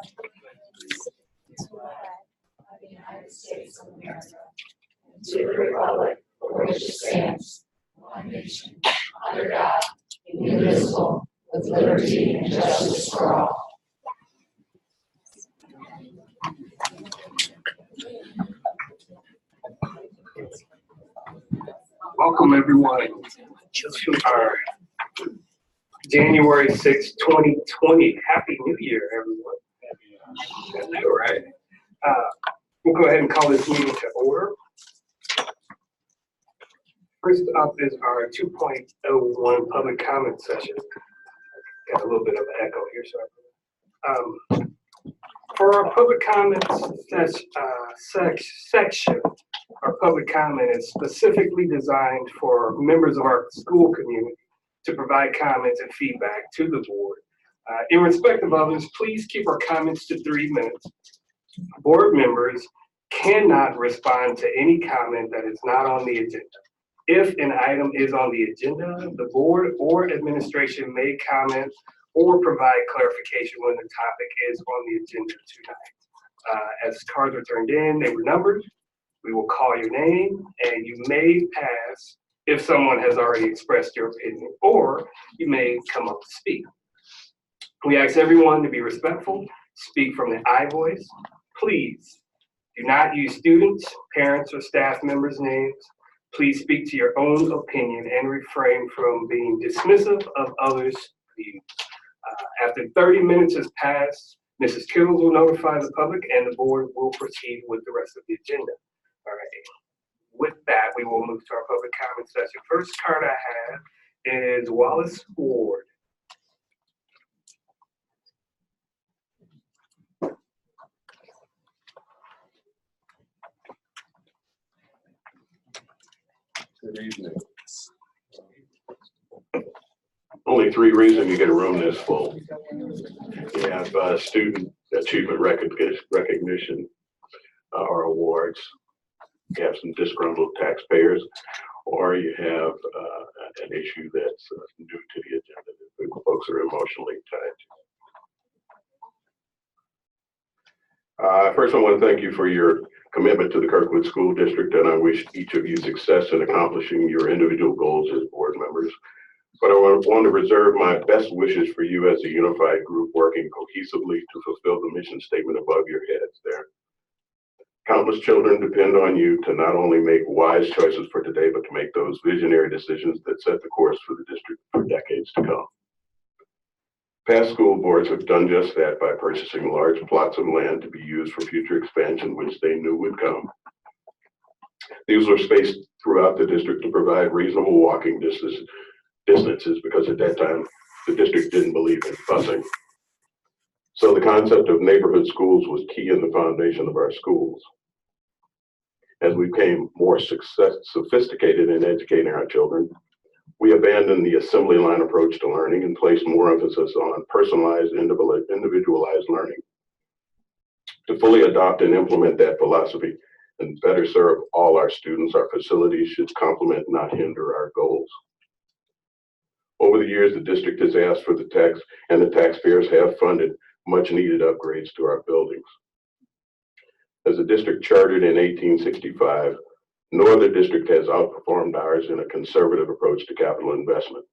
To the flag of the United States of America, and to the republic for which it stands, one nation, under God, indivisible, with liberty and justice for all. Welcome everyone to our January 6, 2020. Happy New Year, everyone. I know, right? We'll go ahead and call this meeting to order. First up is our 2.01 public comment session. Got a little bit of an echo here, sorry. For our public comments section, our public comment is specifically designed for members of our school community to provide comments and feedback to the board. In respect of others, please keep our comments to 3 minutes. Board members cannot respond to any comment that is not on the agenda. If an item is on the agenda, the board or administration may comment or provide clarification when the topic is on the agenda tonight. As cards are turned in, they were numbered. We will call your name and you may pass if someone has already expressed your opinion, or you may come up to speak. We ask everyone to be respectful, speak from the I voice. Please do not use students, parents, or staff members' names. Please speak to your own opinion and refrain from being dismissive of others' views. After 30 minutes has passed, Mrs. Kittle will notify the public and the board will proceed with the rest of the agenda. All right. With that, we will move to our public comment session. First card I have is Wallace Ward. Good evening. Only 3 reasons you get a room this full. You have student achievement recognition or awards. You have some disgruntled taxpayers, or you have an issue that's new to the agenda that folks are emotionally tied to. First, I want to thank you for your commitment to the Kirkwood School District, and I wish each of you success in accomplishing your individual goals as board members. But I want to reserve my best wishes for you as a unified group working cohesively to fulfill the mission statement above your heads there. Countless children depend on you to not only make wise choices for today, but to make those visionary decisions that set the course for the district for decades to come. Past school boards have done just that by purchasing large plots of land to be used for future expansion, which they knew would come. These were spaced throughout the district to provide reasonable walking distances because at that time, the district didn't believe in busing. So the concept of neighborhood schools was key in the foundation of our schools. As we became more sophisticated in educating our children, we abandoned the assembly line approach to learning and placed more emphasis on personalized, individualized learning. To fully adopt and implement that philosophy and better serve all our students, our facilities should complement, not hinder, our goals. Over the years, the district has asked for the taxpayers have funded much needed upgrades to our buildings. As a district chartered in 1865, no other district has outperformed ours in a conservative approach to capital investment.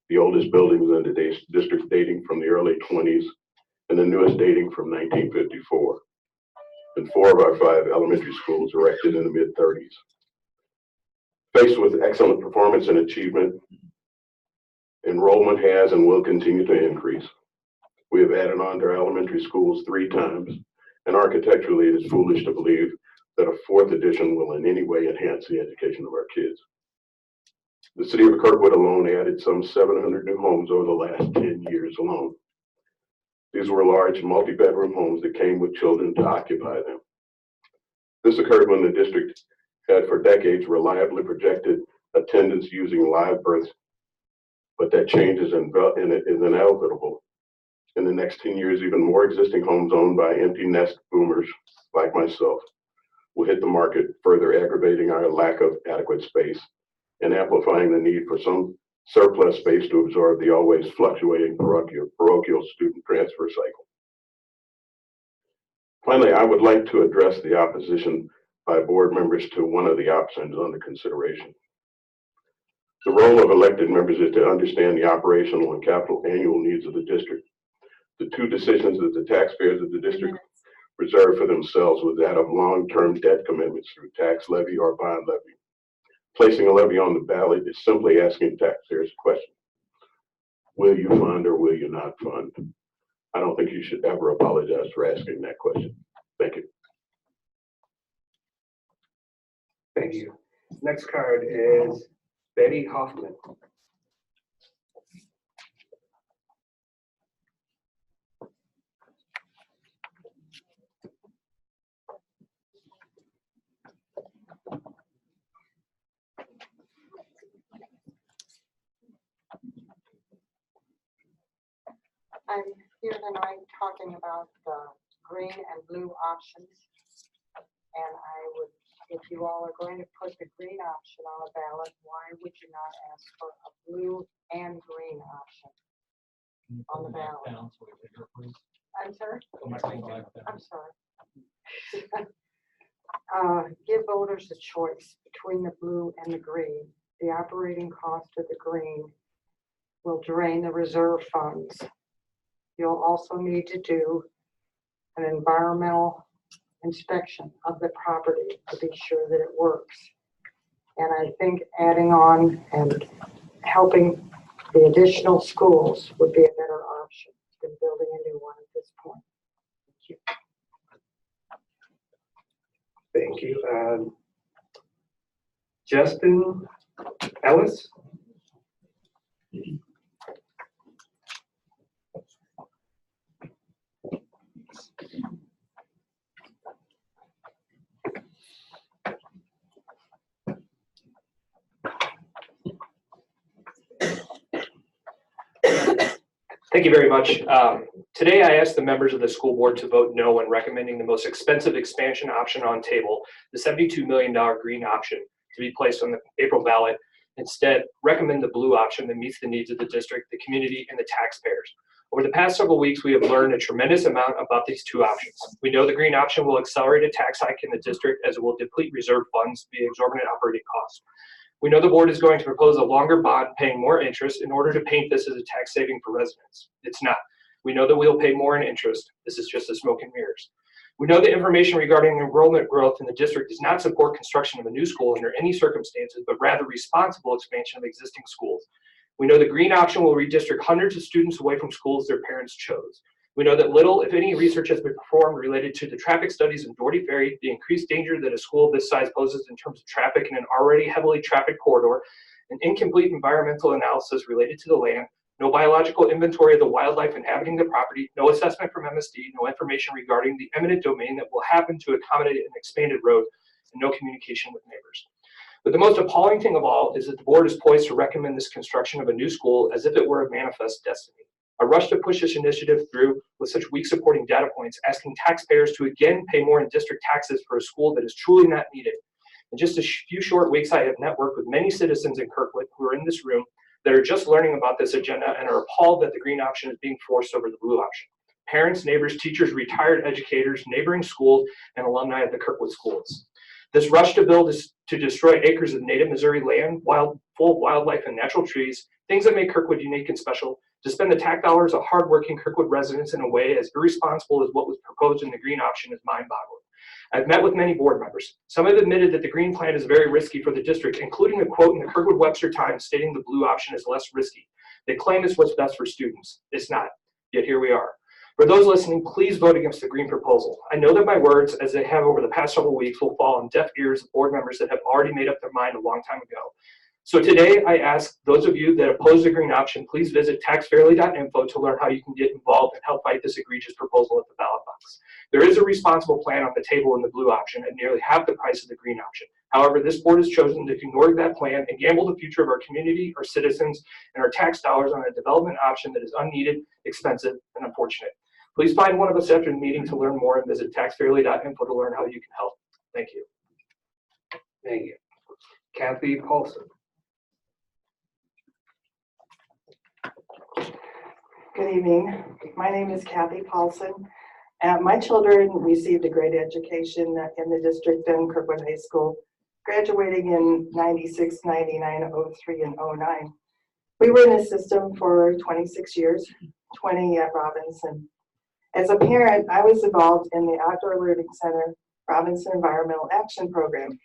The oldest buildings in the district dating from the early 20s and the newest dating from 1954. And 4 of our 5 elementary schools erected in the mid-30s. Faced with excellent performance and achievement, enrollment has and will continue to increase. We have added on to our elementary schools 3 times, and architecturally it is foolish to believe that a 4th edition will in any way enhance the education of our kids. The city of Kirkwood alone added some 700 new homes over the last 10 years alone. These were large multi-bedroom homes that came with children to occupy them. This occurred when the district had for decades reliably projected attendance using live births, but that change is inevitable. In the next 10 years, even more existing homes owned by empty nest boomers like myself will hit the market, further aggravating our lack of adequate space and amplifying the need for some surplus space to absorb the always fluctuating parochial student transfer cycle. Finally, I would like to address the opposition by board members to one of the options under consideration. The role of elected members is to understand the operational and capital annual needs of the district. The two decisions that the taxpayers of the district reserve for themselves was that of long-term debt commitments through tax levy or bond levy. Placing a levy on the ballot is simply asking taxpayers a question. Will you fund or will you not fund? I don't think you should ever apologize for asking that question. Thank you. Thank you. Next card is Betty Hoffman. I'm here tonight talking about the green and blue options. And I would, if you all are going to put the green option on a ballot, why would you not ask for a blue and green option on the ballot? I'm sorry? I'm sorry. Give voters a choice between the blue and the green. The operating cost of the green will drain the reserve funds. You'll also need to do an environmental inspection of the property to be sure that it works. And I think adding on and helping the additional schools would be a better option than building a new one at this point. Thank you. Thank you. Justin Ellis. Thank you very much. Today I asked the members of the school board to vote no when recommending the most expensive expansion option on table, the $72 million green option, to be placed on the April ballot. Instead, recommend the blue option that meets the needs of the district, the community, and the taxpayers. Over the past several weeks, we have learned a tremendous amount about these two options. We know the green option will accelerate a tax hike in the district as it will deplete reserve funds via exorbitant operating costs. We know the board is going to propose a longer bond paying more interest in order to paint this as a tax saving for residents. It's not. We know that we'll pay more in interest. This is just a smoke and mirrors. We know the information regarding enrollment growth in the district does not support construction of a new school under any circumstances, but rather responsible expansion of existing schools. We know the green option will redistrict hundreds of students away from schools their parents chose. We know that little, if any, research has been performed related to the traffic studies in Doherty Ferry, the increased danger that a school of this size poses in terms of traffic in an already heavily trafficked corridor, an incomplete environmental analysis related to the land, no biological inventory of the wildlife inhabiting the property, no assessment from MSD, no information regarding the eminent domain that will happen to accommodate an expanded road, and no communication with neighbors. But the most appalling thing of all is that the board is poised to recommend this construction of a new school as if it were a manifest destiny. A rush to push this initiative through with such weak supporting data points, asking taxpayers to again pay more in district taxes for a school that is truly not needed. In just a few short weeks, I have networked with many citizens in Kirkwood who are in this room that are just learning about this agenda and are appalled that the green option is being forced over the blue option. Parents, neighbors, teachers, retired educators, neighboring schools, and alumni of the Kirkwood schools. This rush to build is to destroy acres of native Missouri land, full of wildlife and natural trees, things that make Kirkwood unique and special, to spend the tax dollars of hardworking Kirkwood residents in a way as irresponsible as what was proposed in the green option is mind-boggling. I've met with many board members. Some have admitted that the green plan is very risky for the district, including a quote in the Kirkwood Webster Times stating the blue option is less risky. They claim it's what's best for students. It's not, yet here we are. For those listening, please vote against the green proposal. I know that my words, as they have over the past several weeks, will fall on deaf ears of board members that have already made up their mind a long time ago. So today, I ask those of you that oppose the green option, please visit taxfairly.info to learn how you can get involved and help fight this egregious proposal at the ballot box. There is a responsible plan on the table in the blue option at nearly half the price of the green option. However, this board has chosen to ignore that plan and gamble the future of our community, our citizens, and our tax dollars on a development option that is unneeded, expensive, and unfortunate. Please find one of us after the meeting to learn more and visit taxfairly.info to learn how you can help. Thank you. Thank you. Kathy Paulson. Good evening. My name is Kathy Paulson, My children received a great education in the district in Kirkwood High School, graduating in 96, 99, 03, and 09. We were in the system for 26 years, 20 at Robinson. As a parent, I was involved in the Outdoor Learning Center Robinson Environmental Action Program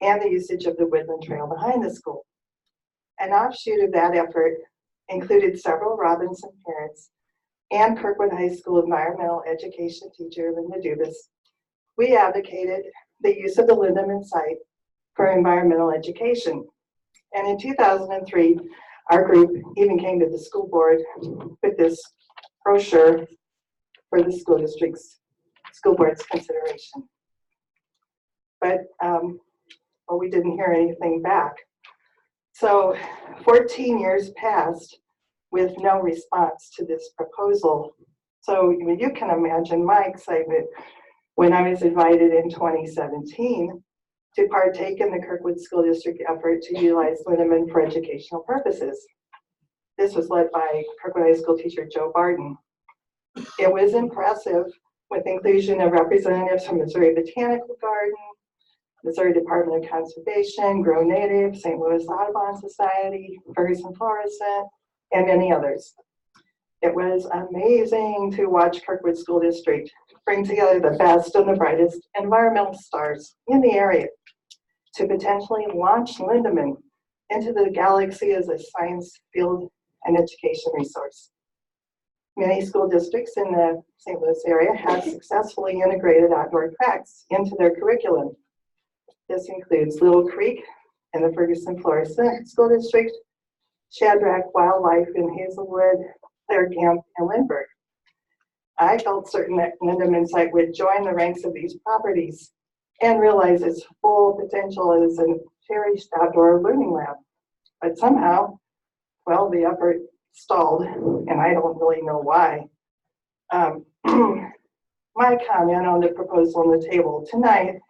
and the usage of the Woodland Trail behind the school. An offshoot of that effort included several Robinson parents and Kirkwood High School environmental education teacher Linda Dubas. We advocated the use of the Lindemann site for environmental education. And in 2003, our group even came to the school board with this brochure for the school board's consideration. But well, we didn't hear anything back. So 14 years passed with no response to this proposal. So you can imagine my excitement when I was invited in 2017 to partake in the Kirkwood School District effort to utilize Lindemann for educational purposes. This was led by Kirkwood High School teacher Joe Barton. It was impressive with inclusion of representatives from Missouri Botanical Garden, Missouri Department of Conservation, Grow Native, St. Louis Audubon Society, Ferguson Florissant, and many others. It was amazing to watch Kirkwood School District bring together the best and the brightest environmental stars in the area to potentially launch Lindemann into the galaxy as a science field and education resource. Many school districts in the St. Louis area have successfully integrated outdoor tracks into their curriculum. This includes Little Creek in the Ferguson Florissant School District, Shadrack Wildlife in Hazelwood, Clare Camp, and Lindbergh. I felt certain that Lindemann site would join the ranks of these properties and realize its full potential as a cherished outdoor learning lab. But somehow, well, the effort stalled, and I don't really know why. My comment on the proposal on the table tonight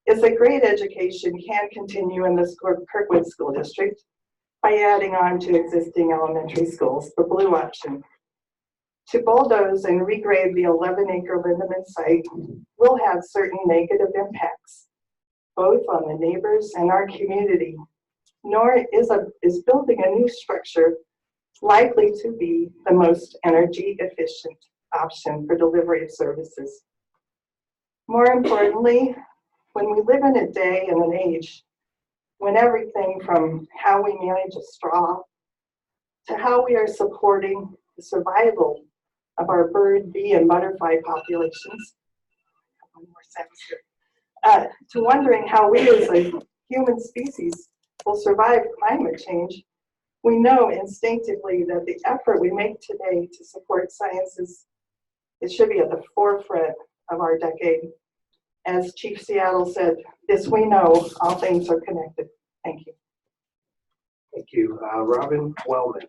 is that great education can continue in the Kirkwood School District by adding on to existing elementary schools, the blue option. To bulldoze and regrade the 11-acre Lindemann site will have certain negative impacts, both on the neighbors and our community, nor is building a new structure likely to be the most energy efficient option for delivery of services. More importantly, when we live in a day and an age when everything from how we manage a straw to how we are supporting the survival of our bird, bee, and butterfly populations, one more sentence here, to wondering how we as a human species will survive climate change, we know instinctively that the effort we make today to support science it should be at the forefront of our decade. As Chief Seattle said, this we know, all things are connected. Thank you. Thank you. Robin Wellman.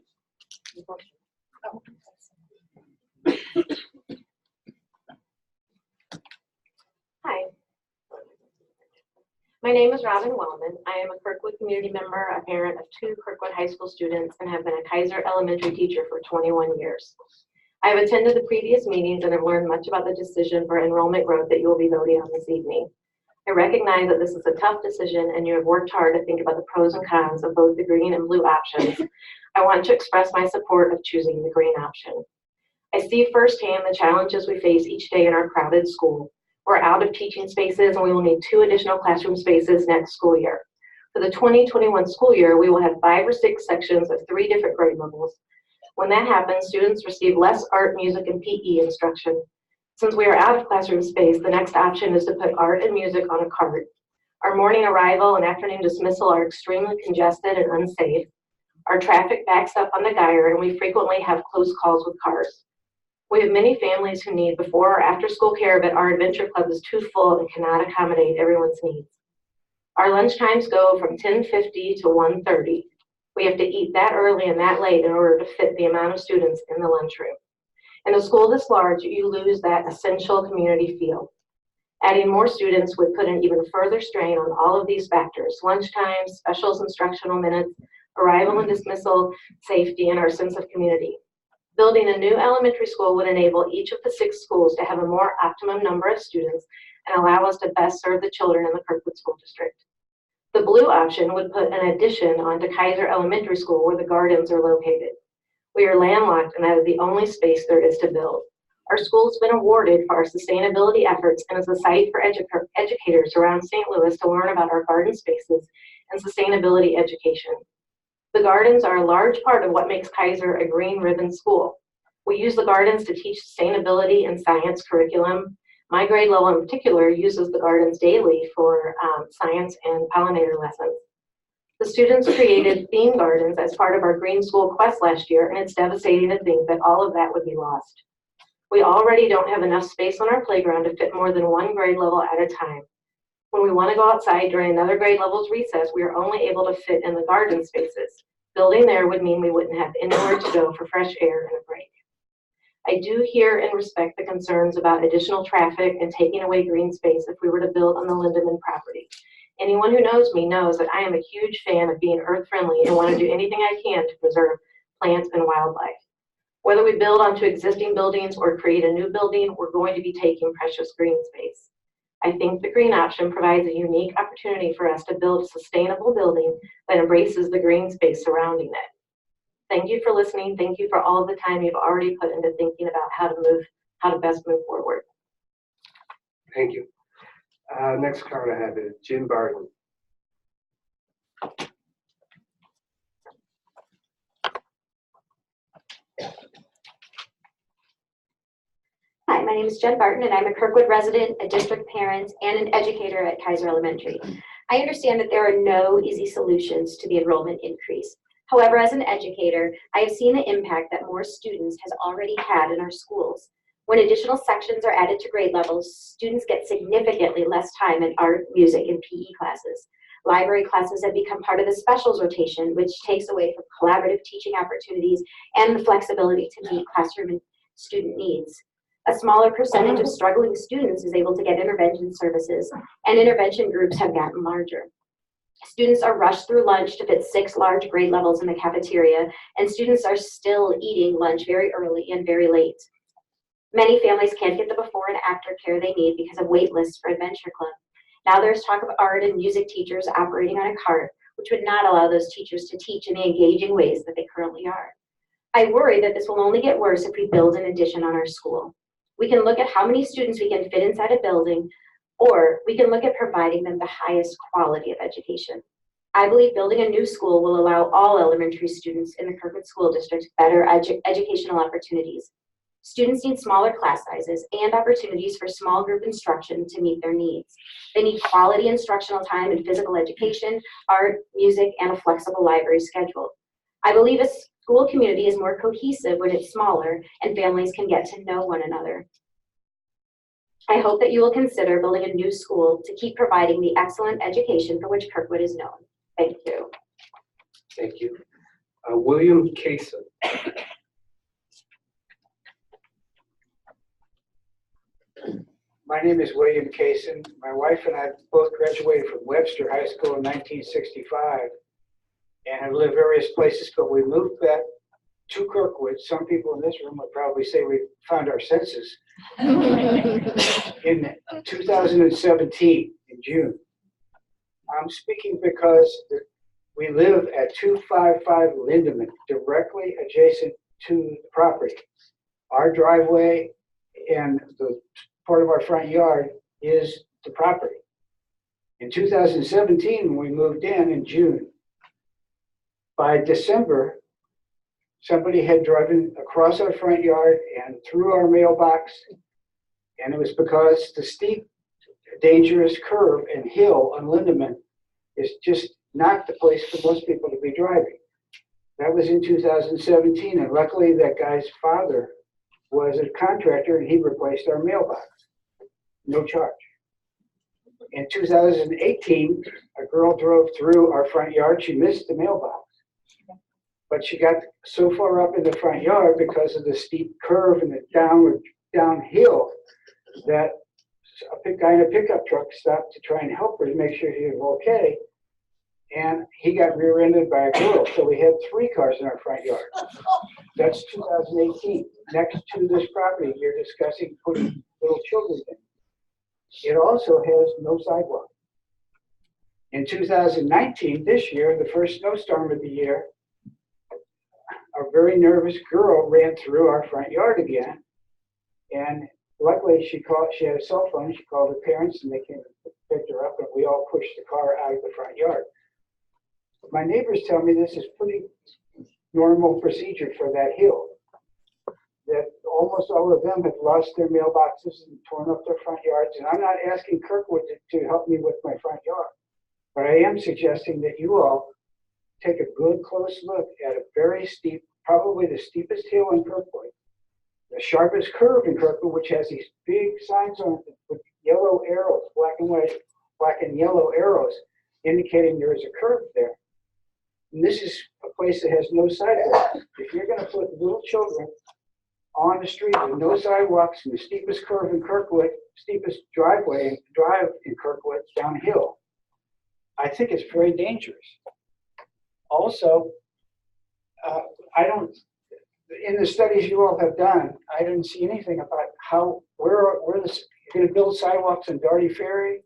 Hi. My name is Robin Wellman. I am a Kirkwood community member, a parent of 2 Kirkwood High School students, and have been a Kaiser Elementary teacher for 21 years. I have attended the previous meetings and have learned much about the decision for enrollment growth that you will be voting on this evening. I recognize that this is a tough decision and you have worked hard to think about the pros and cons of both the green and blue options. I want to express my support of choosing the green option. I see firsthand the challenges we face each day in our crowded school. We're out of teaching spaces and we will need 2 additional classroom spaces next school year. For the 2021 school year, we will have 5 or 6 sections of 3 different grade levels. When that happens, students receive less art, music, and PE instruction. Since we are out of classroom space, the next option is to put art and music on a cart. Our morning arrival and afternoon dismissal are extremely congested and unsafe. Our traffic backs up on the Geyer and we frequently have close calls with cars. We have many families who need before or after school care, but our adventure club is too full and cannot accommodate everyone's needs. Our lunch times go from 10:50 to 1:30. We have to eat that early and that late in order to fit the amount of students in the lunchroom. In a school this large, you lose that essential community feel. Adding more students would put an even further strain on all of these factors: lunchtime, specials, instructional minutes, arrival and dismissal, safety, and our sense of community. Building a new elementary school would enable each of the 6 schools to have a more optimum number of students and allow us to best serve the children in the Kirkwood School District. The blue option would put an addition onto Kaiser Elementary School where the gardens are located. We are landlocked and that is the only space there is to build. Our school has been awarded for our sustainability efforts and is a site for educators around St. Louis to learn about our garden spaces and sustainability education. The gardens are a large part of what makes Kaiser a green ribbon school. We use the gardens to teach sustainability and science curriculum. My grade level in particular uses the gardens daily for science and pollinator lessons. The students created theme gardens as part of our Green School Quest last year, and it's devastating to think that all of that would be lost. We already don't have enough space on our playground to fit more than 1 grade level at a time. When we want to go outside during another grade level's recess, we are only able to fit in the garden spaces. Building there would mean we wouldn't have anywhere to go for fresh air and a break. I do hear and respect the concerns about additional traffic and taking away green space if we were to build on the Lindemann property. Anyone who knows me knows that I am a huge fan of being earth-friendly and want to do anything I can to preserve plants and wildlife. Whether we build onto existing buildings or create a new building, we're going to be taking precious green space. I think the green option provides a unique opportunity for us to build a sustainable building that embraces the green space surrounding it. Thank you for listening. Thank you for all of the time you've already put into thinking about how to best move forward. Thank you. Next card I have is Jim Barton. Hi, my name is Jen Barton, and I'm a Kirkwood resident, a district parent, and an educator at Kaiser Elementary. I understand that there are no easy solutions to the enrollment increase. However, as an educator, I have seen the impact that more students has already had in our schools. When additional sections are added to grade levels, students get significantly less time in art, music, and PE classes. Library classes have become part of the specials rotation, which takes away from collaborative teaching opportunities and the flexibility to meet classroom and student needs. A smaller percentage of struggling students is able to get intervention services, and intervention groups have gotten larger. Students are rushed through lunch to fit 6 large grade levels in the cafeteria, and students are still eating lunch very early and very late. Many families can't get the before and after care they need because of wait lists for Adventure Club. Now there's talk of art and music teachers operating on a cart, which would not allow those teachers to teach in the engaging ways that they currently are. I worry that this will only get worse if we build an addition on our school. We can look at how many students we can fit inside a building, or we can look at providing them the highest quality of education. I believe building a new school will allow all elementary students in the Kirkwood School District better educational opportunities. Students need smaller class sizes and opportunities for small group instruction to meet their needs. They need quality instructional time in physical education, art, music, and a flexible library schedule. I believe a school community is more cohesive when it's smaller and families can get to know one another. I hope that you will consider building a new school to keep providing the excellent education for which Kirkwood is known. Thank you. Thank you. William Kaysen. My name is William Kaysen. My wife and I both graduated from Webster High School in 1965 and have lived various places, but we moved back to Kirkwood. Some people in this room would probably say we found our senses in 2017 in June. I'm speaking because we live at 255 Lindemann, directly adjacent to the property. Our driveway and the part of our front yard is the property. In 2017, when we moved in June, by December, somebody had driven across our front yard and through our mailbox, and it was because the steep, dangerous curve and hill on Lindemann is just not the place for most people to be driving. That was in 2017, and luckily that guy's father was a contractor and he replaced our mailbox. No charge. In 2018, a girl drove through our front yard. She missed the mailbox, but she got so far up in the front yard because of the steep curve and the downhill that a guy in a pickup truck stopped to try and help her to make sure she was okay. and he got rear-ended by a girl. So we had 3 cars in our front yard. That's 2018. Next to this property, you're discussing putting little children in. It also has no sidewalk. In 2019, this year, the first snowstorm of the year, a very nervous girl ran through our front yard again. And luckily, she had a cell phone. She called her parents, and they came and picked her up, and we all pushed the car out of the front yard. My neighbors tell me this is pretty normal procedure for that hill. That almost all of them have lost their mailboxes and torn up their front yards. And I'm not asking Kirkwood to help me with my front yard, but I am suggesting that you all take a good close look at a very steep, probably the steepest hill in Kirkwood, the sharpest curve in Kirkwood, which has these big signs on it with yellow arrows, black and white, black and yellow arrows, indicating there is a curve there. And this is a place that has no sidewalk. If you're going to put little children on the street with no sidewalks and the steepest curve in Kirkwood, steepest drive in Kirkwood downhill, I think it's very dangerous. Also, in the studies you all have done, I didn't see anything about where you're going to build sidewalks on Darty Ferry.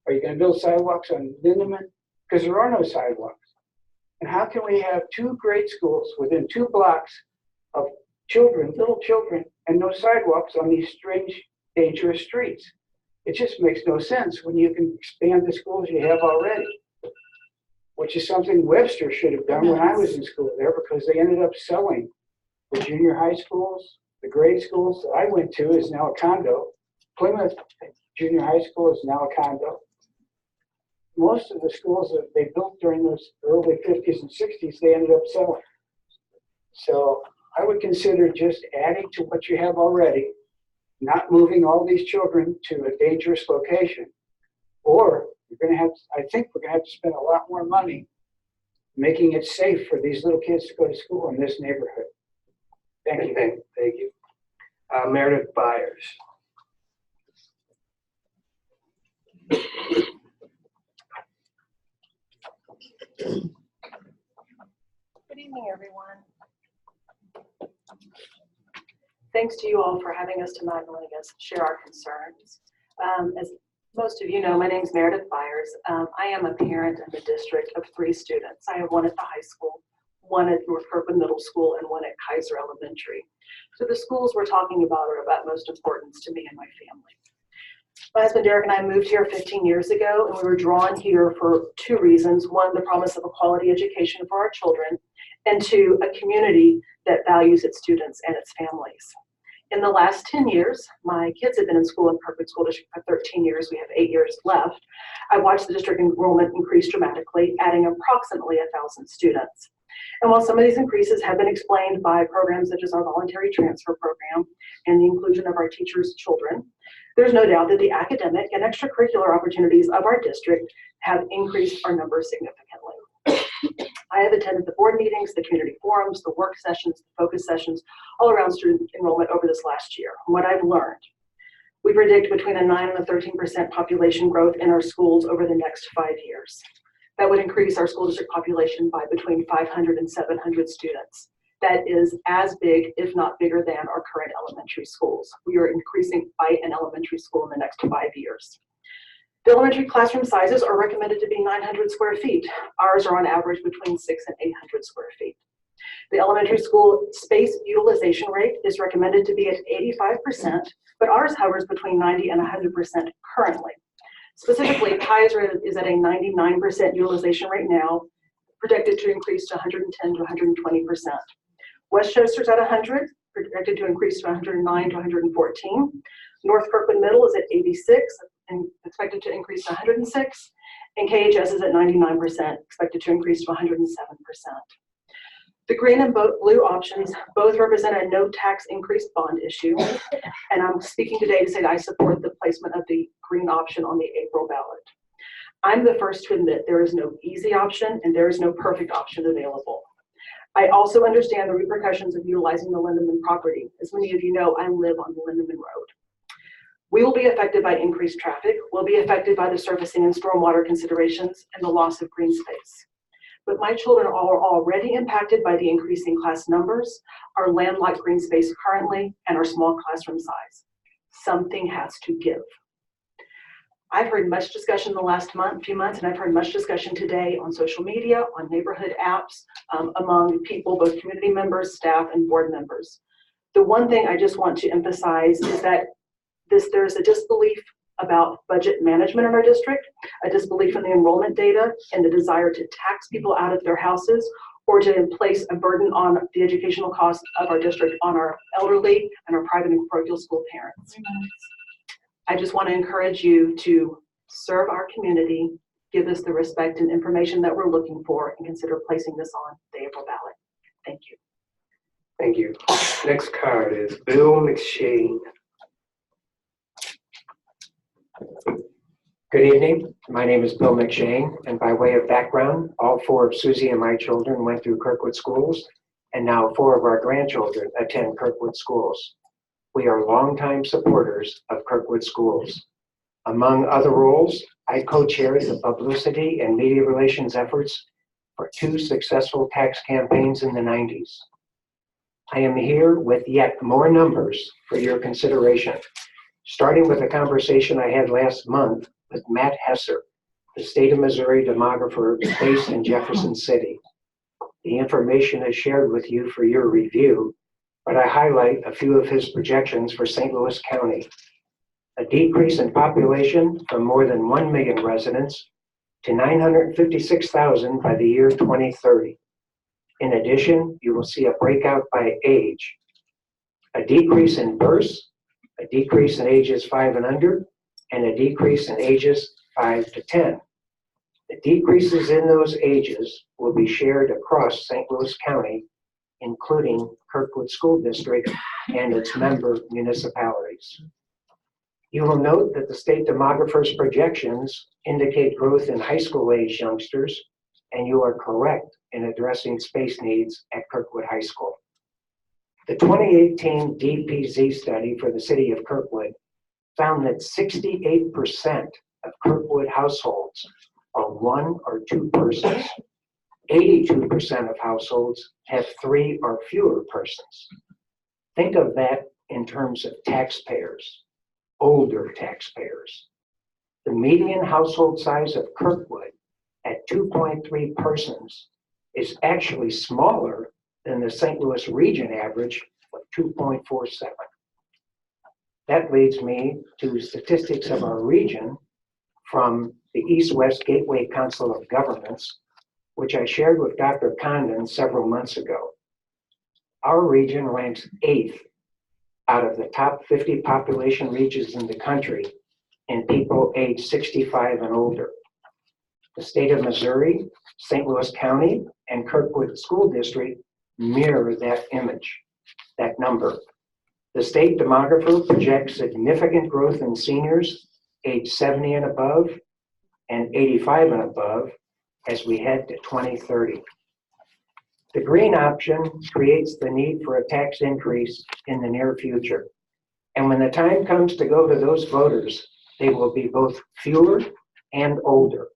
Are you going to build sidewalks on Lindeman? Because there are no sidewalks. And how can we have 2 grade schools within 2 blocks of children, little children, and no sidewalks on these strange, dangerous streets? It just makes no sense when you can expand the schools you have already, which is something Webster should have done when I was in school there, because they ended up selling the junior high schools. The grade schools that I went to is now a condo. Plymouth Junior High School is now a condo. Most of the schools that they built during those early 50s and 60s, they ended up selling. So I would consider just adding to what you have already, not moving all these children to a dangerous location. Or I think we're going to have to spend a lot more money making it safe for these little kids to go to school in this neighborhood. Thank you. Thank you. Meredith Byers. Good evening, everyone. Thanks to you all for having us tonight and letting us share our concerns. As most of you know, my name is Meredith Byers. I am a parent in the district of 3 students. I have one at the high school, one at North Kirkwood Middle School, and one at Kaiser Elementary. So the schools we're talking about are of utmost importance to me and my family. My husband Derek and I moved here 15 years ago, and we were drawn here for 2 reasons. 1, the promise of a quality education for our children, and 2, a community that values its students and its families. In the last 10 years, my kids have been in school in Kirkwood School District for 13 years. We have 8 years left. I watched the district enrollment increase dramatically, adding approximately 1,000 students. And while some of these increases have been explained by programs such as our voluntary transfer program and the inclusion of our teachers' children, there's no doubt that the academic and extracurricular opportunities of our district have increased our numbers significantly. I have attended the board meetings, the community forums, the work sessions, the focus sessions, all around student enrollment over this last year. What I've learned, we predict between a 9 and a 13% population growth in our schools over the next 5 years. That would increase our school district population by between 500 and 700 students. That is as big, if not bigger than our current elementary schools. We are increasing by an elementary school in the next 5 years. The elementary classroom sizes are recommended to be 900 square feet. Ours are on average between 600 and 800 square feet. The elementary school space utilization rate is recommended to be at 85%, but ours hovers between 90 and 100% currently. Specifically, Kaiser is at a 99% utilization rate now, projected to increase to 110 to 120%. Westchester's at 100, projected to increase to 109 to 114. North Kirkwood Middle is at 86 and expected to increase to 106. And KHS is at 99%, expected to increase to 107%. The green and blue options both represent a no tax increase bond issue. And I'm speaking today to say that I support the placement of the green option on the April ballot. I'm the first to admit there is no easy option and there is no perfect option available. I also understand the repercussions of utilizing the Lindeman property. As many of you know, I live on the Lindeman Road. We will be affected by increased traffic. We'll be affected by the surfacing and stormwater considerations and the loss of green space. but my children are already impacted by the increasing class numbers, our landlocked green space currently, and our small classroom size. Something has to give. I've heard much discussion in the last few months, and I've heard much discussion today on social media, on neighborhood apps, among people, both community members, staff, and board members. The one thing I just want to emphasize is that there's a disbelief about budget management in our district, a disbelief in the enrollment data, and the desire to tax people out of their houses or to place a burden on the educational costs of our district on our elderly and our private and parochial school parents. I just want to encourage you to serve our community, give us the respect and information that we're looking for, and consider placing this on the April ballot. Thank you. Thank you. Next card is Bill McShane. Good evening. My name is Bill McShane, and by way of background, all 4 of Susie and my children went through Kirkwood schools, and now 4 of our grandchildren attend Kirkwood schools. We are longtime supporters of Kirkwood schools. Among other roles, I co-chaired the publicity and media relations efforts for 2 successful tax campaigns in the 90s. I am here with yet more numbers for your consideration, starting with a conversation I had last month with Matt Hesser, the state of Missouri demographer based in Jefferson City. The information is shared with you for your review, but I highlight a few of his projections for St. Louis County. A decrease in population from more than 1 million residents to 956,000 by the year 2030. In addition, you will see a breakout by age. A decrease in births, a decrease in ages 5 and under, and a decrease in ages 5 to 10. The decreases in those ages will be shared across St. Louis County, including Kirkwood School District and its member municipalities. You will note that the state demographer's projections indicate growth in high school age youngsters, and you are correct in addressing space needs at Kirkwood High School. The 2018 DPZ study for the city of Kirkwood found that 68% of Kirkwood households are 1 or 2 persons. 82% of households have 3 or fewer persons. Think of that in terms of taxpayers, older taxpayers. The median household size of Kirkwood at 2.3 persons is actually smaller than the St. Louis region average of 2.47. That leads me to statistics of our region from the East-West Gateway Council of Governments, which I shared with Dr. Condon several months ago. Our region ranks 8th out of the top 50 population regions in the country in people aged 65 and older. The state of Missouri, St. Louis County, and Kirkwood School District mirror that image, that number. The state demographer projects significant growth in seniors age 70 and above and 85 and above as we head to 2030. The green option creates the need for a tax increase in the near future. And when the time comes to go to those voters, they will be both fewer and older.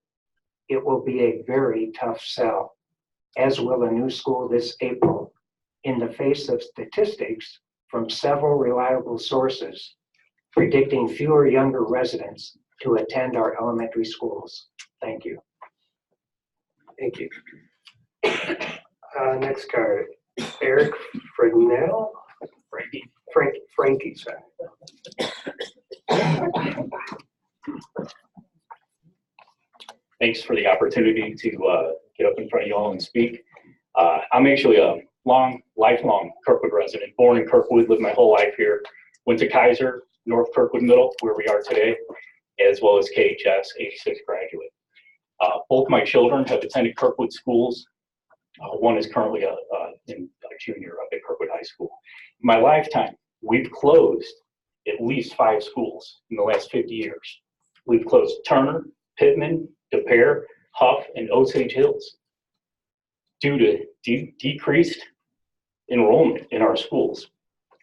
It will be a very tough sell, as will a new school this April, in the face of statistics from several reliable sources predicting fewer younger residents to attend our elementary schools. Thank you. Thank you. Next card, Eric Fresnel. Frankie, sorry. Thanks for the opportunity to get up in front of you all and speak. I'm actually a lifelong Kirkwood resident, born in Kirkwood, lived my whole life here. Went to Kaiser, North Kirkwood Middle, where we are today, as well as KHS, 86 graduate. Both my children have attended Kirkwood schools. One is currently a junior up at Kirkwood High School. In my lifetime, we've closed at least 5 schools in the last 50 years. We've closed Turner, Pittman, DePere, Huff, and Osage Hills due to decreased enrollment in our schools.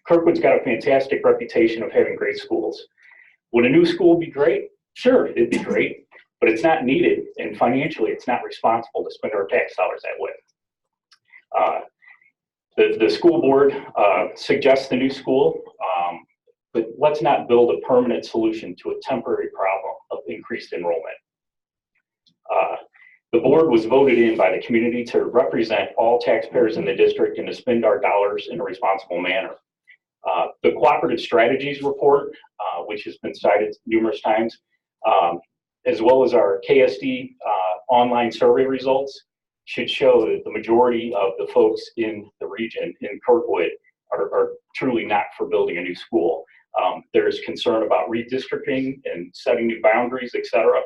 Kirkwood's got a fantastic reputation of having great schools. Would a new school be great? Sure, it'd be great. but it's not needed, and financially, it's not responsible to spend our tax dollars that way. The school board suggests the new school, but let's not build a permanent solution to a temporary problem of increased enrollment. The board was voted in by the community to represent all taxpayers in the district and to spend our dollars in a responsible manner. The cooperative strategies report, which has been cited numerous times, as well as our KSD online survey results, should show that the majority of the folks in the region in Kirkwood are truly not for building a new school. There's concern about redistricting and setting new boundaries, et cetera.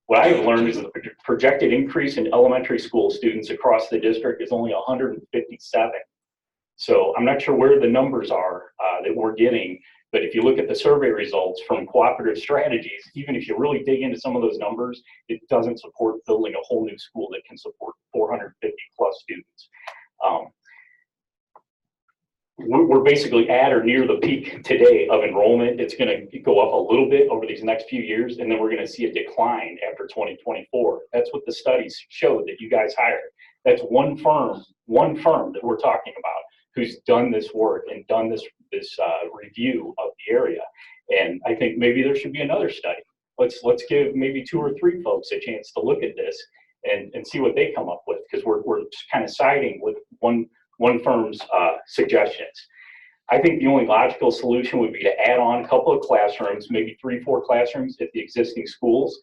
What I have learned is the projected increase in elementary school students across the district is only 157. So I'm not sure where the numbers are that we're getting, but if you look at the survey results from cooperative strategies, even if you really dig into some of those numbers, it doesn't support building a whole new school that can support 450 plus students. We're basically at or near the peak today of enrollment. It's going to go up a little bit over these next few years, and then we're going to see a decline after 2024. That's what the studies showed that you guys hired. That's one firm that we're talking about who's done this work and done this review of the area. And I think maybe there should be another study. Let's give maybe 2 or 3 folks a chance to look at this and see what they come up with, because we're just kind of siding with one firm's suggestions. I think the only logical solution would be to add on a couple of classrooms, maybe 3, 4 classrooms at the existing schools.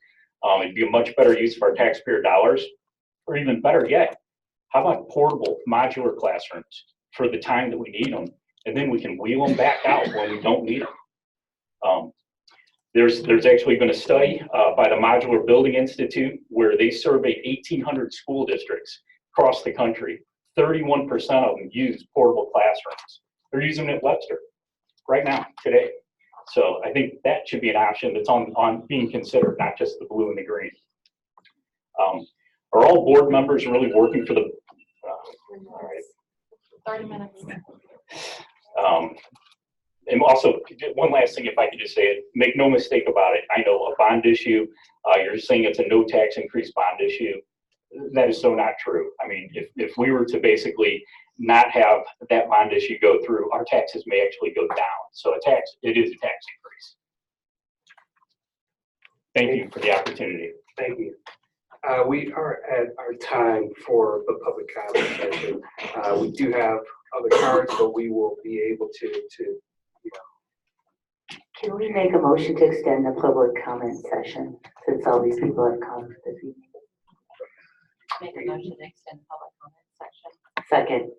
It'd be a much better use of our taxpayer dollars, or even better yet, how about portable modular classrooms for the time that we need them, and then we can wheel them back out when we don't need them. There's actually been a study by the Modular Building Institute where they surveyed 1,800 school districts across the country. 31% of them use portable classrooms. They're using it at Webster right now, today. So I think that should be an option that's on being considered, not just the blue and the green. Are all board members really working for the? All right. 30 minutes. And also, one last thing, if I could just say it, make no mistake about it. I know a bond issue, you're saying it's a no tax increase bond issue. That is so not true. I mean, if we were to basically not have that bond issue go through, our taxes may actually go down. So it is a tax increase. Thank you for the opportunity. Thank you. We are at our time for the public comment session. We do have other cards, but we will be able to Can we make a motion to extend the public comment session since all these people have come this evening? Make a motion to extend public comment section. Second.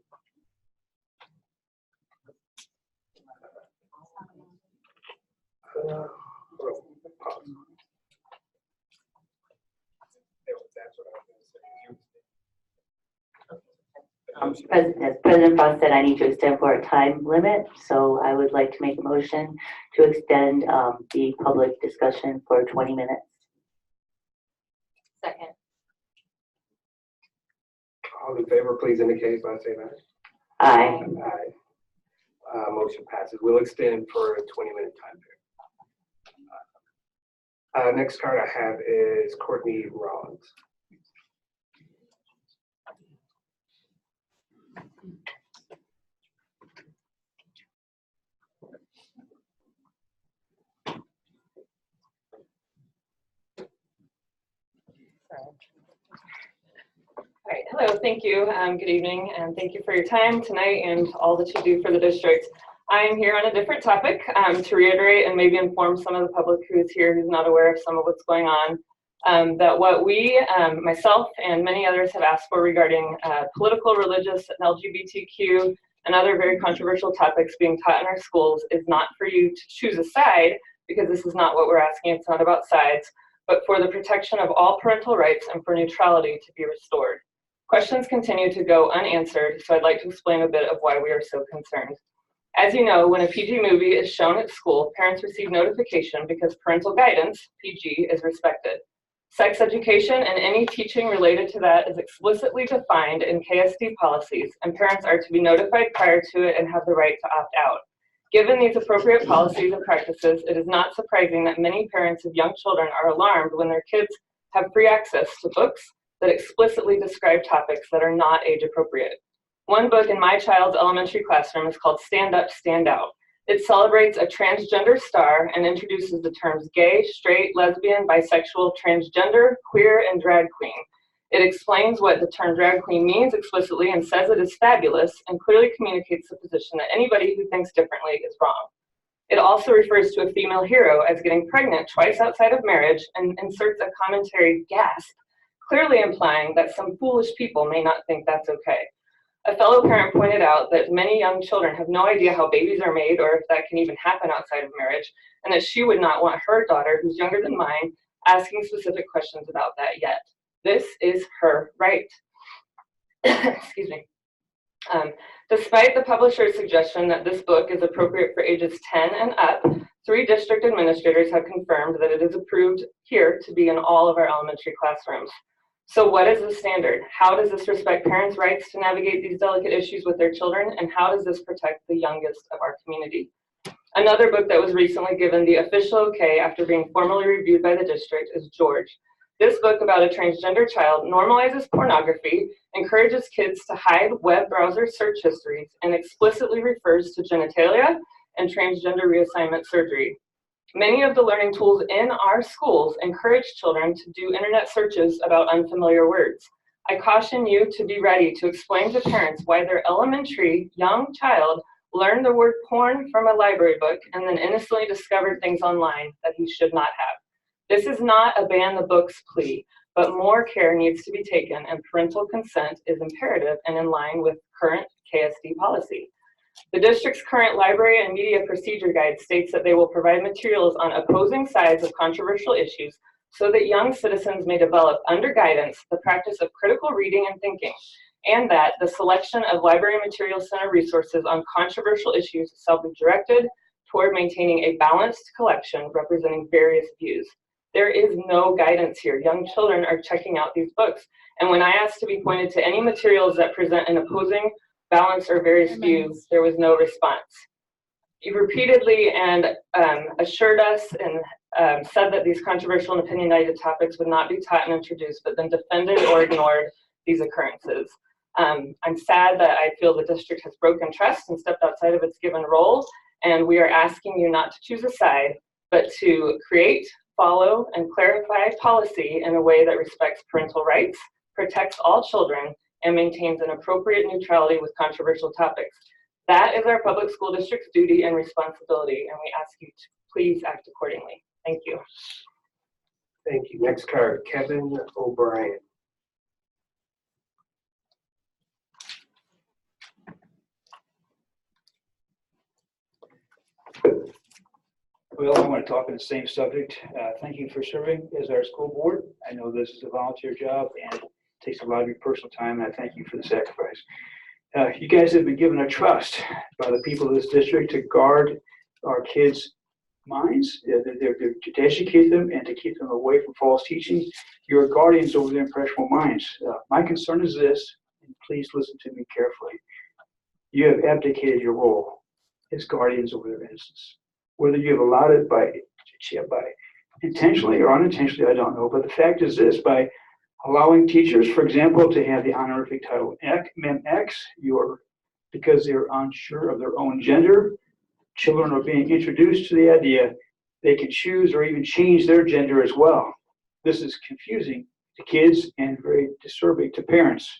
As President Frost said, I need to extend for a time limit, so I would like to make a motion to extend the public discussion for 20 minutes. Second. all in favor, please indicate by saying aye. Aye. Aye. Motion passes. We'll extend for a 20-minute time period. Next card I have is Courtney Rollins. All right, hello, thank you. Good evening, and thank you for your time tonight and all that you do for the district. I am here on a different topic to reiterate and maybe inform some of the public who is here who's not aware of some of what's going on, that what we, myself and many others have asked for regarding political, religious, and LGBTQ and other very controversial topics being taught in our schools is not for you to choose a side, because this is not what we're asking. It's not about sides, but for the protection of all parental rights and for neutrality to be restored. Questions continue to go unanswered, so I'd like to explain a bit of why we are so concerned. As you know, when a PG movie is shown at school, parents receive notification because parental guidance, PG, is respected. Sex education and any teaching related to that is explicitly defined in KSD policies, and parents are to be notified prior to it and have the right to opt out. Given these appropriate policies and practices, it is not surprising that many parents of young children are alarmed when their kids have free access to books that explicitly describe topics that are not age appropriate. One book in my child's elementary classroom is called Stand Up, Stand Out. It celebrates a transgender star and introduces the terms gay, straight, lesbian, bisexual, transgender, queer, and drag queen. It explains what the term drag queen means explicitly and says it is fabulous and clearly communicates the position that anybody who thinks differently is wrong. It also refers to a female hero as getting pregnant twice outside of marriage and inserts a commentary gasp, clearly implying that some foolish people may not think that's okay. A fellow parent pointed out that many young children have no idea how babies are made or if that can even happen outside of marriage, and that she would not want her daughter, who's younger than mine, asking specific questions about that yet. This is her right. Excuse me. Despite the publisher's suggestion that this book is appropriate for ages 10 and up, 3 district administrators have confirmed that it is approved here to be in all of our elementary classrooms. So what is the standard? How does this respect parents' rights to navigate these delicate issues with their children? And how does this protect the youngest of our community? Another book that was recently given the official okay after being formally reviewed by the district is George. This book about a transgender child normalizes pornography, encourages kids to hide web browser search histories, and explicitly refers to genitalia and transgender reassignment surgery. Many of the learning tools in our schools encourage children to do internet searches about unfamiliar words. I caution you to be ready to explain to parents why their elementary young child learned the word porn from a library book and then innocently discovered things online that he should not have. This is not a ban the books plea, but more care needs to be taken and parental consent is imperative and in line with current KSD policy. The district's current library and media procedure guide states that they will provide materials on opposing sides of controversial issues so that young citizens may develop under guidance the practice of critical reading and thinking, and that the selection of library material center resources on controversial issues shall be directed toward maintaining a balanced collection representing various views. There is no guidance here. Young children are checking out these books. And when I asked to be pointed to any materials that present an opposing, balanced, or various views, there was no response. You repeatedly and assured us and said that these controversial and opinionated topics would not be taught and introduced, but then defended or ignored these occurrences. I'm sad that I feel the district has broken trust and stepped outside of its given role, and we are asking you not to choose a side, but to create, follow, and clarify policy in a way that respects parental rights, protects all children, and maintains an appropriate neutrality with controversial topics. That is our public school district's duty and responsibility, and we ask you to please act accordingly. Thank you. Thank you. Next card, Kevin O'Brien. Well, I want to talk on the same subject. Thank you for serving as our school board. I know this is a volunteer job and it takes a lot of your personal time, and I thank you for the sacrifice. You guys have been given a trust by the people of this district to guard our kids' minds, to educate them and to keep them away from false teaching. You're guardians over their impressionable minds. My concern is this, and please listen to me carefully. You have abdicated your role as guardians over their innocence. Whether you have allowed it by intentionally or unintentionally, I don't know. But the fact is this: by allowing teachers, for example, to have the honorific title MX, because they're unsure of their own gender, children are being introduced to the idea they can choose or even change their gender as well. This is confusing to kids and very disturbing to parents.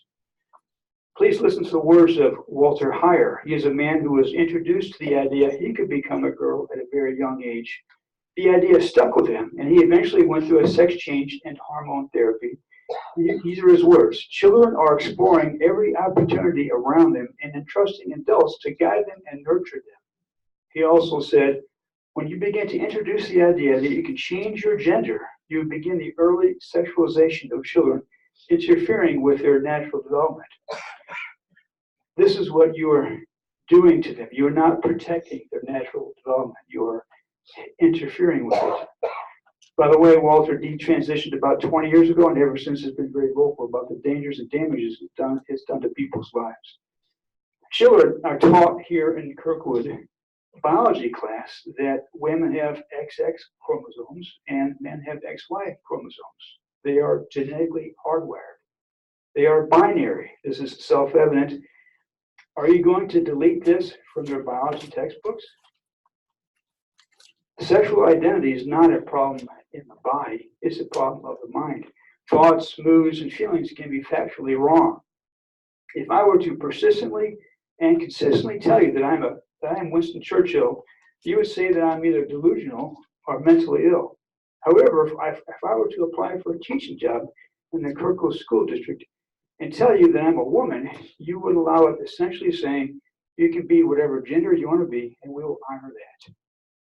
Please listen to the words of Walter Heyer. He is a man who was introduced to the idea he could become a girl at a very young age. The idea stuck with him, and he eventually went through a sex change and hormone therapy. These are his words: children are exploring every opportunity around them and entrusting adults to guide them and nurture them. He also said, when you begin to introduce the idea that you can change your gender, you begin the early sexualization of children, interfering with their natural development. This is what you are doing to them. You are not protecting their natural development. You are interfering with it. By the way, Walter detransitioned about 20 years ago, and ever since has been very vocal about the dangers and damages it's done to people's lives. Children are taught here in Kirkwood biology class that women have XX chromosomes and men have XY chromosomes. They are genetically hardwired. They are binary. This is self-evident. Are you going to delete this from your biology textbooks? Sexual identity is not a problem in the body. It's a problem of the mind. Thoughts, moods, and feelings can be factually wrong. If I were to persistently and consistently tell you that I am Winston Churchill, you would say that I'm either delusional or mentally ill. However, if I were to apply for a teaching job in the Kirkwood School District and tell you that I'm a woman, you would allow it, essentially saying you can be whatever gender you want to be, and we will honor that.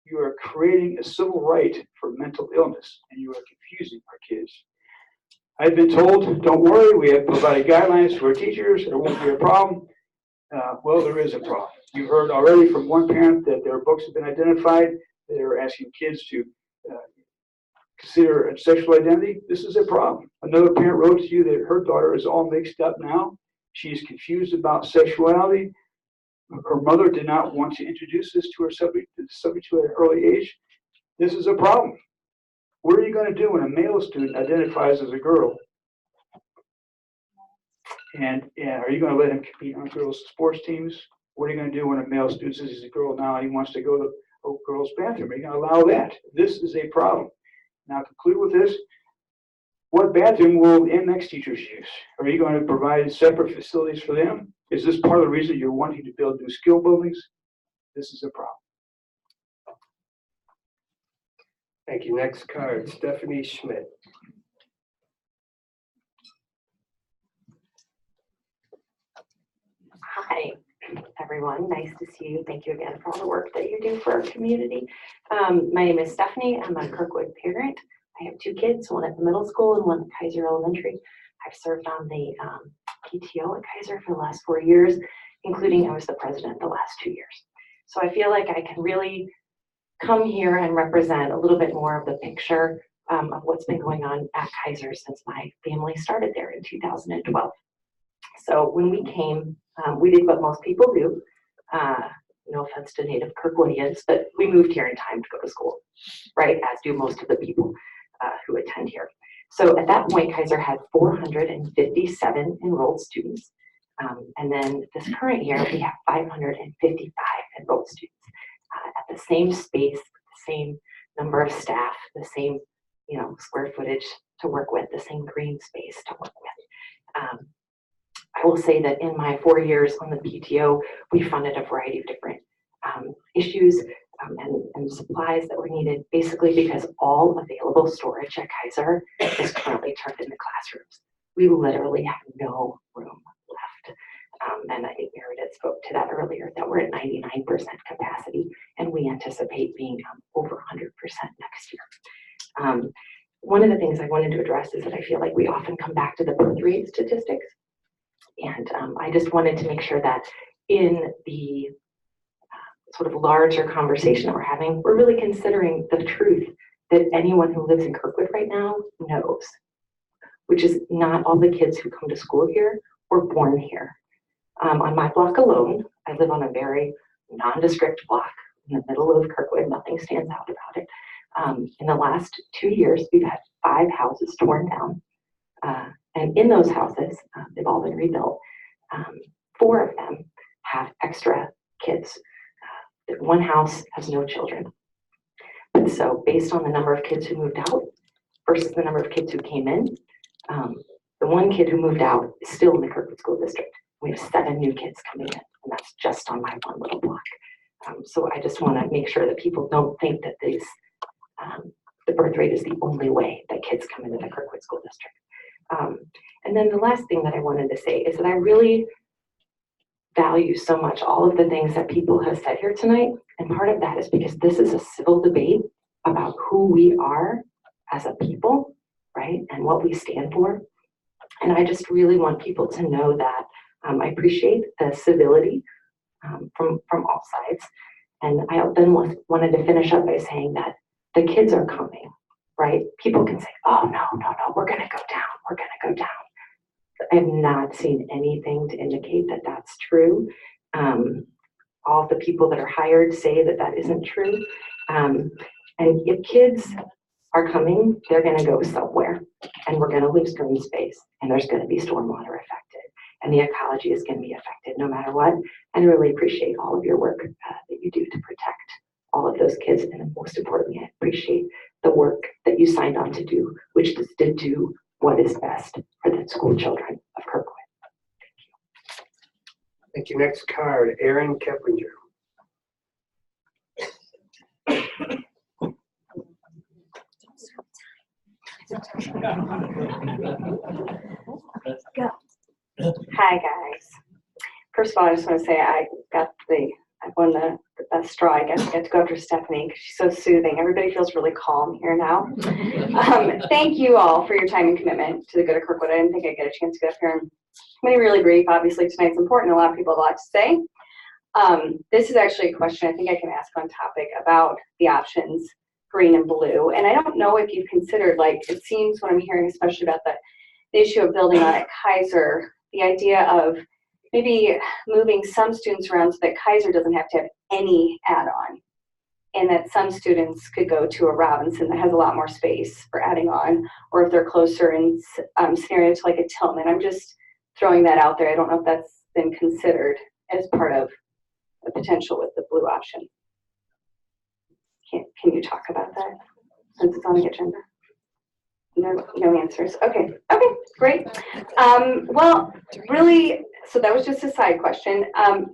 You are creating a civil right for mental illness, and you are confusing our kids. I've been told, don't worry, we have provided guidelines to our teachers, there won't be a problem. Well, there is a problem. You heard already from one parent that their books have been identified. They're asking kids to consider a sexual identity. This is a problem. Another parent wrote to you that her daughter is all mixed up now. She's confused about sexuality. Her mother did not want to introduce this to her subject to an early age. This is a problem. What are you going to do when a male student identifies as a girl? And are you going to let him compete on girls' sports teams? What are you going to do when a male student says he's a girl now and he wants to go to a girls' bathroom? Are you going to allow that? This is a problem. Now, conclude with this. What bathroom will MX teachers use? Are you going to provide separate facilities for them? Is this part of the reason you're wanting to build new skill buildings? This is a problem. Thank you. Next card, Stephanie Schmidt. Hi, everyone. Nice to see you. Thank you again for all the work that you do for our community. My name is Stephanie. I'm a Kirkwood parent. I have two kids, one at the middle school and one at Kaiser Elementary. I've served on the PTO at Kaiser for the last 4 years, including I was the president the last 2 years. So I feel like I can really come here and represent a little bit more of the picture of what's been going on at Kaiser since my family started there in 2012. So when we came, we did what most people do. No offense to native Kirkwoodians, but we moved here in time to go to school, right? As do most of the people who attend here. So at that point, Kaiser had 457 enrolled students. And then this current year, we have 555 enrolled students at the same space, the same number of staff, the same square footage to work with, the same green space to work with. I will say that in my 4 years on the PTO, we funded a variety of different issues and supplies that were needed, basically because all available storage at Kaiser is currently turned into classrooms. We literally have no room left. And I think Meredith spoke to that earlier, that we're at 99% capacity, and we anticipate being over 100% next year. One of the things I wanted to address is that I feel like we often come back to the birth rate statistics. And I just wanted to make sure that in the sort of larger conversation that we're having, we're really considering the truth that anyone who lives in Kirkwood right now knows, which is not all the kids who come to school here were born here. On my block alone, I live on a very nondescript block in the middle of Kirkwood. Nothing stands out about it. In the last 2 years, we've had 5 houses torn down. And in those houses, they've all been rebuilt. 4 of them have extra kids. One house has no children. And so based on the number of kids who moved out versus the number of kids who came in, the one kid who moved out is still in the Kirkwood School District. We have 7 new kids coming in, and that's just on my one little block. So I just want to make sure that people don't think that the birth rate is the only way that kids come into the Kirkwood School District. And then the last thing that I wanted to say is that I really value so much all of the things that people have said here tonight. And part of that is because this is a civil debate about who we are as a people, right? And what we stand for. And I just really want people to know that I appreciate the civility from all sides. And I then wanted to finish up by saying that the kids are coming, right? People can say, oh, no, we're going to go down. We're going to go down. I have not seen anything to indicate that that's true. all of the people that are hired say that that isn't true. And if kids are coming, they're going to go somewhere, and we're going to lose green space, and there's going to be stormwater affected, and the ecology is going to be affected no matter what. And I really appreciate all of your work that you do to protect all of those kids, and most importantly, I appreciate the work that you signed on to do, which is to do what is best for the school children of Kirkwood. Thank you. Next card, Aaron Keplinger. Hi, guys. First of all, I just want to say I won the best straw. I guess I get to go after Stephanie because she's so soothing. Everybody feels really calm here now. Thank you all for your time and commitment to the good of Kirkwood. I didn't think I'd get a chance to get up here and be really brief. Obviously, tonight's important. A lot of people have a lot to say. This is actually a question I think I can ask on topic about the options, green and blue. And I don't know if you've considered, like, it seems what I'm hearing, especially about the issue of building on at Kaiser, the idea of maybe moving some students around so that Kaiser doesn't have to have any add-on, and that some students could go to a Robinson that has a lot more space for adding on, or if they're closer in scenario to like a Tillman. I'm just throwing that out there. I don't know if that's been considered as part of the potential with the blue option. Can you talk about that since it's on the agenda? No answers. Okay, great. Well, really, so that was just a side question.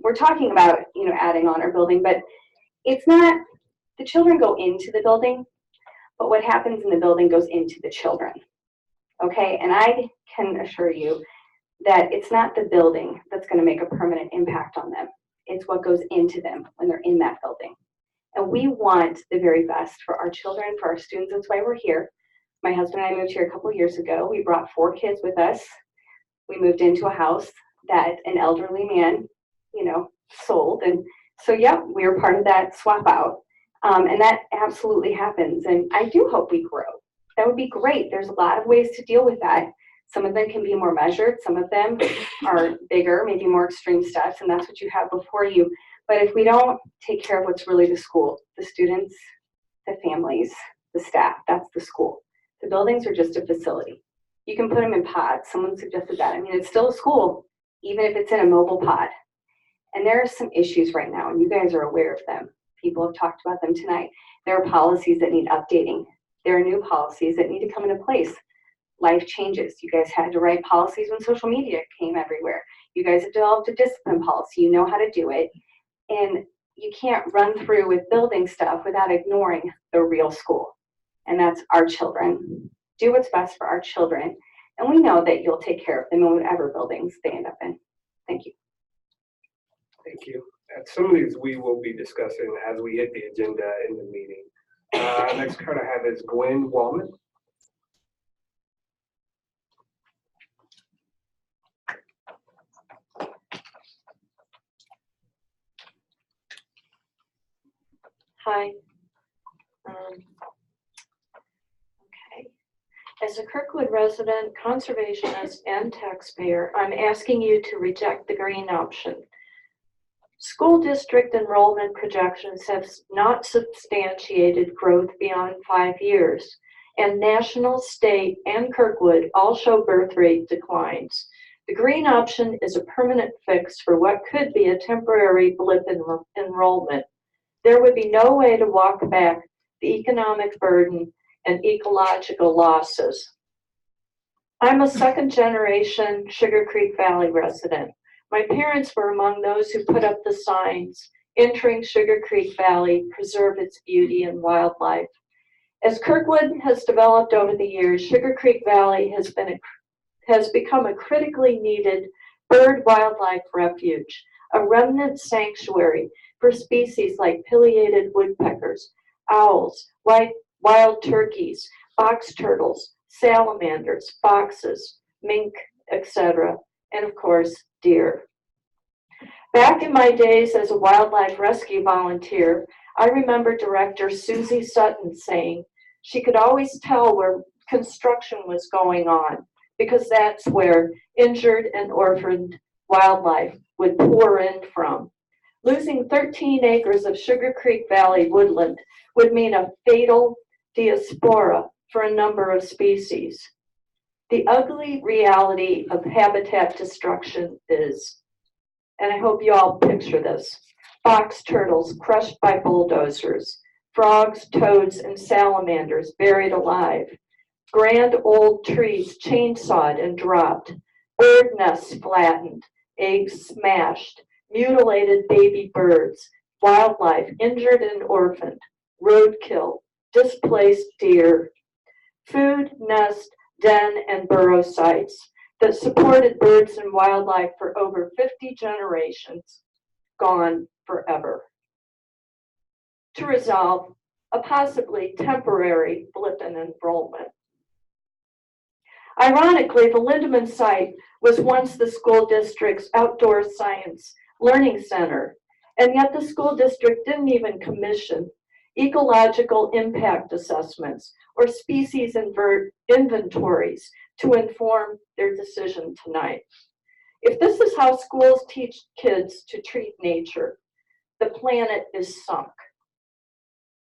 We're talking about, adding on or building, but it's not, the children go into the building, but what happens in the building goes into the children. Okay, and I can assure you that it's not the building that's going to make a permanent impact on them. It's what goes into them when they're in that building. And we want the very best for our children, for our students. That's why we're here. My husband and I moved here a couple of years ago. We brought 4 kids with us. We moved into a house that an elderly man, sold. And so, yeah, we were part of that swap out. And that absolutely happens. And I do hope we grow. That would be great. There's a lot of ways to deal with that. Some of them can be more measured. Some of them are bigger, maybe more extreme steps, and that's what you have before you. But if we don't take care of what's really the school, the students, the families, the staff, that's the school. The buildings are just a facility. You can put them in pods. Someone suggested that. I mean, it's still a school, even if it's in a mobile pod. And there are some issues right now, and you guys are aware of them. People have talked about them tonight. There are policies that need updating. There are new policies that need to come into place. Life changes. You guys had to write policies when social media came everywhere. You guys have developed a discipline policy. You know how to do it. And you can't run through with building stuff without ignoring the real school. And that's our children. Do what's best for our children. And we know that you'll take care of them in whatever buildings they end up in. Thank you. Thank you. Some of these we will be discussing as we hit the agenda in the meeting. Next card I have is Gwen Wallman. Hi. Okay. As a Kirkwood resident, conservationist, and taxpayer, I'm asking you to reject the green option. School district enrollment projections have not substantiated growth beyond 5 years, and national, state, and Kirkwood all show birth rate declines. The green option is a permanent fix for what could be a temporary blip in enrollment. There would be no way to walk back the economic burden and ecological losses. I'm a second-generation Sugar Creek Valley resident. My parents were among those who put up the signs, "Entering Sugar Creek Valley, preserve its beauty and wildlife." As Kirkwood has developed over the years, Sugar Creek Valley has become a critically needed bird-wildlife refuge, a remnant sanctuary for species like pileated woodpeckers, owls, wild turkeys, box turtles, salamanders, foxes, mink, etc., and of course, deer. Back in my days as a wildlife rescue volunteer, I remember Director Susie Sutton saying she could always tell where construction was going on because that's where injured and orphaned wildlife would pour in from. Losing 13 acres of Sugar Creek Valley woodland would mean a fatal diaspora for a number of species. The ugly reality of habitat destruction is, and I hope you all picture this, box turtles crushed by bulldozers, frogs, toads, and salamanders buried alive, grand old trees chainsawed and dropped, bird nests flattened, eggs smashed, mutilated baby birds, wildlife injured and orphaned, roadkill, displaced deer, food, nest, den, and burrow sites that supported birds and wildlife for over 50 generations, gone forever. To resolve a possibly temporary blip in enrollment. Ironically, the Lindemann site was once the school district's outdoor science learning center, and yet the school district didn't even commission ecological impact assessments or species inventories to inform their decision tonight. If this is how schools teach kids to treat nature, the planet is sunk.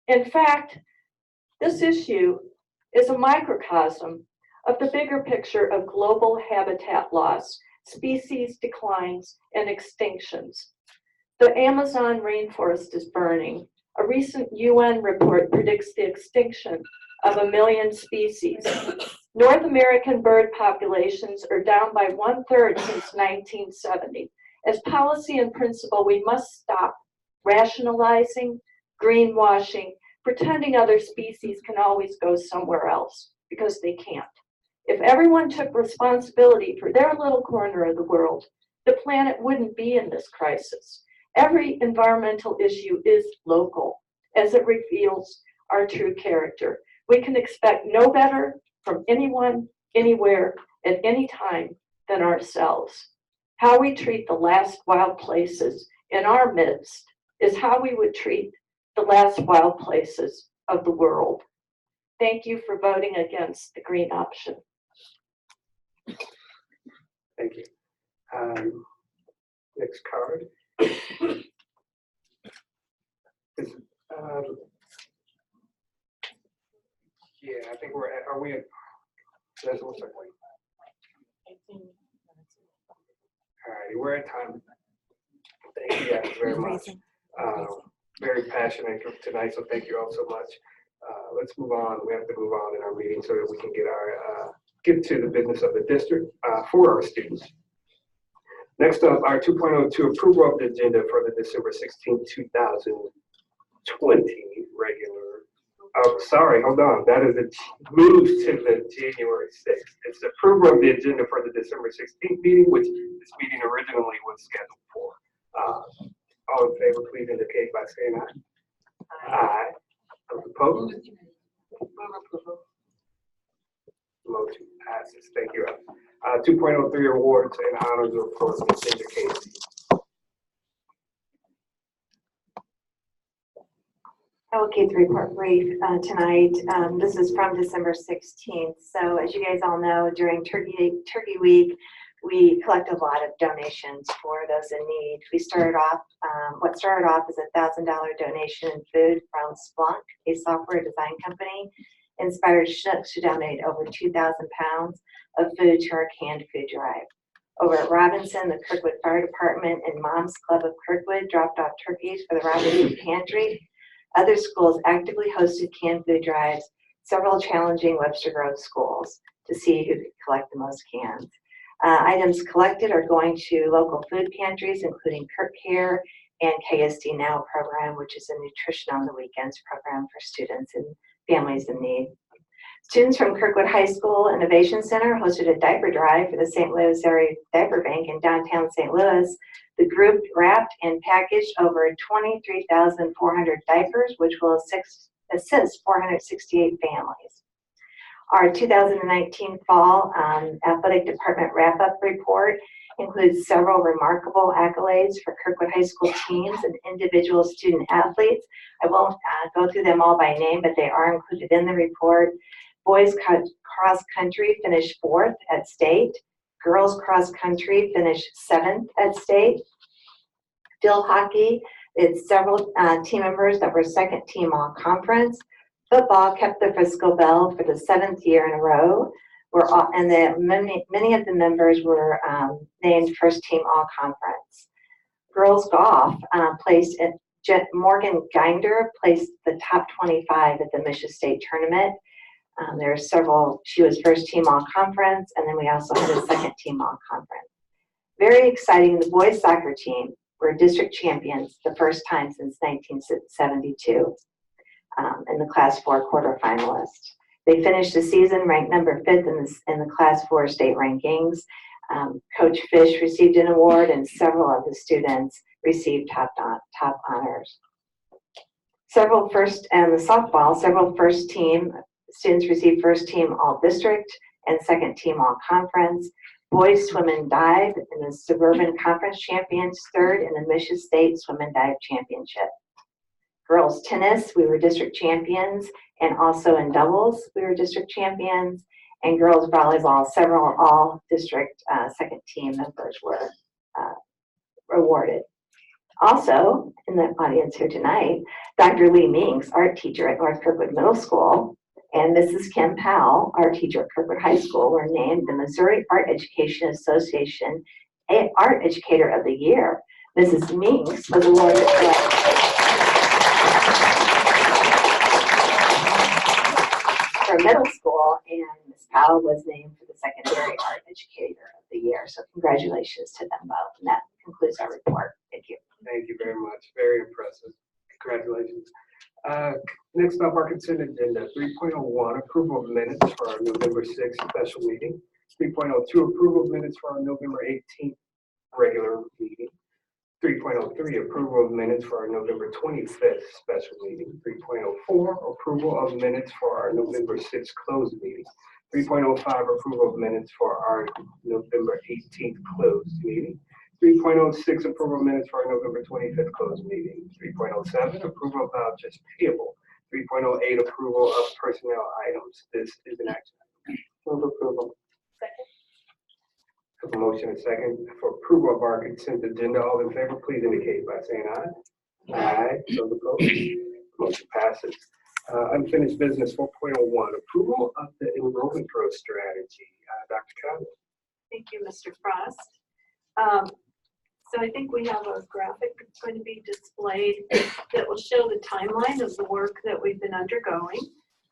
In fact, this issue is a microcosm of the bigger picture of global habitat loss, species declines, and extinctions. The Amazon rainforest is burning. A recent UN report predicts the extinction of 1 million species. North American bird populations are down by 1/3 since 1970. As policy and principle, we must stop rationalizing, greenwashing, pretending other species can always go somewhere else, because they can't. If everyone took responsibility for their little corner of the world, the planet wouldn't be in this crisis. Every environmental issue is local, as it reveals our true character. We can expect no better from anyone, anywhere, at any time than ourselves. How we treat the last wild places in our midst is how we would treat the last wild places of the world. Thank you for voting against the green option. Thank you. Next card. Yeah, I think we're at, are we at, there's one second. All righty, we're at time. Thank you guys very much. Very passionate tonight, so thank you all so much. Let's move on. We have to move on in our meeting so that we can get to the business of the district for our students. Next up, our 2.02 approval of the agenda for the December 16, 2020 regular. Oh, sorry, hold on. That is a move to the January 6th. It's the approval of the agenda for the December 16th meeting, which this meeting originally was scheduled for. All in favor, please indicate by saying aye. Aye. Those opposed? Motion passes. Thank you. 2.03 awards and honors of course, Ms. Casey. I will keep the report brief tonight. This is from December 16th. So as you guys all know, during Turkey Week, we collect a lot of donations for those in need. We started off, what started off as a $1,000 donation in food from Splunk, a software design company, inspired Schnucks to donate over 2,000 pounds of food to our canned food drive. Over at Robinson, the Kirkwood Fire Department and Moms Club of Kirkwood dropped off turkeys for the Robinson Pantry. Other schools actively hosted canned food drives, several challenging Webster Grove schools to see who could collect the most cans. Items collected are going to local food pantries, including Kirk Care and KSD Now program, which is a nutrition on the weekends program for students and families in need. Students from Kirkwood High School Innovation Center hosted a diaper drive for the St. Louis Area Diaper Bank in downtown St. Louis. The group wrapped and packaged over 23,400 diapers, which will assist 468 families. Our 2019 Fall Athletic Department wrap-up report includes several remarkable accolades for Kirkwood High School teams and individual student athletes. I won't go through them all by name, but they are included in the report. Boys cross country finished 4th at state. Girls cross country finished 7th at state. Field hockey, it's several team members that were second team all conference. Football kept the Frisco Bell for the 7th year in a row. Many of the members were named first team all conference. Girls golf placed at Morgan Ginder placed the top 25 at the Michigan State tournament. There are several, she was first team all conference, and then we also had a second team all conference. Very exciting, the boys soccer team were district champions the first time since 1972 in the Class 4 quarterfinalists. They finished the season ranked number 5th in the Class 4 state rankings. Coach Fish received an award, and several of the students received top honors. Several first team students received first team all district and second team all conference. Boys swim and dive in the Suburban Conference Champions, 3rd in the Michigan State Swim and Dive Championship. Girls tennis, we were district champions, and also in doubles, we were district champions. And girls volleyball, several all district second team members were awarded. Also, in the audience here tonight, Dr. Lee Minks, art teacher at North Kirkwood Middle School, and Mrs. Kim Powell, art teacher at Kirkwood High School, were named the Missouri Art Education Association Art Educator of the Year. Mrs. Minks was awarded for middle school, and Ms. Powell was named for the Secondary Art Educator of the Year. So congratulations to them both. And that concludes our report. Thank you. Thank you very much. Very impressive. Congratulations. Next up, our consent agenda. 3.01, approval of minutes for our November 6th special meeting. 3.02, approval of minutes for our November 18th regular meeting. 3.03, approval of minutes for our November 25th special meeting. 3.04, approval of minutes for our November 6th closed meeting. 3.05, approval of minutes for our November 18th closed meeting. 3.06, approval of minutes for our November 25th closed meeting. 3.07, approval of vouchers payable. 3.08, approval of personnel items. This is an action item. Move approval. Have a motion and second for approval of our consent agenda. All in favor, please indicate by saying aye. Aye. Those opposed? Motion passes. Unfinished business 4.01, approval of the enrollment growth strategy. Dr. Cobb. Thank you, Mr. Frost. So I think we have a graphic that's going to be displayed that will show the timeline of the work that we've been undergoing.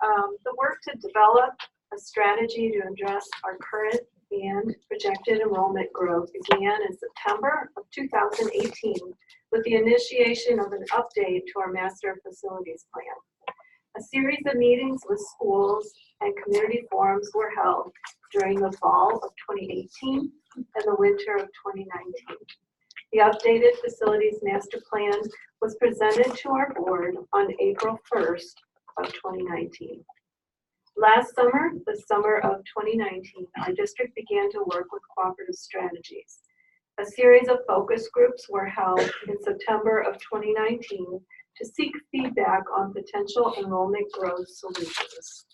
The work to develop a strategy to address our current and projected enrollment growth began in September of 2018 with the initiation of an update to our master facilities plan. A series of meetings with schools and community forums were held during the fall of 2018 and the winter of 2019. The updated facilities master plan was presented to our board on April 1st of 2019. Last summer, the summer of 2019, our district began to work with cooperative strategies. A series of focus groups were held in September of 2019 to seek feedback on potential enrollment growth solutions.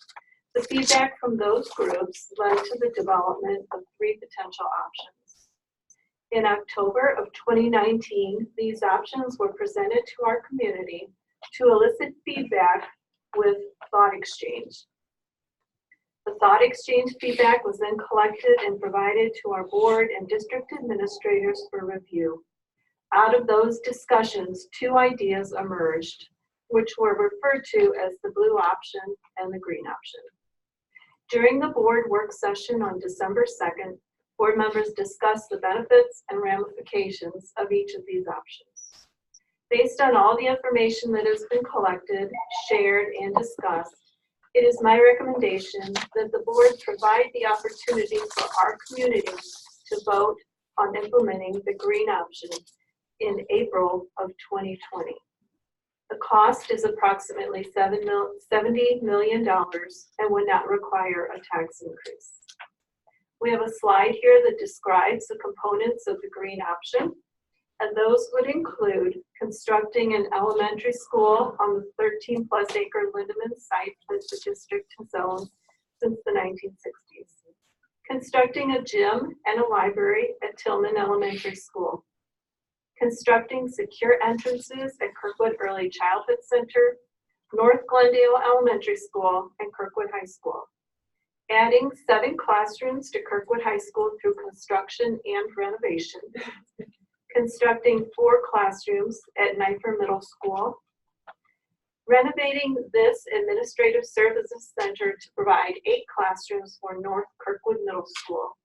The feedback from those groups led to the development of 3 potential options. In October of 2019, these options were presented to our community to elicit feedback with thought exchange. The thought exchange feedback was then collected and provided to our board and district administrators for review. Out of those discussions, 2 ideas emerged, which were referred to as the blue option and the green option. During the board work session on December 2nd, board members discussed the benefits and ramifications of each of these options. Based on all the information that has been collected, shared, and discussed, it is my recommendation that the board provide the opportunity for our community to vote on implementing the green option in April of 2020. The cost is approximately $70 million and would not require a tax increase. We have a slide here that describes the components of the green option, and those would include constructing an elementary school on the 13+ acre Lindemann site that the district has owned since the 1960s, constructing a gym and a library at Tillman Elementary School, constructing secure entrances at Kirkwood Early Childhood Center, North Glendale Elementary School, and Kirkwood High School. Adding 7 classrooms to Kirkwood High School through construction and renovation. Constructing 4 classrooms at Knifer Middle School. Renovating this administrative services center to provide 8 classrooms for North Kirkwood Middle School.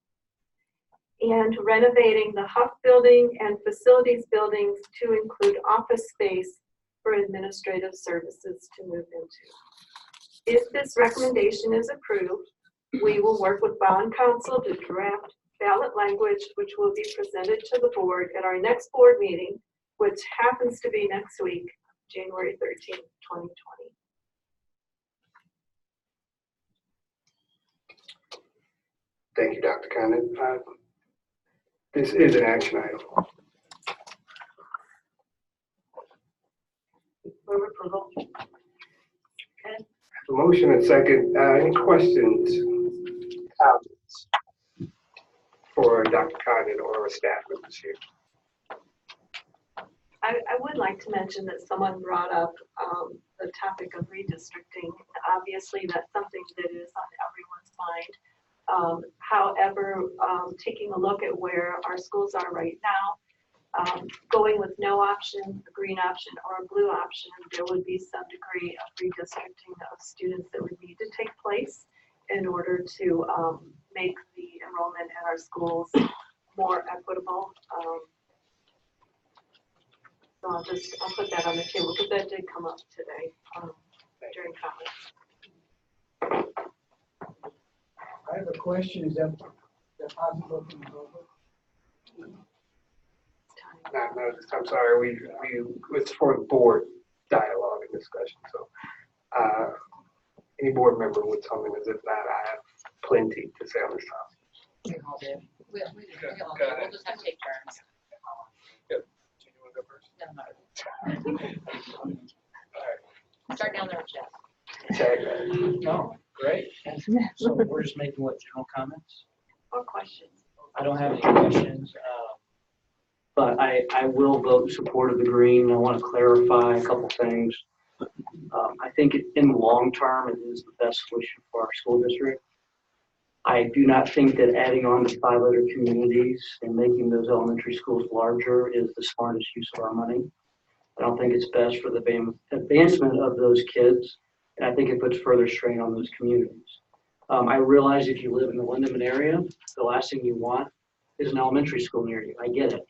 And renovating the Huff building and facilities buildings to include office space for administrative services to move into. If this recommendation is approved, we will work with bond counsel to draft ballot language, which will be presented to the board at our next board meeting, which happens to be next week, January 13th, 2020. Thank you, Dr. Condon. This is an action item. Move approval. Okay. A motion and second. Any questions, comments for Dr. Condon or staff members here? I would like to mention that someone brought up the topic of redistricting. Obviously, that's something that is on everyone's mind. However, taking a look at where our schools are right now, going with no option, a green option, or a blue option, there would be some degree of redistricting of students that would need to take place in order to make the enrollment at our schools more equitable. So I'll put that on the table because that did come up today during comments. I have a question. Is that possible? No, I'm sorry. It's for the board dialogue and discussion. So, any board member with something, as if not, I have plenty to say on this topic. We'll just have to take turns. No. Start down there, Jeff. No, great. So we're just making what, general comments? Or questions? I don't have any questions, but I will vote in support of the green. I want to clarify a couple things. I think in the long term, it is the best solution for our school district. I do not think that adding on to 5 other communities and making those elementary schools larger is the smartest use of our money. I don't think it's best for the advancement of those kids, and I think it puts further strain on those communities. I realize if you live in the Lindeman area, the last thing you want is an elementary school near you. I get it.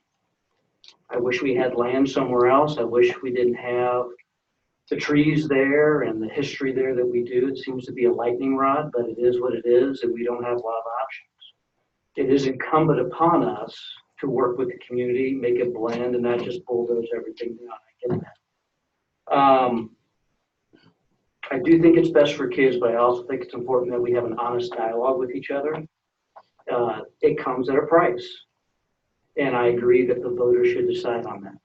I wish we had land somewhere else. I wish we didn't have the trees there and the history there that we do. It seems to be a lightning rod, but it is what it is, and we don't have a lot of options. It is incumbent upon us to work with the community, make it blend, and not just bulldoze everything down. I get that. I do think it's best for kids, but I also think it's important that we have an honest dialogue with each other. It comes at a price, and I agree that the voters should decide on that.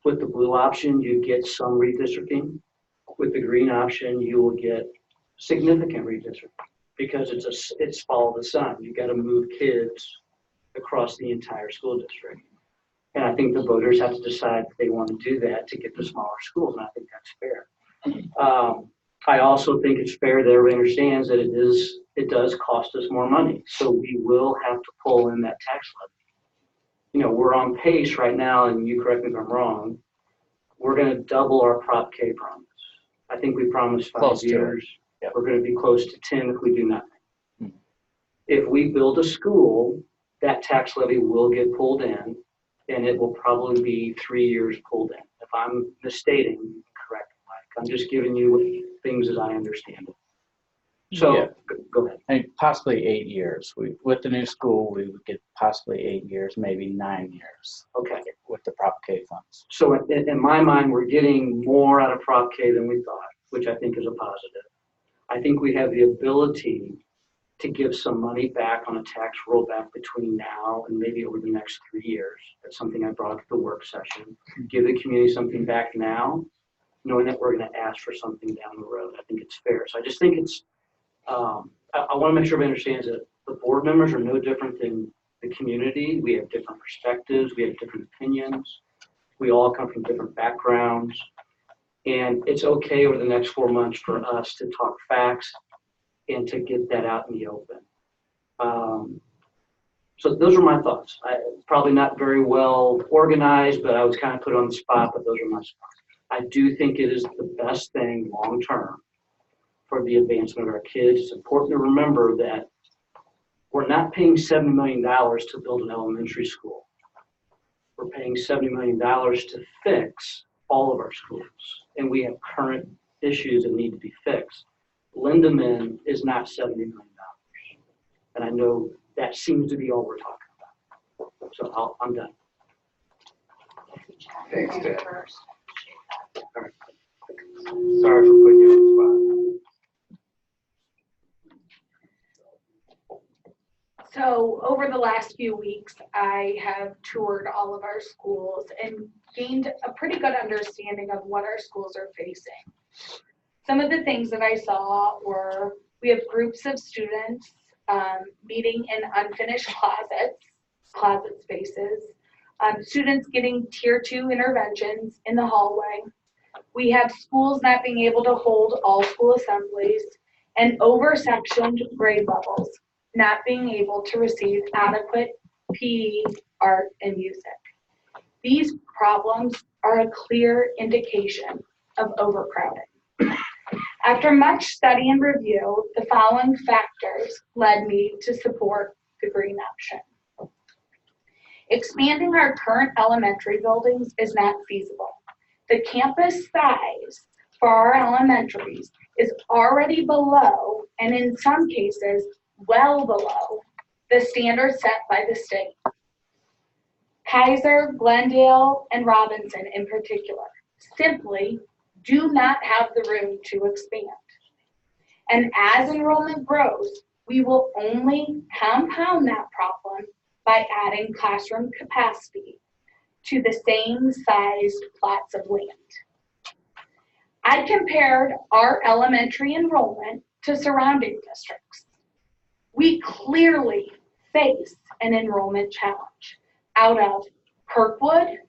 With the blue option, you get some redistricting. With the green option, you will get significant redistricting because it's follow the sun. You got to move kids across the entire school district. And I think the voters have to decide if they want to do that to get the smaller schools, and I think that's fair. I also think it's fair that everybody understands that it does cost us more money. So we will have to pull in that tax levy. You know, we're on pace right now, and you correct me if I'm wrong, we're going to double our Prop K promise. I think we promised 5 years. Yep. We're going to be close to 10 if we do nothing. If we build a school, that tax levy will get pulled in, and it will probably be 3 years pulled in. If I'm misstating, correct me, Mike. I'm just giving you things as I understand it. So, Yeah. Go ahead. I mean, possibly 8 years. With the new school, we would get possibly 8 years, maybe 9 years. Okay. With the Prop K funds. So in my mind, we're getting more out of Prop K than we thought, which I think is a positive. I think we have the ability to give some money back on a tax rollback between now and maybe over the next 3 years. That's something I brought up at the work session. Give the community something back now, knowing that we're going to ask for something down the road. I think it's fair. So I just think it's, I want to make sure everybody understands that the board members are no different than the community. We have different perspectives. We have different opinions. We all come from different backgrounds. And it's okay over the next 4 months for us to talk facts and to get that out in the open. So those are my thoughts. Probably not very well organized, but I was kind of put on the spot, but those are my thoughts. I do think it is the best thing long-term for the advancement of our kids. It's important to remember that we're not paying $70 million to build an elementary school. We're paying $70 million to fix all of our schools, and we have current issues that need to be fixed. Lindemann is not $70 million, and I know that seems to be all we're talking about. So I'm done. Thanks, Ted. Sorry for putting you on the spot. So over the last few weeks, I have toured all of our schools and gained a pretty good understanding of what our schools are facing. Some of the things that I saw were we have groups of students meeting in unfinished closet spaces, students getting tier 2 interventions in the hallway. We have schools not being able to hold all school assemblies, and over-sectioned grade levels not being able to receive adequate PE, art, and music. These problems are a clear indication of overcrowding. After much study and review, the following factors led me to support the green option. Expanding our current elementary buildings is not feasible. The campus size for our elementaries is already below, and in some cases, well below, the standards set by the state. Kaiser, Glendale, and Robinson in particular simply do not have the room to expand. And as enrollment grows, we will only compound that problem by adding classroom capacity to the same sized plots of land. I compared our elementary enrollment to surrounding districts. We clearly face an enrollment challenge out of Kirkwood,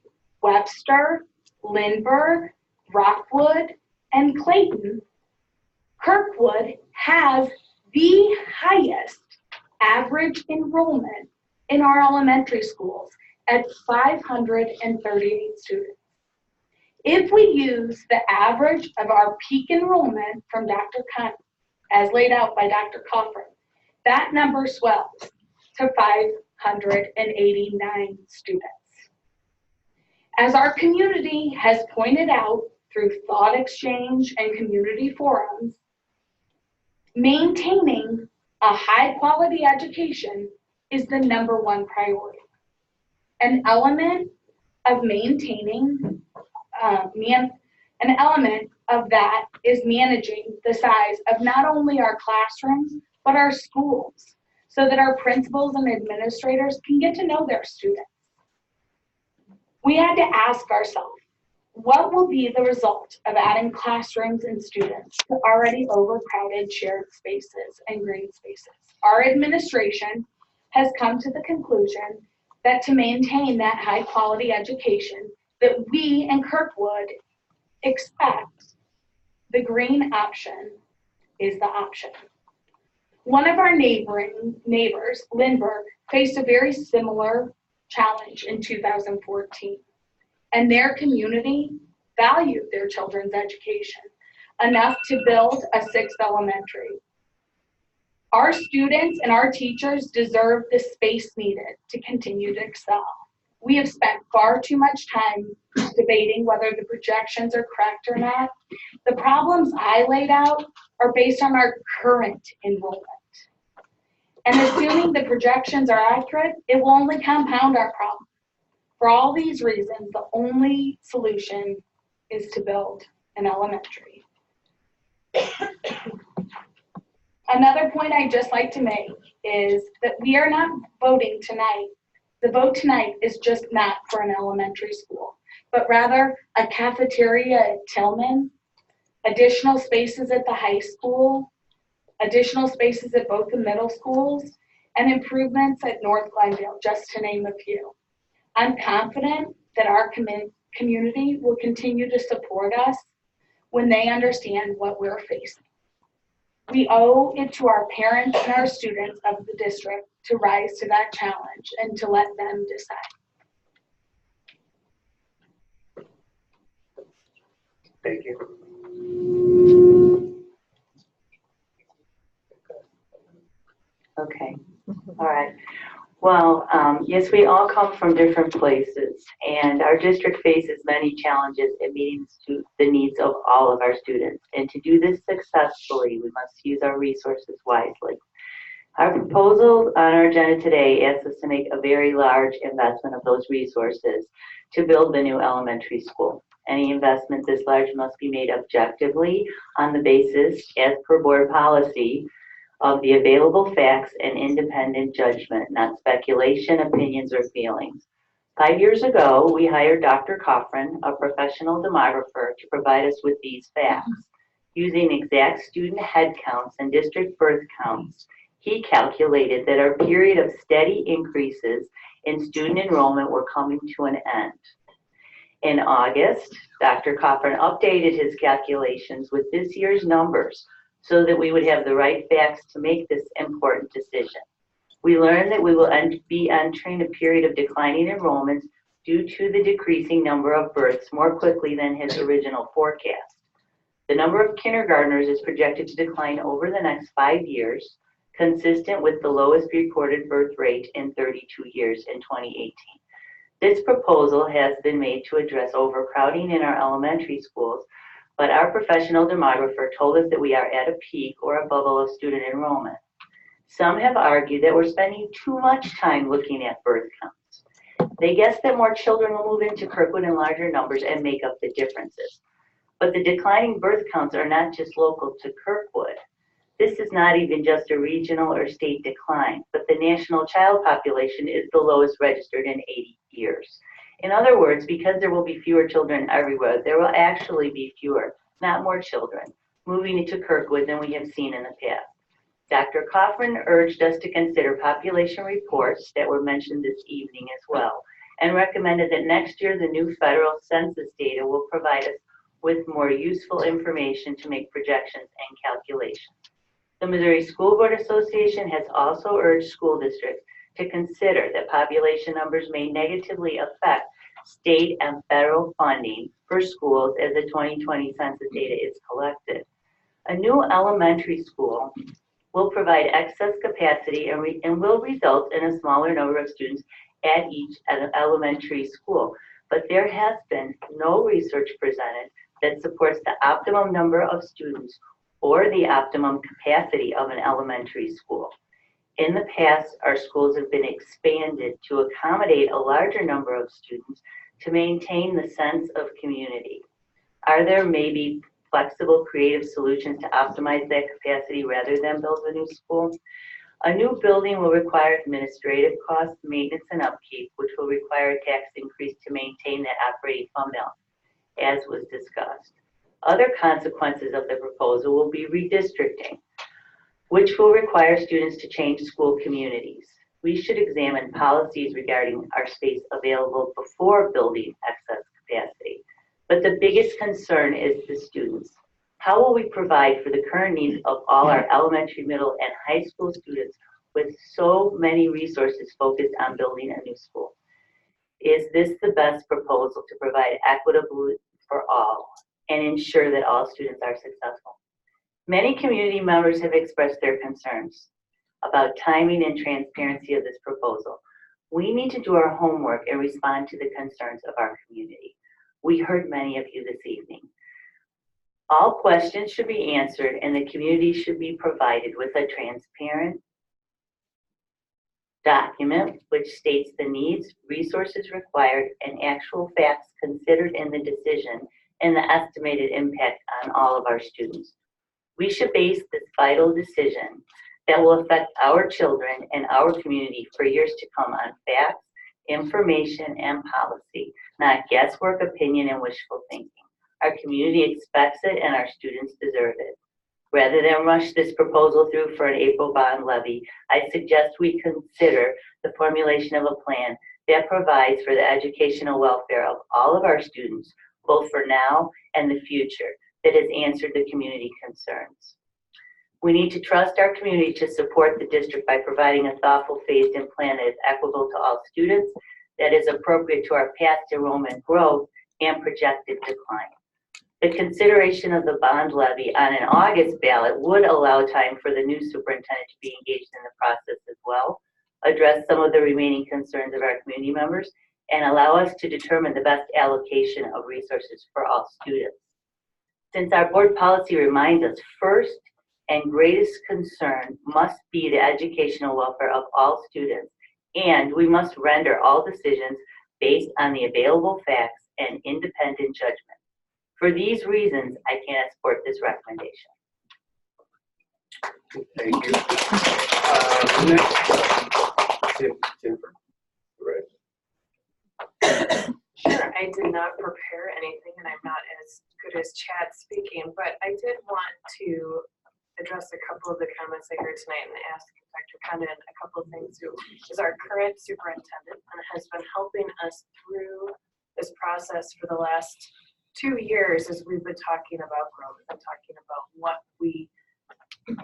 Webster, Lindbergh, Rockwood, and Clayton. Kirkwood has the highest average enrollment in our elementary schools at 538 students. If we use the average of our peak enrollment from Dr. Conn, as laid out by Dr. Coffin, that number swells to 589 students. As our community has pointed out through thought exchange and community forums, maintaining a high quality education is the #1 priority. An element of maintaining, an element of that is managing the size of not only our classrooms, but our schools, so that our principals and administrators can get to know their students. We had to ask ourselves, what will be the result of adding classrooms and students to already overcrowded shared spaces and green spaces? Our administration has come to the conclusion that to maintain that high quality education that we in Kirkwood expect, the green option is the option. One of our neighbors, Lindbergh, faced a very similar challenge in 2014, and their community valued their children's education enough to build a 6th elementary. Our students and our teachers deserve the space needed to continue to excel. We have spent far too much time debating whether the projections are correct or not. The problems I laid out are based on our current enrollment. And assuming the projections are accurate, it will only compound our problem. For all these reasons, the only solution is to build an elementary. Another point I'd just like to make is that we are not voting tonight. The vote tonight is just not for an elementary school, but rather a cafeteria at Tillman, additional spaces at the high school, additional spaces at both the middle schools, and improvements at North Glendale, just to name a few. I'm confident that our community will continue to support us when they understand what we're facing. We owe it to our parents and our students of the district to rise to that challenge and to let them decide. Thank you. Okay, all right. Well, yes, we all come from different places, and our district faces many challenges in meeting the needs of all of our students. And to do this successfully, we must use our resources wisely. Our proposal on our agenda today asks us to make a very large investment of those resources to build the new elementary school. Any investment this large must be made objectively on the basis, as per board policy, of the available facts and independent judgment, not speculation, opinions, or feelings. 5 years ago, we hired Dr. Coffrin, a professional demographer, to provide us with these facts. Using exact student head counts and district birth counts, he calculated that our period of steady increases in student enrollment were coming to an end. In August, Dr. Coffrin updated his calculations with this year's numbers so that we would have the right facts to make this important decision. We learned that we will be entering a period of declining enrollments due to the decreasing number of births more quickly than his original forecast. The number of kindergartners is projected to decline over the next 5 years, consistent with the lowest reported birth rate in 32 years in 2018. This proposal has been made to address overcrowding in our elementary schools, but our professional demographer told us that we are at a peak or a bubble of student enrollment. Some have argued that we're spending too much time looking at birth counts. They guess that more children will move into Kirkwood in larger numbers and make up the differences. But the declining birth counts are not just local to Kirkwood. This is not even just a regional or state decline, but the national child population is the lowest registered in 80 years. In other words, because there will be fewer children everywhere, there will actually be fewer, not more children, moving into Kirkwood than we have seen in the past. Dr. Coffrin urged us to consider population reports that were mentioned this evening as well, and recommended that next year the new federal census data will provide us with more useful information to make projections and calculations. The Missouri School Board Association has also urged school districts to consider that population numbers may negatively affect state and federal funding for schools as the 2020 census data is collected. A new elementary school will provide excess capacity and will result in a smaller number of students at each elementary school. But there has been no research presented that supports the optimum number of students or the optimum capacity of an elementary school. In the past, our schools have been expanded to accommodate a larger number of students to maintain the sense of community. Are there maybe flexible, creative solutions to optimize that capacity rather than build a new school? A new building will require administrative costs, maintenance, and upkeep, which will require a tax increase to maintain that operating fund balance, as was discussed. Other consequences of the proposal will be redistricting, which will require students to change school communities. We should examine policies regarding our space available before building excess capacity. But the biggest concern is the students. How will we provide for the current needs of all our elementary, middle, and high school students with so many resources focused on building a new school? Is this the best proposal to provide equitably for all and ensure that all students are successful? Many community members have expressed their concerns about timing and transparency of this proposal. We need to do our homework and respond to the concerns of our community. We heard many of you this evening. All questions should be answered and the community should be provided with a transparent document which states the needs, resources required, and actual facts considered in the decision and the estimated impact on all of our students. We should base this vital decision that will affect our children and our community for years to come on facts, information, and policy, not guesswork, opinion, and wishful thinking. Our community expects it and our students deserve it. Rather than rush this proposal through for an April bond levy, I suggest we consider the formulation of a plan that provides for the educational welfare of all of our students, both for now and the future, that has answered the community concerns. We need to trust our community to support the district by providing a thoughtful, phased-in plan that is equitable to all students, that is appropriate to our past enrollment growth and projected decline. The consideration of the bond levy on an August ballot would allow time for the new superintendent to be engaged in the process as well, address some of the remaining concerns of our community members, and allow us to determine the best allocation of resources for all students. Since our board policy reminds us first and greatest concern must be the educational welfare of all students, and we must render all decisions based on the available facts and independent judgment. For these reasons, I cannot support this recommendation. Thank you. Next, Jennifer. Right. Sure, I did not prepare anything and I'm not as good as Chad speaking, but I did want to address a couple of the comments I heard tonight and ask Dr. Condon a couple of things, who is our current superintendent and has been helping us through this process for the last 2 years as we've been talking about growth and talking about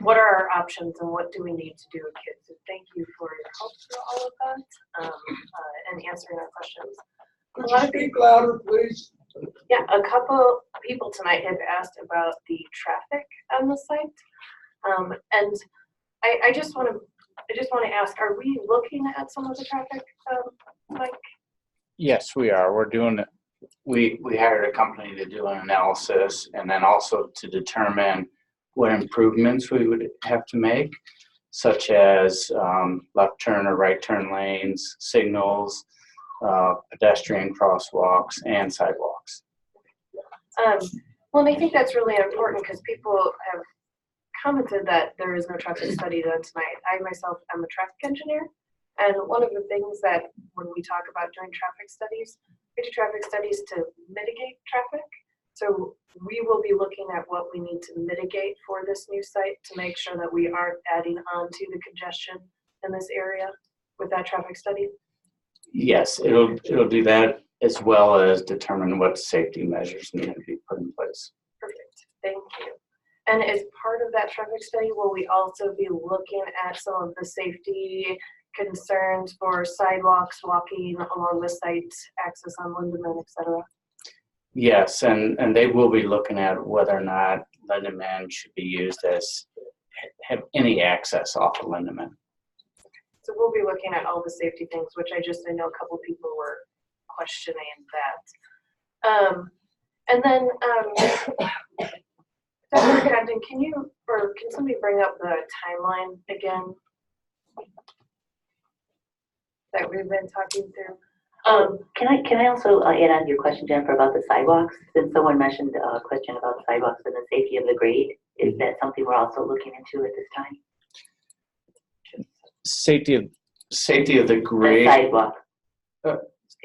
what are our options and what do we need to do with kids. So thank you for your help through all of that and answering our questions. Could you speak louder, please? Yeah, a couple people tonight have asked about the traffic on the site. And I just want to ask, are we looking at some of the traffic, Mike? Yes, we are. We're doing it. We hired a company to do an analysis and then also to determine what improvements we would have to make, such as left turn or right turn lanes, signals, pedestrian crosswalks, and sidewalks. Well, and I think that's really important because people have commented that there is no traffic study done tonight. I myself am a traffic engineer, and one of the things that when we talk about doing traffic studies, we do traffic studies to mitigate traffic. So we will be looking at what we need to mitigate for this new site to make sure that we aren't adding on to the congestion in this area with that traffic study. Yes, it'll do that, as well as determine what safety measures need to be put in place. Perfect, thank you. And as part of that traffic study, will we also be looking at some of the safety concerns for sidewalks, walking along the site, access on Lindemann, et cetera? Yes, and they will be looking at whether or not Lindemann should be used as have any access off of Lindemann. So we'll be looking at all the safety things, which I know a couple people were questioning that. And then, Dr. Condon, can somebody bring up the timeline again that we've been talking through? Can I also add on to your question, Jennifer, about the sidewalks? Since someone mentioned a question about sidewalks and the safety of the grade, is that something we're also looking into at this time? Safety of the grade. The sidewalk.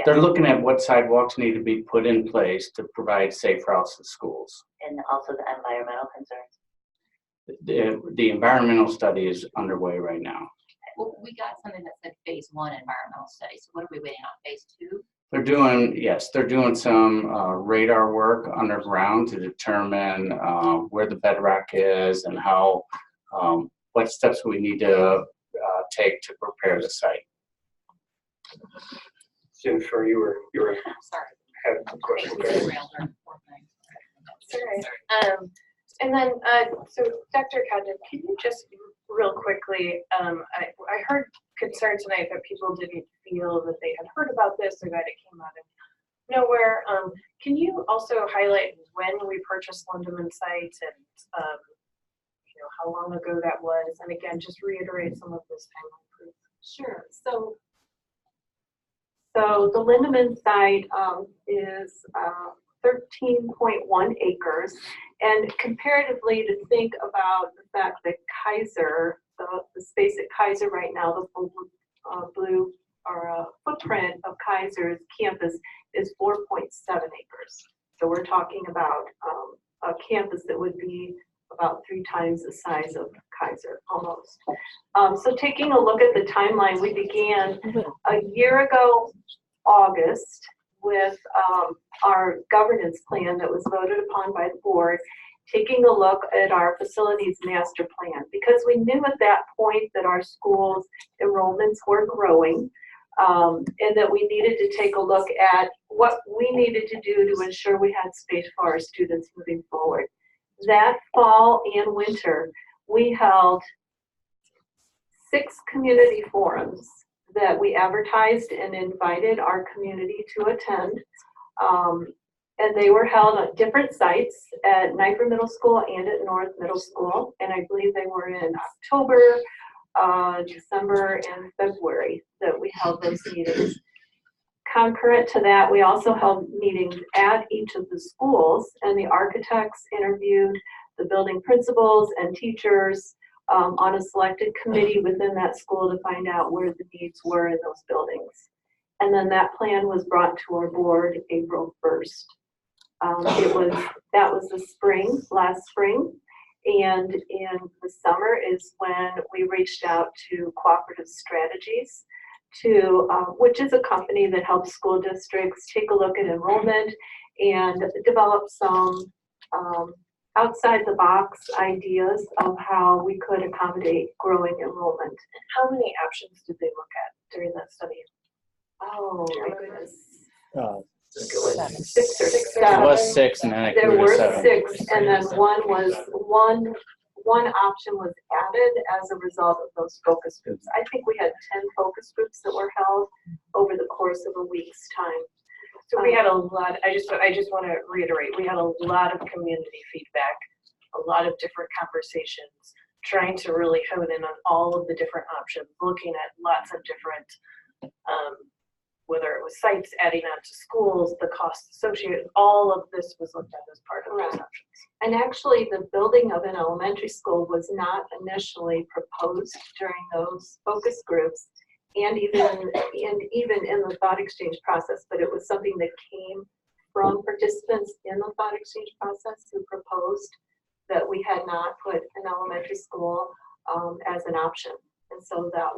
They're looking at what sidewalks need to be put in place to provide safe routes to schools. And also the environmental concerns. The environmental study is underway right now. Well, we got something that said phase 1 environmental study. So what are we waiting on, phase 2? They're doing some radar work underground to determine where the bedrock is and how, what steps we need to take to prepare the site. Jennifer, you were sorry. Had a question. Sorry. And then, so Dr. Condon, can you just real quickly, I heard concern tonight that people didn't feel that they had heard about this or that it came out of nowhere. Can you also highlight when we purchased Lindemann site and how long ago that was? And again, just reiterate some of this timeline, please. Sure. So the Lindemann site is 13.1 acres, and comparatively to think about the fact that Kaiser, the space at Kaiser right now, the blue or footprint of Kaiser's campus is 4.7 acres. So we're talking about a campus that would be about 3 times the size of Kaiser, almost. So taking a look at the timeline, we began a year ago, August, with our governance plan that was voted upon by the board, taking a look at our facilities master plan, because we knew at that point that our schools' enrollments were growing, and that we needed to take a look at what we needed to do to ensure we had space for our students moving forward. That fall and winter, we held 6 community forums that we advertised and invited our community to attend. And they were held at different sites at Niagara Middle School and at North Middle School. And I believe they were in October, December, and February that we held those meetings. Concurrent to that, we also held meetings at each of the schools, and the architects interviewed the building principals and teachers on a selected committee within that school to find out where the needs were in those buildings. And then that plan was brought to our board April 1st. That was the spring, last spring. And in the summer is when we reached out to Cooperative Strategies, which is a company that helps school districts take a look at enrollment and develop some outside the box ideas of how we could accommodate growing enrollment. How many options did they look at during that study? Oh my goodness. It was 6 or 7. It was 6 and then it There grew to were 7. 6, and then one option was added as a result of those focus groups. I think we had 10 focus groups that were held over the course of a week's time. So we had a lot, I just want to reiterate, we had a lot of community feedback, a lot of different conversations, trying to really hone in on all of the different options, looking at lots of different, whether it was sites adding on to schools, the costs associated, all of this was looked at as part of those options. And actually, the building of an elementary school was not initially proposed during those focus groups, and even in the thought exchange process, but it was something that came from participants in the thought exchange process who proposed that we had not put an elementary school as an option. And so that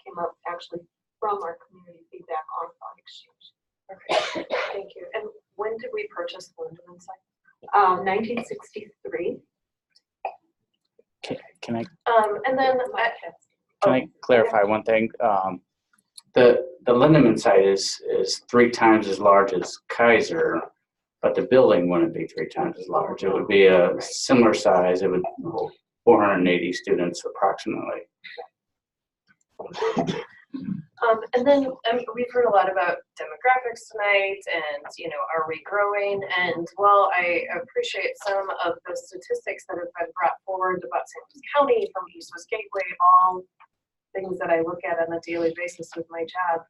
came up actually from our community feedback on thought exchange. Okay, thank you. And when did we purchase the Lindemann site? 1963. Can I And then clarify one thing? The Lindemann site is 3 times as large as Kaiser, but the building wouldn't be 3 times as large. It would be a similar size. It would hold 480 students approximately. And then we've heard a lot about demographics tonight and, are we growing? And while I appreciate some of the statistics that have been brought forward about St. Louis County from East West Gateway, all things that I look at on a daily basis with my job,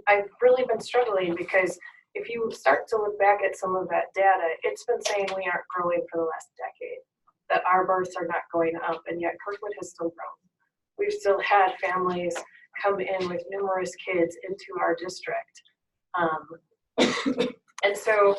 I've really been struggling because if you start to look back at some of that data, it's been saying we aren't growing for the last decade, that our births are not going up, and yet Kirkwood has still grown. We've still had families come in with numerous kids into our district. And so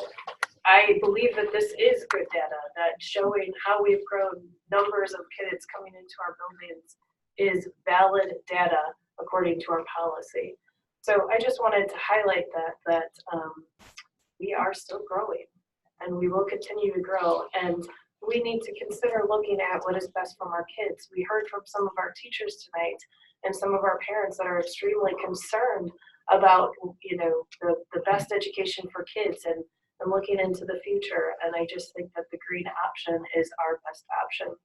I believe that this is good data, that showing how we've grown numbers of kids coming into our buildings is valid data according to our policy. So I just wanted to highlight that we are still growing and we will continue to grow. And we need to consider looking at what is best from our kids. We heard from some of our teachers tonight and some of our parents that are extremely concerned about, the best education for kids and looking into the future. And I just think that the green option is our best option.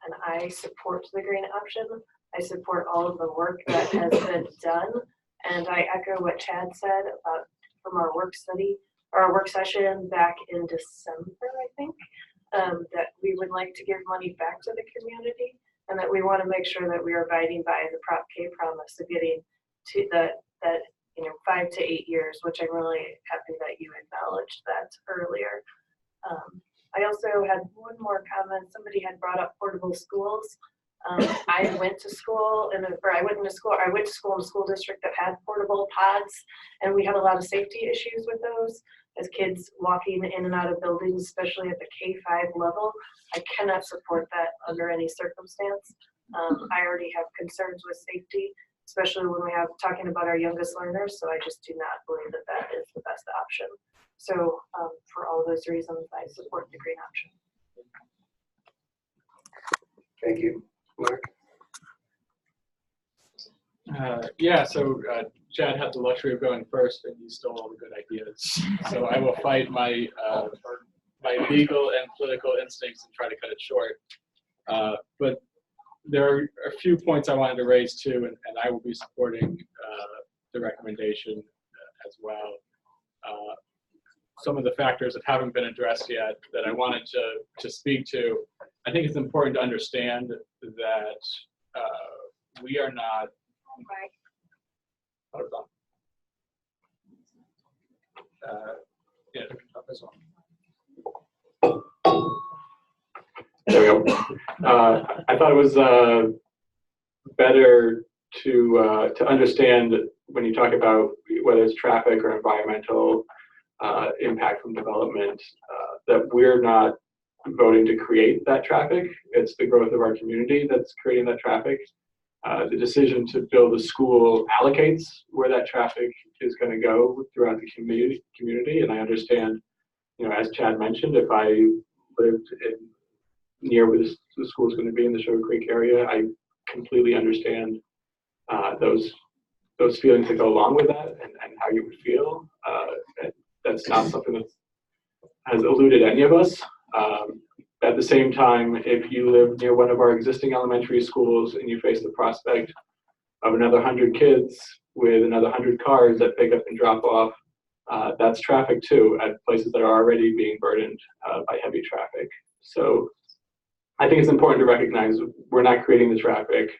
And I support the green option. I support all of the work that has been done. And I echo what Chad said about from our work session back in December, I think, that we would like to give money back to the community and that we want to make sure that we are abiding by the Prop K promise of getting to that 5 to 8 years, which I'm really happy that you acknowledged that earlier. I also had one more comment. Somebody had brought up portable schools. I went to school in a school district that had portable pods, and we had a lot of safety issues with those. as kids walking in and out of buildings, especially at the K-5 level. I cannot support that under any circumstance. I already have concerns with safety, especially when we have talking about our youngest learners, so I just do not believe that that is the best option. So for all those reasons, I support the green option. Thank you. Mark? Yeah, so Chad had the luxury of going first, and he stole all the good ideas. So I will fight my my legal and political instincts and try to cut it short. But there are a few points I wanted to raise too, and I will be supporting the recommendation as well. Some of the factors that haven't been addressed yet that I wanted to speak to, I think it's important to understand that we are not. Hold on. Yeah, this one. There we go. I thought it was better to understand when you talk about whether it's traffic or environmental impact from development, that we're not voting to create that traffic. It's the growth of our community that's creating that traffic. The decision to build a school allocates where that traffic is going to go throughout the community. And I understand, as Chad mentioned, if I lived near where the school is going to be in the Sugar Creek area, I completely understand those feelings that go along with that and how you would feel. That's not something that has eluded any of us. At the same time, if you live near one of our existing elementary schools and you face the prospect of another 100 kids with another 100 cars that pick up and drop off, that's traffic too at places that are already being burdened by heavy traffic. So I think it's important to recognize we're not creating the traffic.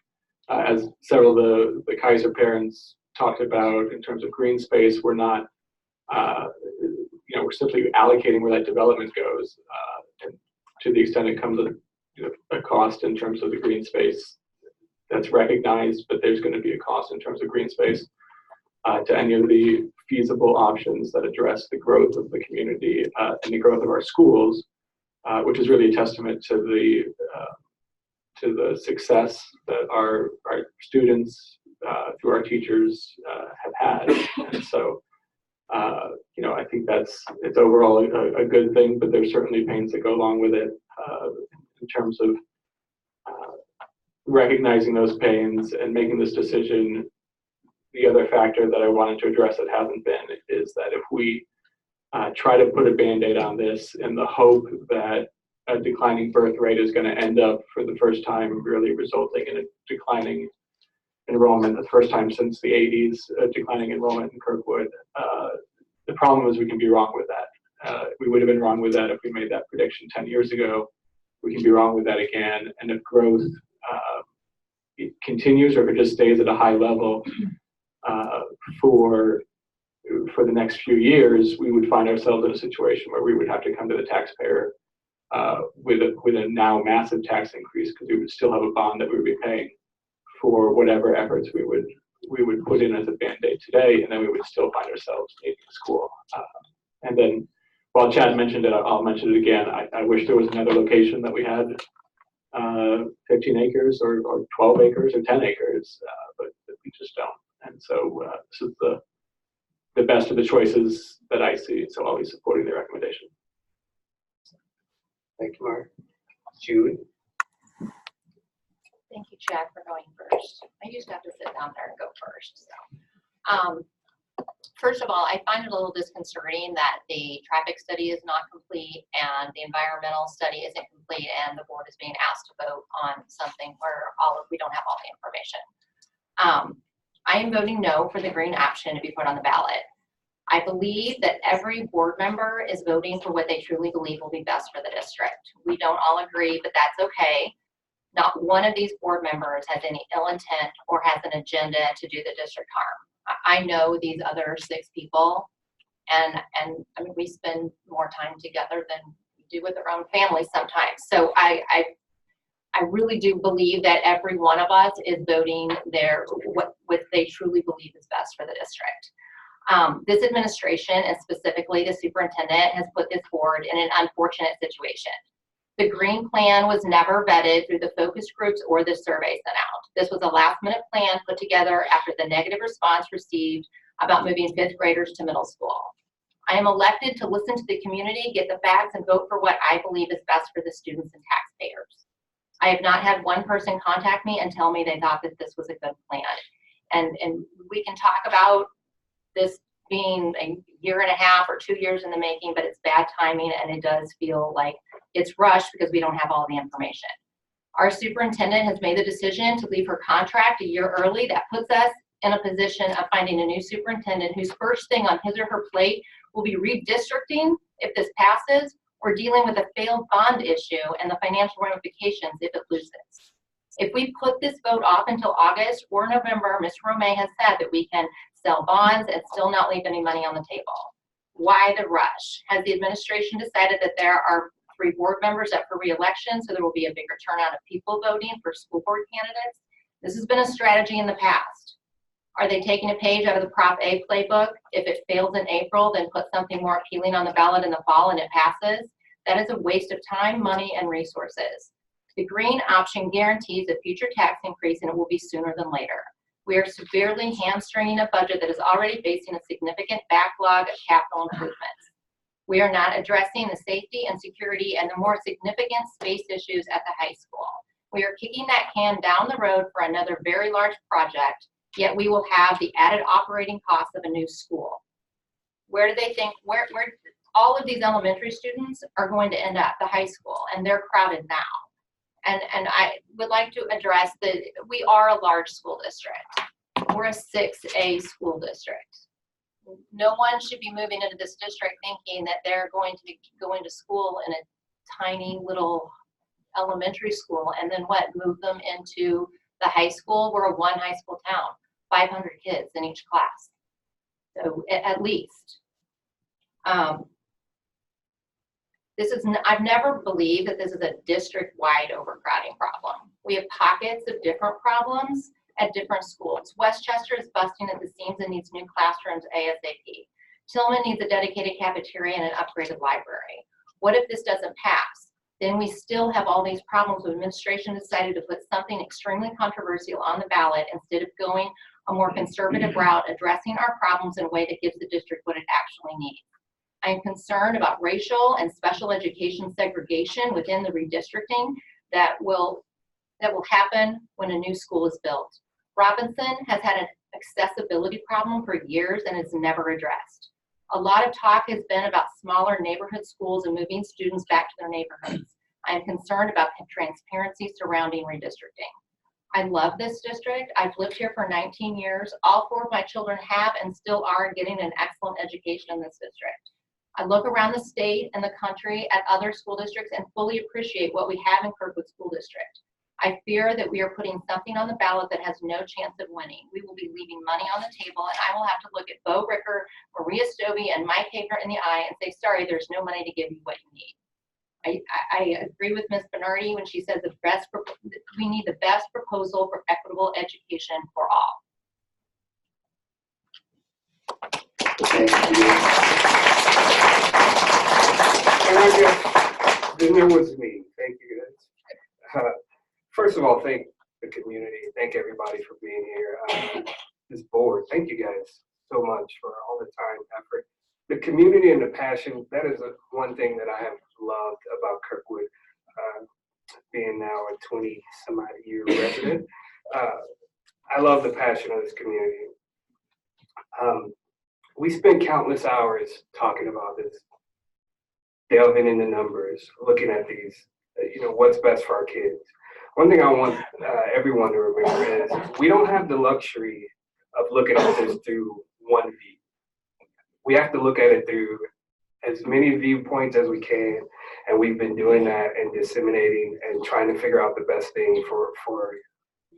As several of the Kaiser parents talked about in terms of green space, we're not, we're simply allocating where that development goes. And to the extent it comes at a cost in terms of the green space, that's recognized, but there's going to be a cost in terms of green space to any of the feasible options that address the growth of the community and the growth of our schools, which is really a testament to the success that our students through our teachers have had. And so, I think it's overall a good thing, but there's certainly pains that go along with it in terms of recognizing those pains and making this decision. The other factor that I wanted to address that hasn't been is that if we try to put a Band-Aid on this in the hope that a declining birth rate is going to end up for the first time really resulting in a declining enrollment, the first time since the 80s, declining enrollment in Kirkwood. The problem is we can be wrong with that. We would have been wrong with that if we made that prediction 10 years ago. We can be wrong with that again. And if growth it continues or if it just stays at a high level for the next few years, we would find ourselves in a situation where we would have to come to the taxpayer with a now massive tax increase, because we would still have a bond that we would be paying for whatever efforts we would put in as a Band-Aid today, and then we would still find ourselves needing a school. And then, while Chad mentioned it, I'll mention it again. I wish there was another location that we had 15 acres or 12 acres or 10 acres, but we just don't. And so this is the best of the choices that I see, so I'll be supporting the recommendation. Thank you, Mark. Julie? Thank you, Chad, for going first. I used to have to sit down there and go first. So, first of all, I find it a little disconcerting that the traffic study is not complete and the environmental study isn't complete, and the board is being asked to vote on something where we don't have all the information. I am voting no for the green option to be put on the ballot. I believe that every board member is voting for what they truly believe will be best for the district. We don't all agree, but that's okay. Not one of these board members has any ill intent or has an agenda to do the district harm. I know these other 6 people, and I mean, we spend more time together than we do with our own families sometimes. So I really do believe that every one of us is voting what they truly believe is best for the district. This administration, and specifically the superintendent, has put this board in an unfortunate situation. The green plan was never vetted through the focus groups or the survey sent out. This was a last-minute plan put together after the negative response received about moving 5th graders to middle school. I am elected to listen to the community, get the facts, and vote for what I believe is best for the students and taxpayers. I have not had one person contact me and tell me they thought that this was a good plan. And we can talk about this being a year and a half or 2 years in the making, but it's bad timing, and it does feel like it's rushed because we don't have all the information. Our superintendent has made the decision to leave her contract a year early. That puts us in a position of finding a new superintendent whose first thing on his or her plate will be redistricting if this passes, or dealing with a failed bond issue and the financial ramifications if it loses. If we put this vote off until August or November, Ms. Romay has said that we can sell bonds and still not leave any money on the table. Why the rush? Has the administration decided that there are 3 board members up for re-election, so there will be a bigger turnout of people voting for school board candidates? This has been a strategy in the past. Are they taking a page out of the Prop A playbook? If it fails in April, then put something more appealing on the ballot in the fall and it passes? That is a waste of time, money, and resources. The green option guarantees a future tax increase, and it will be sooner than later. We are severely hamstringing a budget that is already facing a significant backlog of capital improvements. We are not addressing the safety and security and the more significant space issues at the high school. We are kicking that can down the road for another very large project, yet we will have the added operating costs of a new school. Where do they think, where all of these elementary students are going to end up? The high school, and they're crowded now. And I would like to address that we are a large school district. We're a 6A school district. No one should be moving into this district thinking that they're going to be going to school in a tiny little elementary school and then move them into the high school. We're a 1 high school town, 500 kids in each class. So at least. I've never believed that this is a district-wide overcrowding problem. We have pockets of different problems at different schools. Westchester is busting at the seams and needs new classrooms ASAP. Tillman needs a dedicated cafeteria and an upgraded library. What if this doesn't pass? Then we still have all these problems when administration decided to put something extremely controversial on the ballot instead of going a more conservative route, addressing our problems in a way that gives the district what it actually needs. I am concerned about racial and special education segregation within the redistricting that will happen when a new school is built. Robinson has had an accessibility problem for years and is never addressed. A lot of talk has been about smaller neighborhood schools and moving students back to their neighborhoods. I am concerned about transparency surrounding redistricting. I love this district. I've lived here for 19 years. All 4 of my children have and still are getting an excellent education in this district. I look around the state and the country at other school districts and fully appreciate what we have in Kirkwood School District. I fear that we are putting something on the ballot that has no chance of winning. We will be leaving money on the table, and I will have to look at Bo Ricker, Maria Stovey, and Mike Haver in the eye and say, sorry, there's no money to give you what you need. I agree with Ms. Bernardi when she says we need the best proposal for equitable education for all. Then there was me. Thank you, guys. First of all, thank the community. Thank everybody for being here. This board, thank you guys so much for all the time, effort. The community and the passion, that is one thing that I have loved about Kirkwood, being now a 20-some-odd-year resident. I love the passion of this community. We spend countless hours talking about this, delving into numbers, looking at these, what's best for our kids. One thing I want everyone to remember is we don't have the luxury of looking at this through one view. We have to look at it through as many viewpoints as we can, and we've been doing that and disseminating and trying to figure out the best thing for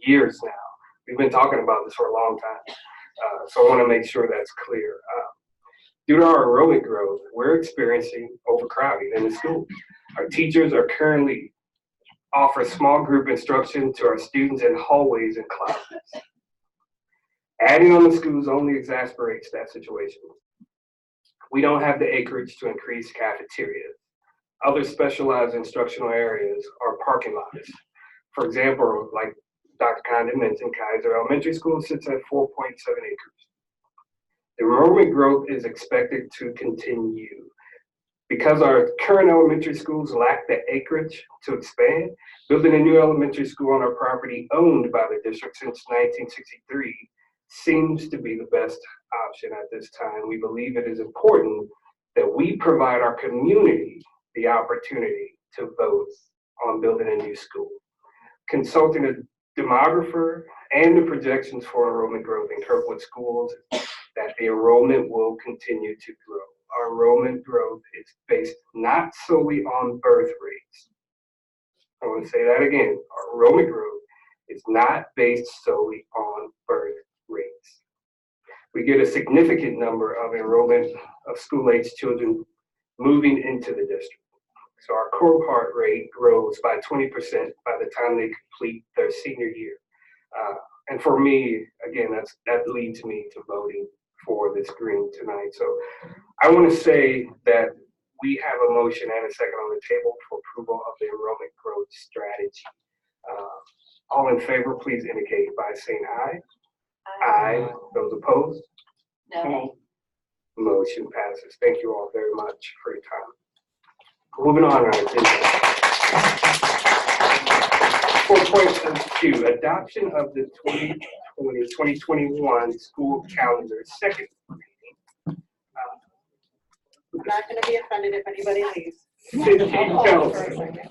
years now. We've been talking about this for a long time, so I want to make sure that's clear. Due to our enrollment growth, we're experiencing overcrowding in the school. Our teachers are currently offer small group instruction to our students in hallways and closets. Adding on the schools only exasperates that situation. We don't have the acreage to increase cafeterias. Other specialized instructional areas are parking lots. For example, like Dr. Condon mentioned, Kaiser Elementary School sits at 4.7 acres. The enrollment growth is expected to continue. Because our current elementary schools lack the acreage to expand, building a new elementary school on our property owned by the district since 1963 seems to be the best option at this time. We believe it is important that we provide our community the opportunity to vote on building a new school. Consulting a demographer and the projections for enrollment growth in Kirkwood schools, that the enrollment will continue to grow. Our enrollment growth is based not solely on birth rates. I want to say that again. Our enrollment growth is not based solely on birth rates. We get a significant number of enrollment of school-age children moving into the district. So our cohort rate grows by 20% by the time they complete their senior year. And for me, again, that leads me to voting for this green tonight. So I want to say that we have a motion and a second on the table for approval of the enrollment growth strategy. All in favor, please indicate by saying aye. Aye. Those opposed? No. Motion passes. Thank you all very much for your time. Moving on, our agenda. 4.2, adoption of the 2020-2021 school calendar, second reading. I'm not going to be offended if anybody leaves. I'll pause for a second.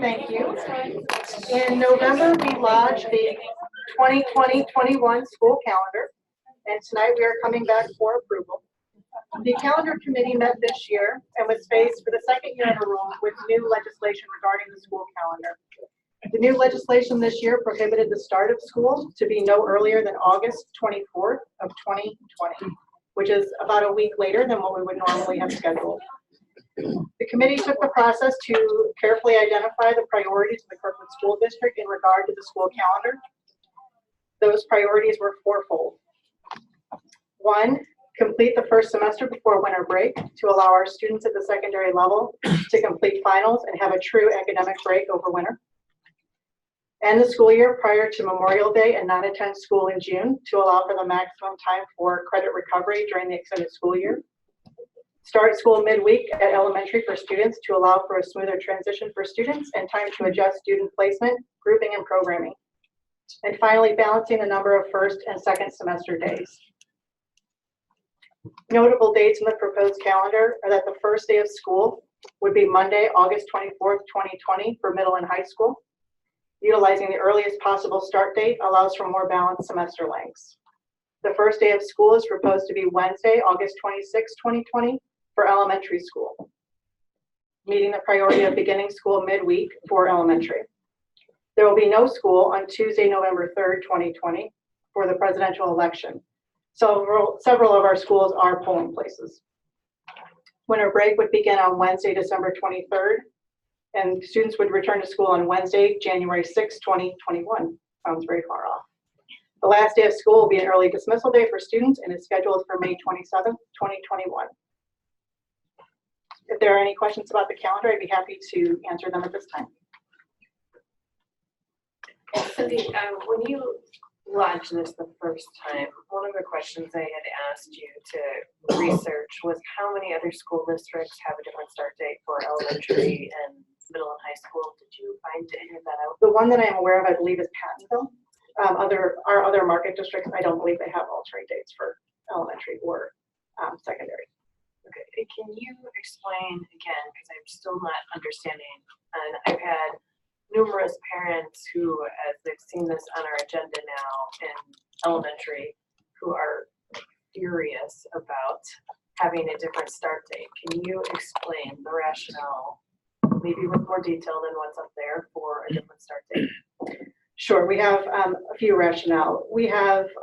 Thank you. In November, we launched the 2020-21 school calendar, and tonight we are coming back for approval. The calendar committee met this year and was faced for the second year in a row with new legislation regarding the school calendar. The new legislation this year prohibited the start of school to be no earlier than August 24th of 2020, which is about a week later than what we would normally have scheduled. The committee took the process to carefully identify the priorities of the Kirkwood School District in regard to the school calendar. Those priorities were fourfold. One, complete the first semester before winter break to allow our students at the secondary level to complete finals and have a true academic break over winter. End the school year prior to Memorial Day and not attend school in June to allow for the maximum time for credit recovery during the extended school year. Start school midweek at elementary for students to allow for a smoother transition for students and time to adjust student placement, grouping, and programming. And finally, balancing the number of first and second semester days. Notable dates in the proposed calendar are that the first day of school would be Monday, August 24th, 2020 for middle and high school. Utilizing the earliest possible start date allows for more balanced semester lengths. The first day of school is proposed to be Wednesday, August 26th, 2020 for elementary school, meeting the priority of beginning school midweek for elementary. There will be no school on Tuesday, November 3rd, 2020 for the presidential election. Several of our schools are polling places. Winter break would begin on Wednesday, December 23rd, and students would return to school on Wednesday, January 6th, 2021. Sounds very far off. The last day of school will be an early dismissal day for students and is scheduled for May 27th, 2021. If there are any questions about the calendar, I'd be happy to answer them at this time. Cindy, when you launched this the first time, one of the questions I had asked you to research was how many other school districts have a different start date for elementary and middle and high school. Did you find any of that out? The one that I am aware of, I believe, is Pattonville. Our other market districts, I don't believe they have alternate dates for elementary or secondary. Okay, can you explain again, because I'm still not understanding, and I've had numerous parents who, as they've seen this on our agenda now in elementary, who are furious about having a different start date. Can you explain the rationale, maybe with more detail than what's up there, for a different start date? Sure, we have a few rationale.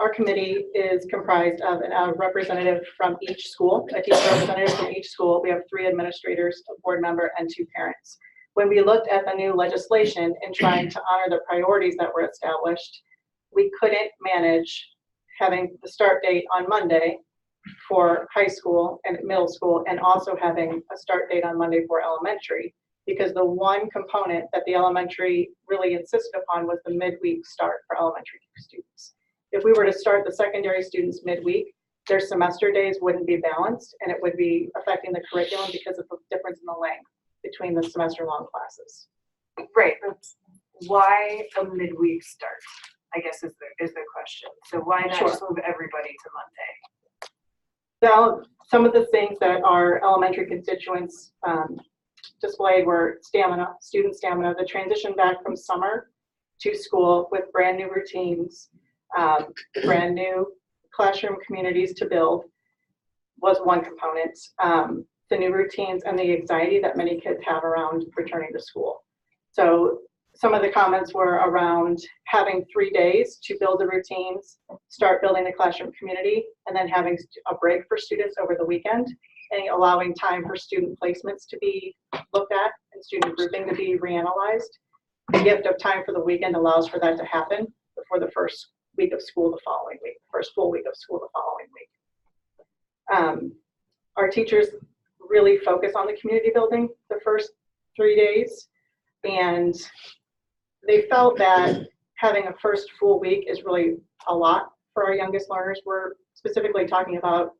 Our committee is comprised of a representative from each school, a teacher representative from each school. We have 3 administrators, a board member, and 2 parents. When we looked at the new legislation and trying to honor the priorities that were established, we couldn't manage having the start date on Monday for high school and middle school, and also having a start date on Monday for elementary, because the one component that the elementary really insisted upon was the midweek start for elementary students. If we were to start the secondary students midweek, their semester days wouldn't be balanced, and it would be affecting the curriculum because of the difference in the length between the semester-long classes. Right, but why a midweek start, I guess is the question. So why not just move everybody to Monday? Now, some of the things that our elementary constituents displayed were student stamina, the transition back from summer to school with brand new routines, brand new classroom communities to build was one component. The new routines and the anxiety that many kids have around returning to school. So some of the comments were around having 3 days to build the routines, start building the classroom community, and then having a break for students over the weekend, and allowing time for student placements to be looked at and student grouping to be reanalyzed. The gift of time for the weekend allows for that to happen before the first week of school the following week, first full week of school the following week. Our teachers really focus on the community building the first 3 days, and they felt that having a first full week is really a lot for our youngest learners. We're specifically talking about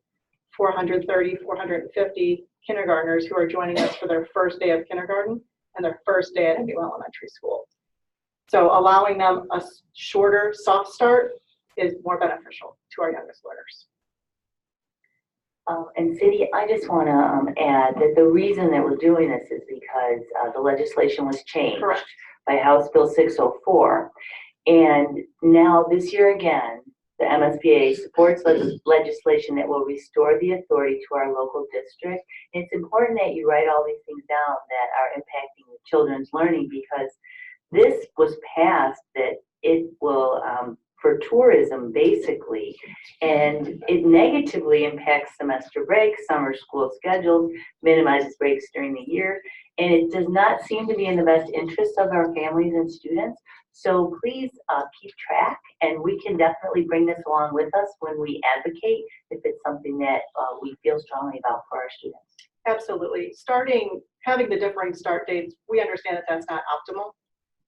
430, 450 kindergartners who are joining us for their first day of kindergarten and their first day at a new elementary school. So allowing them a shorter soft start is more beneficial to our youngest learners. And Cindy, I just want to add that the reason that we're doing this is because the legislation was changed by House Bill 604. And now this year again, the MSBA supports legislation that will restore the authority to our local district. And it's important that you write all these things down that are impacting the children's learning, because this was passed that it will for tourism, basically, and it negatively impacts semester breaks, summer school schedules, minimizes breaks during the year, and it does not seem to be in the best interest of our families and students. So please keep track, and we can definitely bring this along with us when we advocate if it's something that we feel strongly about for our students. Absolutely. Having the differing start dates, we understand that that's not optimal,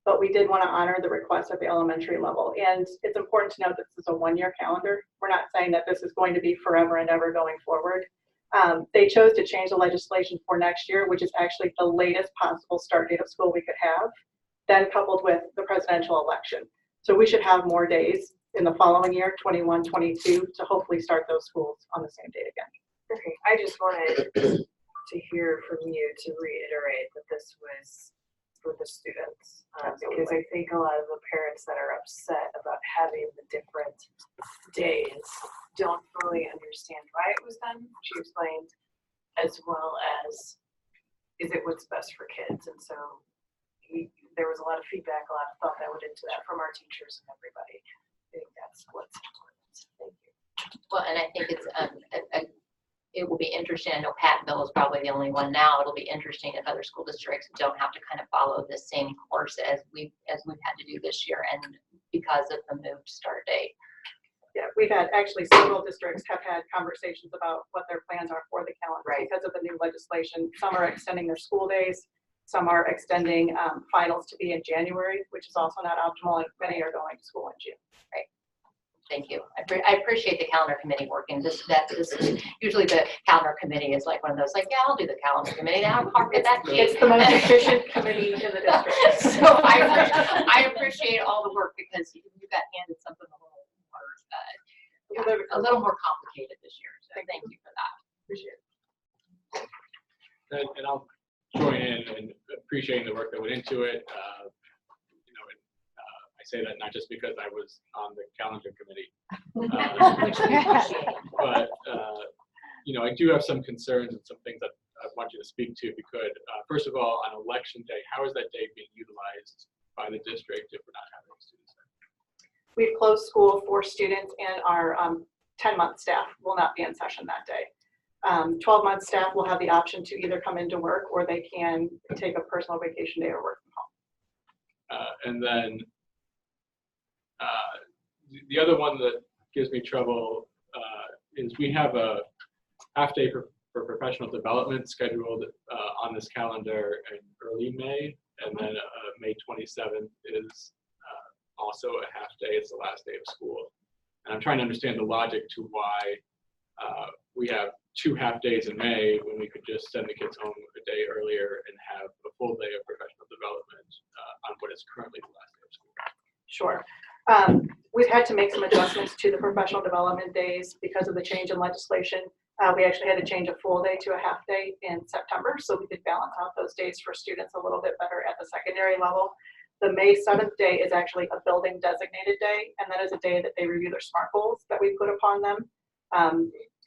but we did want to honor the request at the elementary level. And it's important to note that this is a one-year calendar. We're not saying that this is going to be forever and ever going forward. They chose to change the legislation for next year, which is actually the latest possible start date of school we could have, then coupled with the presidential election. So we should have more days in the following year, 21, 22, to hopefully start those schools on the same date again. Okay, I just wanted to hear from you to reiterate that this was for the students. Because I think a lot of the parents that are upset about having the different days don't fully understand why it was done. She explained, as well as, is it what's best for kids? And so there was a lot of feedback, a lot of thought that went into that from our teachers and everybody. I think that's what's important. Thank you. Well, and I think it's it will be interesting. I know Pattonville is probably the only one now. It'll be interesting if other school districts don't have to kind of follow the same course as we've had to do this year, and because of the moved start date. Yeah, we've had actually several districts have had conversations about what their plans are for the calendar because of the new legislation. Some are extending their school days. Some are extending finals to be in January, which is also not optimal, and many are going to school in June. Right. Thank you. I appreciate the calendar committee working. This is usually the calendar committee is like one of those like, yeah, I'll do the calendar committee. Now I'll get that. It's the most efficient committee in the district. So I appreciate all the work because you got handed something a little more complicated this year. So thank you for that. Appreciate And I'll join in and appreciating the work that went into it. I say that not just because I was on the calendar committee, but I do have some concerns and some things that I want you to speak to. If you could, first of all, on election day, how is that day being utilized by the district if we're not having students there? We've closed school for students, and our 10-month staff will not be in session that day. 12-month staff will have the option to either come into work or they can take a personal vacation day or work from home. And then the other one that gives me trouble is we have a half day for professional development scheduled on this calendar in early May, and then May 27th is also a half day. It's the last day of school. And I'm trying to understand the logic to why we have 2 half days in May when we could just send the kids home a day earlier and have a full day of professional development on what is currently the last day of school. Sure. We've had to make some adjustments to the professional development days because of the change in legislation. We actually had to change a full day to a half day in September, so we could balance out those days for students a little bit better at the secondary level. The May 7th day is actually a building designated day, and that is a day that they review their SMART goals that we put upon them.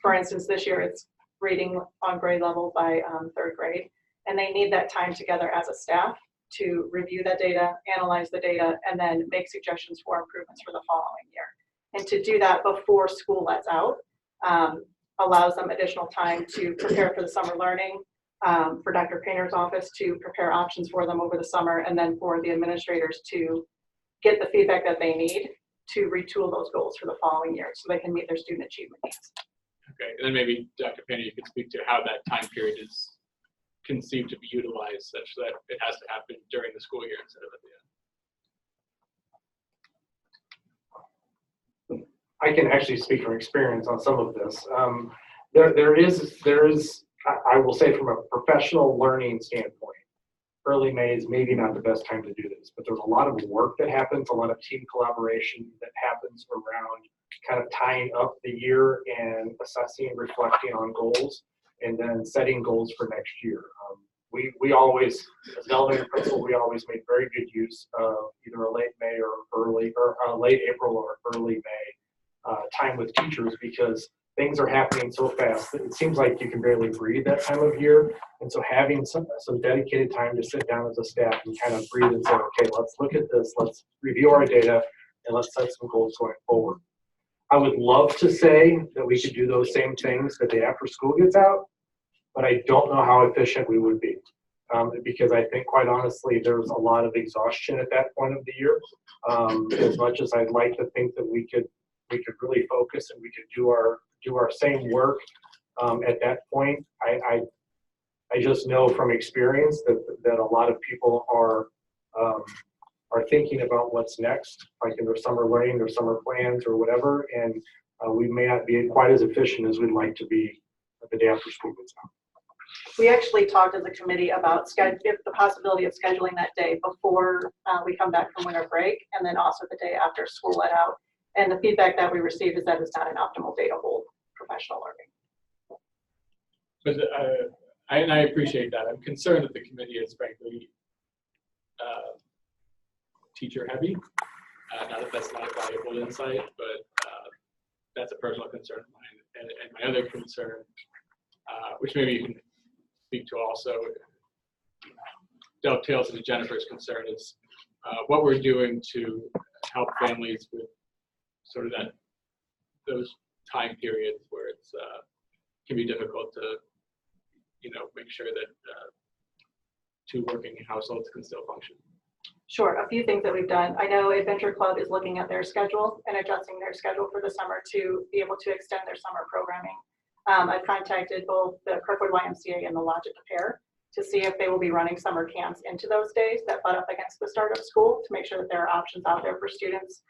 For instance, this year it's reading on grade level by 3rd grade, and they need that time together as a staff to review that data, analyze the data, and then make suggestions for improvements for the following year. And to do that before school lets out allows them additional time to prepare for the summer learning, for Dr. Painter's office to prepare options for them over the summer, and then for the administrators to get the feedback that they need to retool those goals for the following year so they can meet their student achievement needs. Okay, and then maybe Dr. Painter, you could speak to how that time period is conceived to be utilized such that it has to happen during the school year instead of at the end. I can actually speak from experience on some of this. There is, I will say from a professional learning standpoint, early May is maybe not the best time to do this, but there's a lot of work that happens, a lot of team collaboration that happens around kind of tying up the year and assessing and reflecting on goals and then setting goals for next year. We always, as an elementary principal, we always make very good use of either a late May or late April or early May time with teachers because things are happening so fast that it seems like you can barely breathe that time of year. And so having some dedicated time to sit down as a staff and kind of breathe and say, okay, let's look at this, let's review our data, and let's set some goals going forward. I would love to say that we could do those same things the day after school gets out, but I don't know how efficient we would be. Because I think, quite honestly, there's a lot of exhaustion at that point of the year. As much as I'd like to think that we could really focus and we could do our same work at that point, I just know from experience that a lot of people are thinking about what's next, like in their summer learning, their summer plans or whatever, and we may not be quite as efficient as we'd like to be the day after school gets out. We actually talked as a committee about the possibility of scheduling that day before we come back from winter break, and then also the day after school let out. And the feedback that we received is that it's not an optimal day to hold professional learning. But I appreciate that. I'm concerned that the committee is frankly teacher heavy. Not that that's not a valuable insight, but that's a personal concern of mine. And my other concern, which maybe you can speak to also, dovetails into Jennifer's concern, is what we're doing to help families with sort of those time periods where it's can be difficult to make sure that two working households can still function. Sure, a few things that we've done. I know Adventure Club is looking at their schedule and adjusting their schedule for the summer to be able to extend their summer programming. I've contacted both the Kirkwood YMCA and the Lodge at the Fair to see if they will be running summer camps into those days that butt up against the start of school to make sure that there are options out there for students.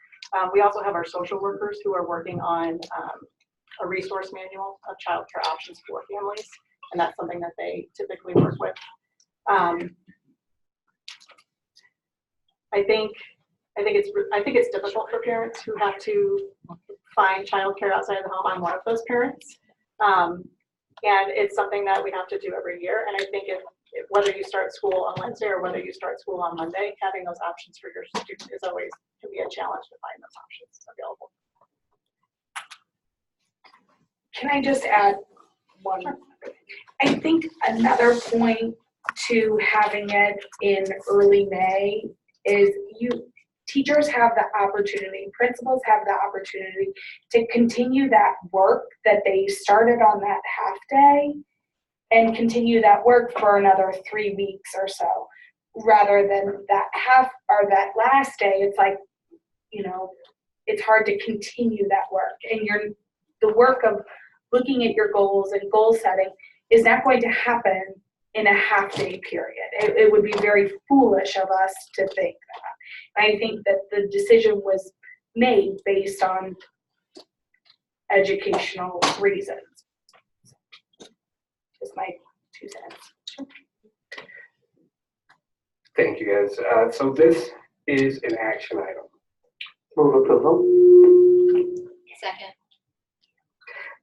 We also have our social workers who are working on a resource manual of childcare options for families, and that's something that they typically work with. I think it's difficult for parents who have to find childcare outside of the home. I'm one of those parents, and it's something that we have to do every year. And I think if whether you start school on Wednesday or whether you start school on Monday, having those options for your student is always can be a challenge to find those options available. Can I just add one? I think another point to having it in early May is teachers have the opportunity, principals have the opportunity to continue that work that they started on that half day and continue that work for another 3 weeks or so, rather than that half or that last day. It's like, it's hard to continue that work, and the work of looking at your goals and goal setting is not going to happen in a half-day period. It would be very foolish of us to think that. I think that the decision was made based on educational reasons. Just my 2 cents. Thank you, guys. So this is an action item. Move approval. Second.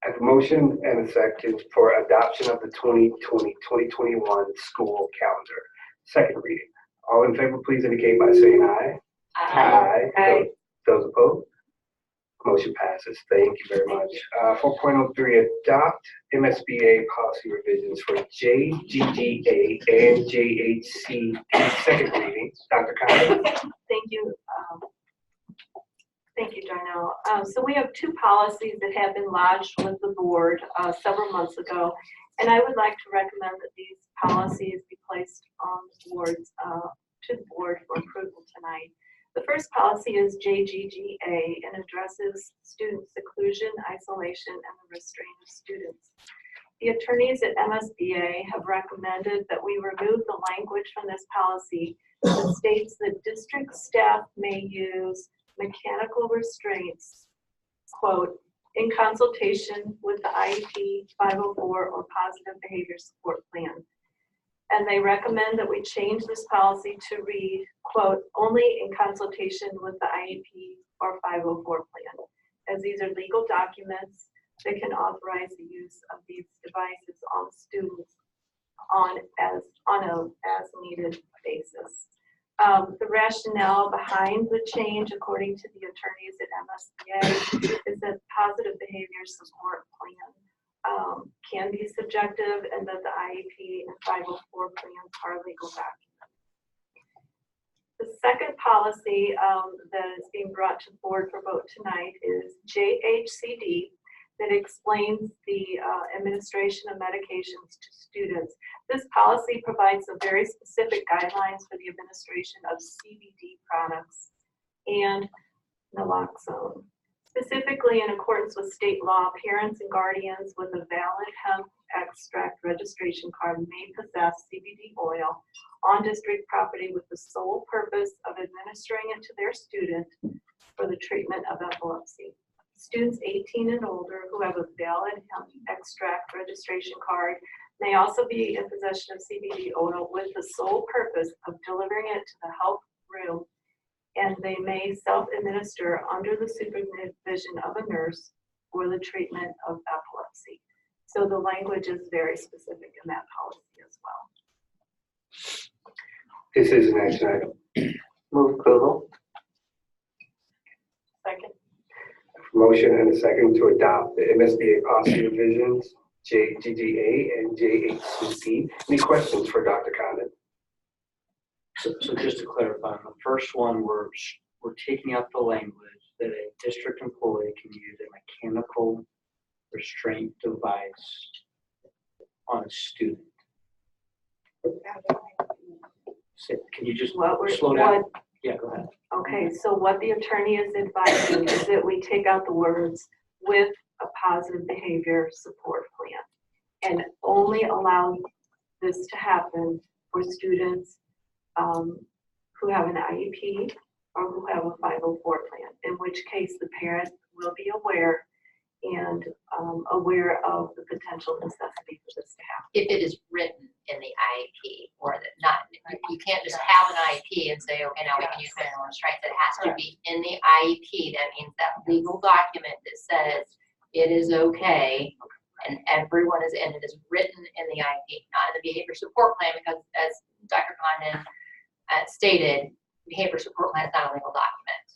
I have a motion and a second for adoption of the 2020-2021 school calendar. Second reading. All in favor, please indicate by saying aye. Aye. Aye. Those opposed? Motion passes. Thank you very much. 4.03, adopt MSBA policy revisions for JGGA and JHC. Second reading. Dr. Conley. Thank you. Thank you, Darnell. So we have 2 policies that have been lodged with the board several months ago, and I would like to recommend that these policies be placed on the boards to the board for approval tonight. The first policy is JGGA and addresses student seclusion, isolation, and the restraint of students. The attorneys at MSBA have recommended that we remove the language from this policy that states that district staff may use mechanical restraints, quote, in consultation with the IEP 504 or positive behavior support plan. And they recommend that we change this policy to read, quote, only in consultation with the IEP or 504 plan, as these are legal documents that can authorize the use of these devices on students on a as needed basis. The rationale behind the change, according to the attorneys at MSBA, is that positive behavior support plan can be subjective, and that the IEP and 504 plans are legal documents. The second policy that is being brought to the board for vote tonight is JHCD, that explains the administration of medications to students. This policy provides some very specific guidelines for the administration of CBD products and naloxone. Specifically, in accordance with state law, parents and guardians with a valid hemp extract registration card may possess CBD oil on district property with the sole purpose of administering it to their student for the treatment of epilepsy. Students 18 and older who have a valid hemp extract registration card may also be in possession of CBD oil with the sole purpose of delivering it to the health room, and they may self-administer under the supervision of a nurse for the treatment of epilepsy. So the language is very specific in that policy as well. This is an action item. Move approval. Second. Motion and a second to adopt the MSBA policy revisions, JGGA and JHCP. Any questions for Dr. Condon? So just to clarify, on the first one, we're taking out the language that a district employee can use a mechanical restraint device on a student. So can you just slow down? Yeah, go ahead. Okay, so what the attorney is advising is that we take out the words "with a positive behavior support plan" and only allow this to happen for students who have an IEP or who have a 504 plan, in which case the parent will be aware and aware of the potential necessity for this to happen. If it is written in the IEP, or that not, you can't just have an IEP and say, okay, now we can use manual restraints. It has to be in the IEP. That means that legal document that says it is okay, and everyone is, and it is written in the IEP, not in the behavior support plan, because as Dr. Condon stated, behavior support plan is not a legal document.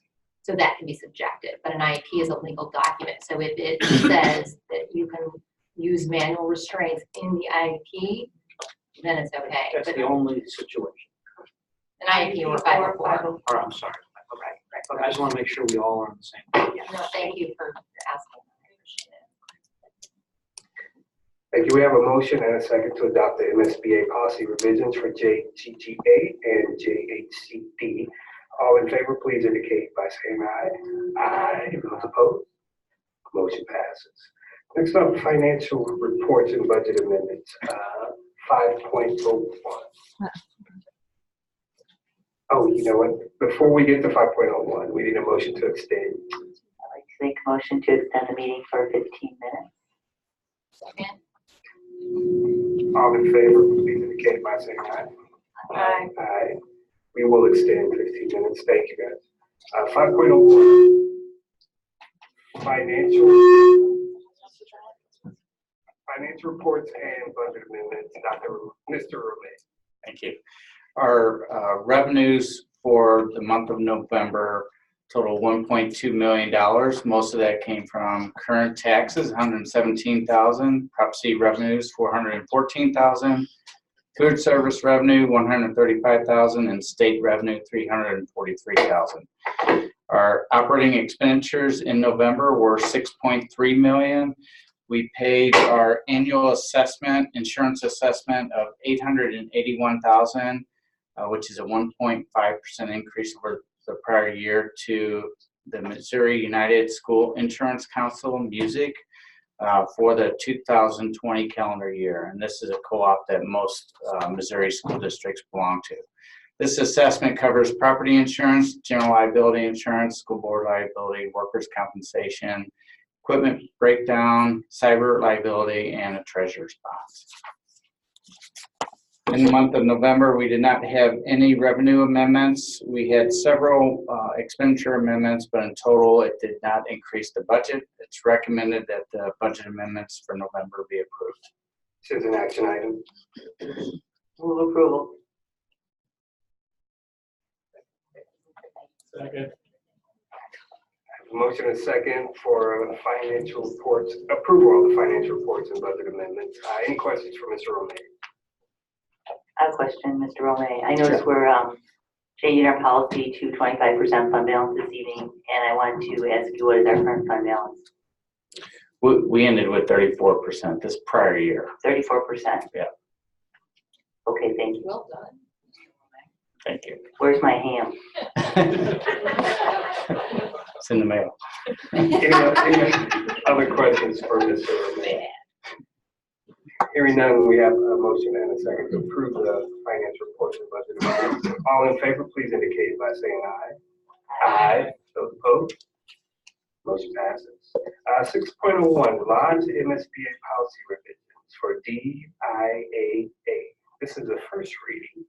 So that can be subjective, but an IEP is a legal document. So if it says that you can use manual restraints in the IEP, then it's okay. That's But the only situation. an IEP or 504. Or I'm sorry. Okay. Okay, I just want to make sure we all are on the same page. No, thank you for asking. Thank you. We have a motion and a second to adopt the MSBA policy revisions for JGGA and JHCP. All in favor, please indicate by saying aye. Aye. Those opposed? Motion passes. Next up, financial reports and budget amendments, 5.01. Oh, you know what? Before we get to 5.01, we need a motion to extend. I'd like to make a motion to extend the meeting for 15 minutes. Second. All in favor, please indicate by saying aye. Aye. Aye. We will extend 15 minutes. Thank you, guys. 5.01, financial reports and budget amendments. Mr. Romet. Thank you. Our revenues for the month of November total $1.2 million. Most of that came from current taxes, $117,000, property revenues, $414,000, food service revenue, $135,000, and state revenue, $343,000. Our operating expenditures in November were $6.3 million. We paid our annual assessment, insurance assessment of $881,000, which is a 1.5% increase over the prior year, to the Missouri United School Insurance Council, MUSIC, for the 2020 calendar year. And this is a co-op that most Missouri school districts belong to. This assessment covers property insurance, general liability insurance, school board liability, workers' compensation, equipment breakdown, cyber liability, and a treasurer's bonds. In the month of November, we did not have any revenue amendments. We had several expenditure amendments, but in total, it did not increase the budget. It's recommended that the budget amendments for November be approved. This is an action item. Move approval. Second. Motion and second for financial reports, approval of the financial reports and budget amendments. Any questions for Mr. Romet? I have a question, Mr. Romay. I noticed we're changing our policy to 25% fund balance this evening, and I wanted to ask you, what is our current fund balance? We ended with 34% this prior year. 34%? Yeah. Okay, thank you. Well done. Thank you. Where's my ham? It's in the mail. Any other questions for Mr. Romet? Hearing none, we have a motion and a second to approve the financial reports and budget amendments. All in favor, please indicate by saying aye. Aye. Those opposed? Motion passes. 6.01, large MSBA policy revisions for DIAA. This is the first reading.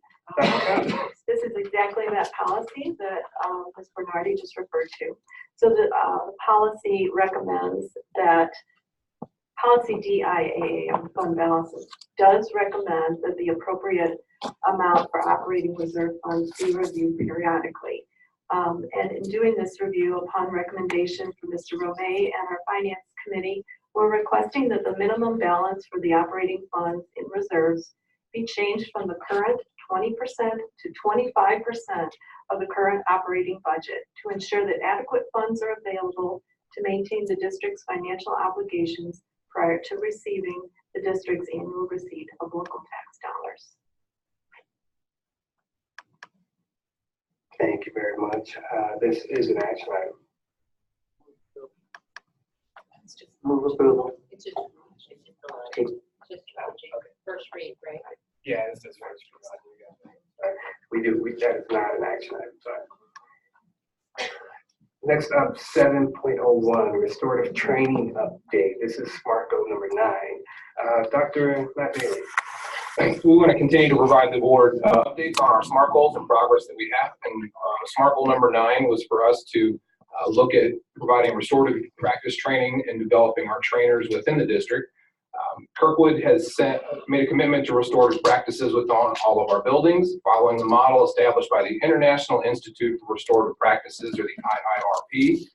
This is exactly that policy that Ms. Bernardi just referred to. So the policy recommends that policy DIAA on fund balances does recommend that the appropriate amount for operating reserve funds be reviewed periodically. And in doing this review, upon recommendation from Mr. Romay and our finance committee, we're requesting that the minimum balance for the operating funds in reserves be changed from the current 20% to 25% of the current operating budget to ensure that adequate funds are available to maintain the district's financial obligations prior to receiving the district's annual receipt of local tax dollars. Thank you very much. This is an action item. Move approval. It's just first read, right? Yeah, this is first. That is not an action item, sorry. Next up, 7.01, restorative training update. This is SMART goal number 9. Dr. Matt Bailey. Thanks. We want to continue to provide the board updates on our SMART goals and progress that we have. And SMART goal number 9 was for us to look at providing restorative practice training and developing our trainers within the district. Kirkwood has made a commitment to restorative practices within all of our buildings, following the model established by the International Institute for Restorative Practices, or the IIRP.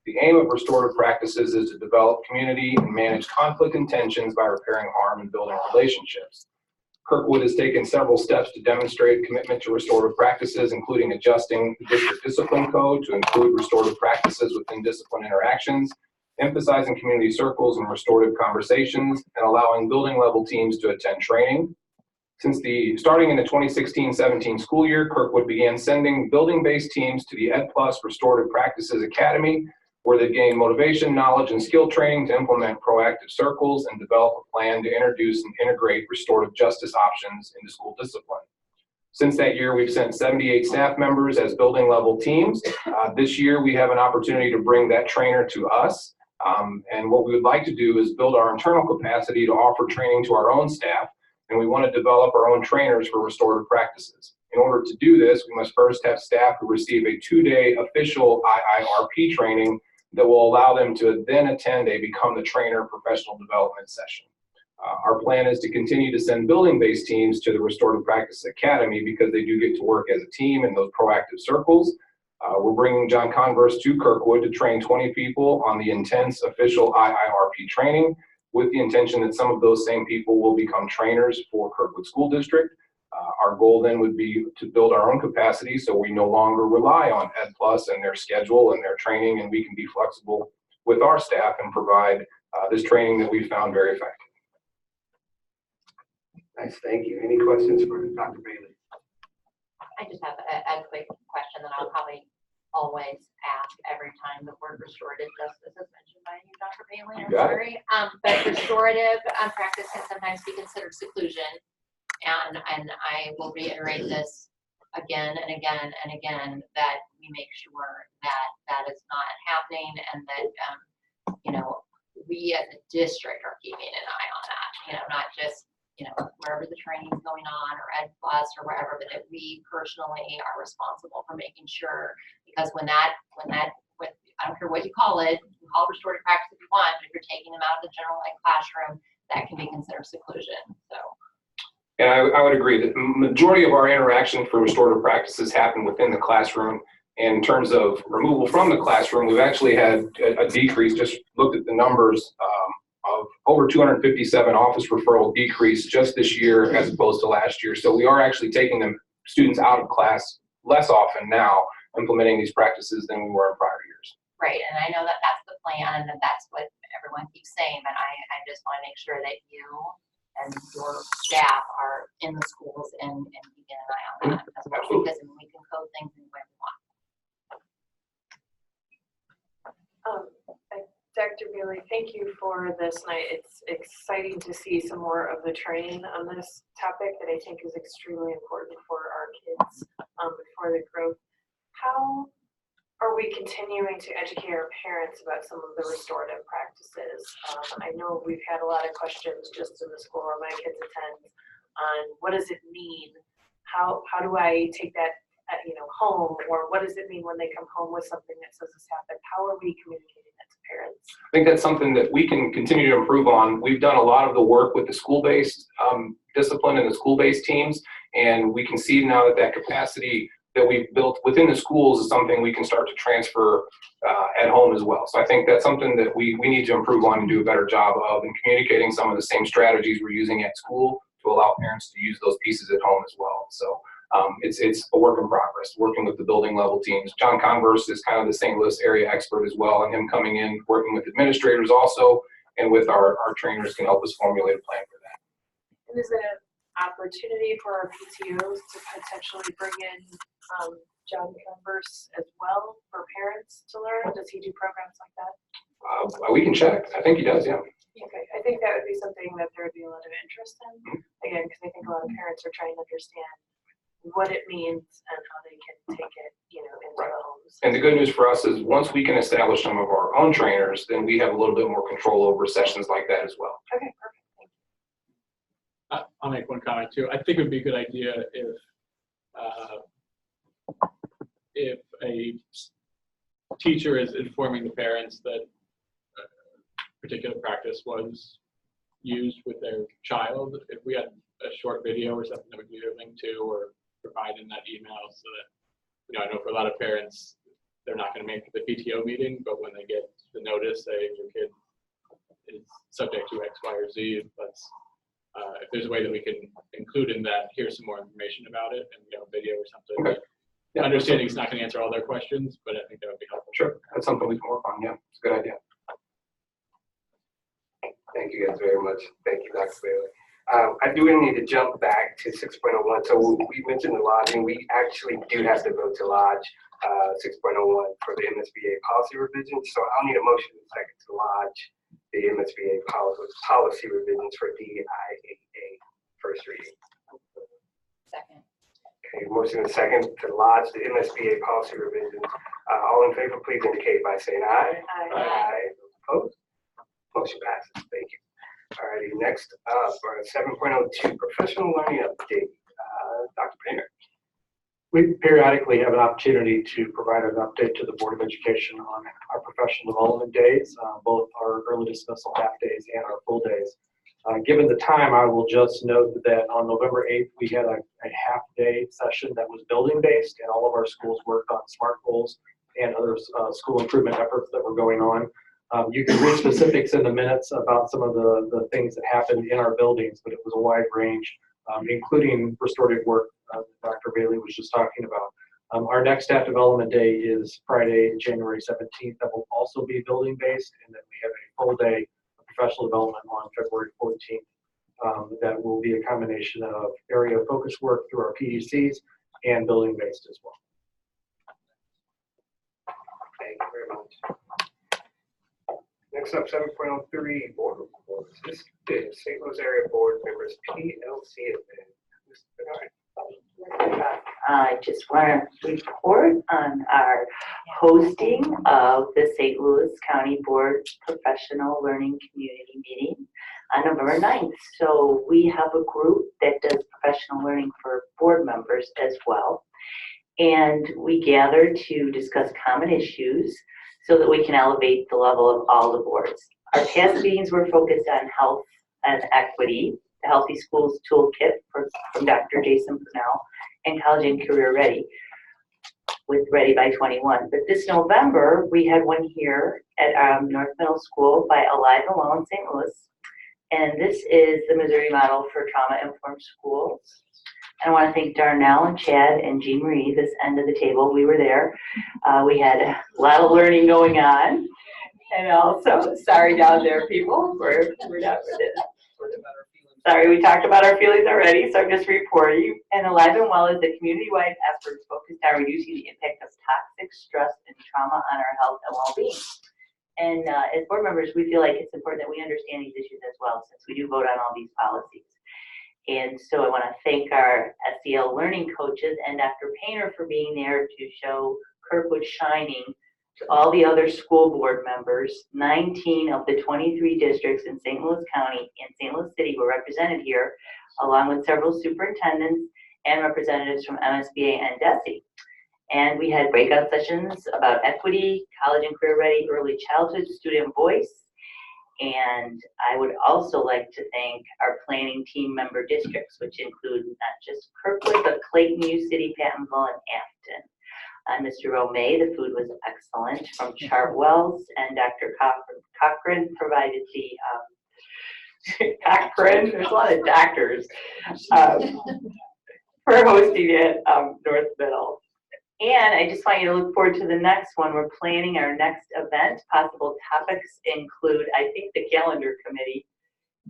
The aim of restorative practices is to develop community and manage conflict and tensions by repairing harm and building relationships. Kirkwood has taken several steps to demonstrate commitment to restorative practices, including adjusting the district discipline code to include restorative practices within discipline interactions, emphasizing community circles and restorative conversations, and allowing building level teams to attend training. Starting in the 2016-17 school year, Kirkwood began sending building-based teams to the Ed Plus Restorative Practices Academy, where they gain motivation, knowledge, and skill training to implement proactive circles and develop a plan to introduce and integrate restorative justice options into school discipline. Since that year, we've sent 78 staff members as building level teams. This year, we have an opportunity to bring that trainer to us. And what we would like to do is build our internal capacity to offer training to our own staff, and we want to develop our own trainers for restorative practices. In order to do this, we must first have staff who receive a 2-day official IIRP training that will allow them to then attend a Become the Trainer professional development session. Our plan is to continue to send building-based teams to the Restorative Practice Academy because they do get to work as a team in those proactive circles. We're bringing John Converse to Kirkwood to train 20 people on the intense official IIRP training, with the intention that some of those same people will become trainers for Kirkwood School District. Our goal then would be to build our own capacity so we no longer rely on Ed Plus and their schedule and their training, and we can be flexible with our staff and provide this training that we found very effective. Nice, thank you. Any questions for Dr. Bailey? I just have a quick question that I'll probably always ask every time the word restorative justice is mentioned by you, Dr. Bailey. I'm sorry. But restorative practice can sometimes be considered seclusion. And I will reiterate this again and again and again, that we make sure that that is not happening, and that, we as a district are keeping an eye on that, not just, wherever the training is going on, or Ed Plus or wherever, but that we personally are responsible for making sure, because when I don't care what you call it, you can call it restorative practice if you want, but if you're taking them out of the general ed classroom, that can be considered seclusion, so. And I would agree that the majority of our interaction for restorative practices happen within the classroom. And in terms of removal from the classroom, we've actually had a decrease, just looked at the numbers, of over 257 office referral decrease just this year as opposed to last year. So we are actually taking students out of class less often now, implementing these practices than we were in prior years. Right, and I know that that's the plan, and that's what everyone keeps saying, but I just want to make sure that you and your staff are in the schools and keeping an eye on that as well, because we can code things any way we want. Dr. Bailey, thank you for this night. It's exciting to see some more of the training on this topic that I think is extremely important for our kids, for the growth. How are we continuing to educate our parents about some of the restorative practices? I know we've had a lot of questions just in the school where my kids attend on what does it mean? How do I take that home, or what does it mean when they come home with something that says this happened? How are we communicating that to parents? I think that's something that we can continue to improve on. We've done a lot of the work with the school-based discipline and the school-based teams, and we can see now that that capacity that we've built within the schools is something we can start to transfer at home as well. So I think that's something that we need to improve on and do a better job of, and communicating some of the same strategies we're using at school to allow parents to use those pieces at home as well. So it's a work in progress, working with the building level teams. John Converse is kind of the St. Louis area expert as well, and him coming in, working with administrators also, and with our trainers can help us formulate a plan for that. And is it an opportunity for our PTOs to potentially bring in John Converse as well for parents to learn? Does he do programs like that? We can check. I think he does, yeah. Okay, I think that would be something that there would be a lot of interest in. Again, because I think a lot of parents are trying to understand what it means and how they can take it, into the homes. And the good news for us is once we can establish some of our own trainers, then we have a little bit more control over sessions like that as well. Okay, perfect. Thank you. I'll make one comment too. I think it would be a good idea if a teacher is informing the parents that a particular practice was used with their child, if we had a short video or something that we could link to or provide in that email, so that, I know for a lot of parents, they're not going to make the PTO meeting, but when they get the notice, say your kid is subject to X, Y, or Z, if there's a way that we can include in that, here's some more information about it, and a video or something. Okay. Yeah. Understanding it's not going to answer all their questions, but I think that would be helpful. Sure, that's something we can work on. Yeah, it's a good idea. Thank you guys very much. Thank you, Dr. Bailey. I do need to jump back to 6.01. So we mentioned the lodging. We actually do have to go to lodge 6.01 for the MSBA policy revisions. So I'll need a motion in a second to lodge the MSBA policy revisions for DIAA first reading. Second. Okay, motion in a second to lodge the MSBA policy revisions. All in favor, please indicate by saying aye. Aye. Opposed? Motion passes. Thank you. Alrighty, next up, 7.02, professional learning update. Dr. Painter. We periodically have an opportunity to provide an update to the Board of Education on our professional development days, both our early dismissal half days and our full days. Given the time, I will just note that on November 8th, we had a half-day session that was building-based, and all of our schools worked on SMART goals and other school improvement efforts that were going on. You can read specifics in the minutes about some of the things that happened in our buildings, but it was a wide range, including restorative work Dr. Bailey was just talking about. Our next staff development day is Friday, January 17th. That will also be building-based, and then we have a full day of professional development on February 14th. That will be a combination of area focus work through our PDCs and building-based as well. Thank you very much. Next up, 7.03, board reports. This is St. Louis Area Board Members PLC event. Mr. Bernard. I just want to report on our hosting of the St. Louis County Board Professional Learning Community Meeting on November 9th. So we have a group that does professional learning for board members as well. And we gather to discuss common issues so that we can elevate the level of all the boards. Our past meetings were focused on health and equity, the Healthy Schools Toolkit from Dr. Jason Purnell, and College and Career Ready with Ready by 21. But this November, we had one here at North Middle School by Alive and Well in St. Louis. And this is the Missouri model for trauma-informed schools. I want to thank Darnell and Chad and Jean Marie, this end of the table. We were there. We had a lot of learning going on. And also, sorry down there, people. We're not with it. Sorry, we talked about our feelings already, so I'm just reporting. And Alive and Well is a community-wide effort focused on reducing the impact of toxic stress and trauma on our health and well-being. And as board members, we feel like it's important that we understand these issues as well, since we do vote on all these policies. And so I want to thank our SEL learning coaches and Dr. Painter for being there to show Kirkwood shining to all the other school board members. 19 of the 23 districts in St. Louis County and St. Louis City were represented here, along with several superintendents and representatives from MSBA and DESE. And we had breakout sessions about equity, college and career ready, early childhood, student voice. And I would also like to thank our planning team member districts, which include not just Kirkwood, but Clayton, U City, Pattonville, and Afton. Mr. Romay, the food was excellent from Chartwell's, and Dr. Cochran provided the, Cochran, there's a lot of doctors, for hosting it, North Middle. And I just want you to look forward to the next one. We're planning our next event. Possible topics include, I think, the calendar committee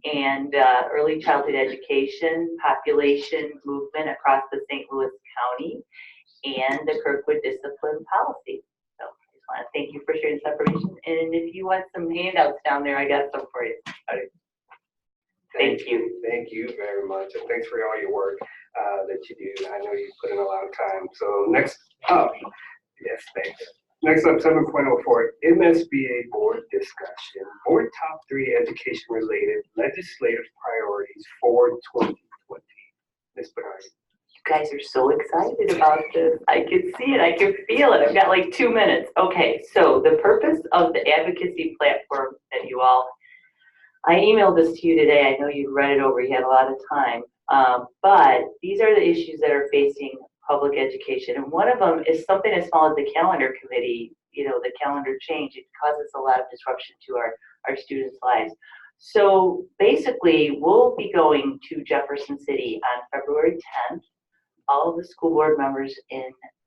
and early childhood education, population movement across the St. Louis County, and the Kirkwood discipline policy. So I just want to thank you for sharing this information. And if you want some handouts down there, I got some for you. Thank you. Thank you very much, and thanks for all your work that you do. I know you put in a lot of time. So next up, yes, thanks. Next up, 7.04, MSBA board discussion. Board top 3 education-related legislative priorities for 2020. Ms. Bernard. You guys are so excited about this. I can see it. I can feel it. I've got like 2 minutes. Okay, so the purpose of the advocacy platform that you all, I emailed this to you today. I know you read it over. You had a lot of time. But these are the issues that are facing public education. And one of them is something as small as the calendar committee, the calendar change. It causes a lot of disruption to our students' lives. So basically, we'll be going to Jefferson City on February 10th, all of the school board members in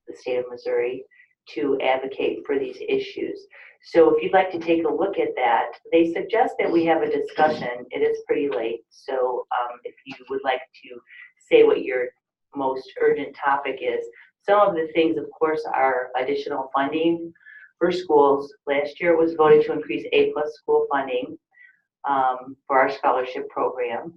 the state of Missouri, to advocate for these issues. So if you'd like to take a look at that, they suggest that we have a discussion. It is pretty late, so if you would like to say what your most urgent topic is. Some of the things, of course, are additional funding for schools. Last year it was voted to increase A+ school funding for our scholarship program.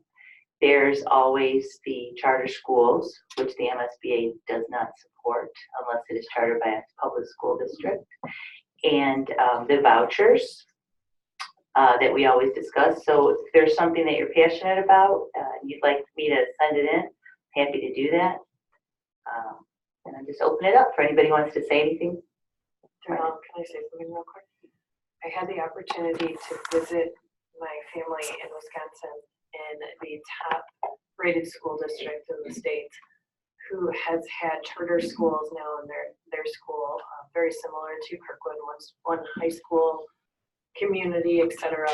There's always the charter schools, which the MSBA does not support unless it is chartered by a public school district. And the vouchers that we always discuss. So if there's something that you're passionate about, you'd like me to send it in, happy to do that. And I'll just open it up for anybody who wants to say anything. Can I say something real quick? I had the opportunity to visit my family in Wisconsin in the top rated school district in the state, who has had charter schools now in their school, very similar to Kirkwood, one high school, community, etc.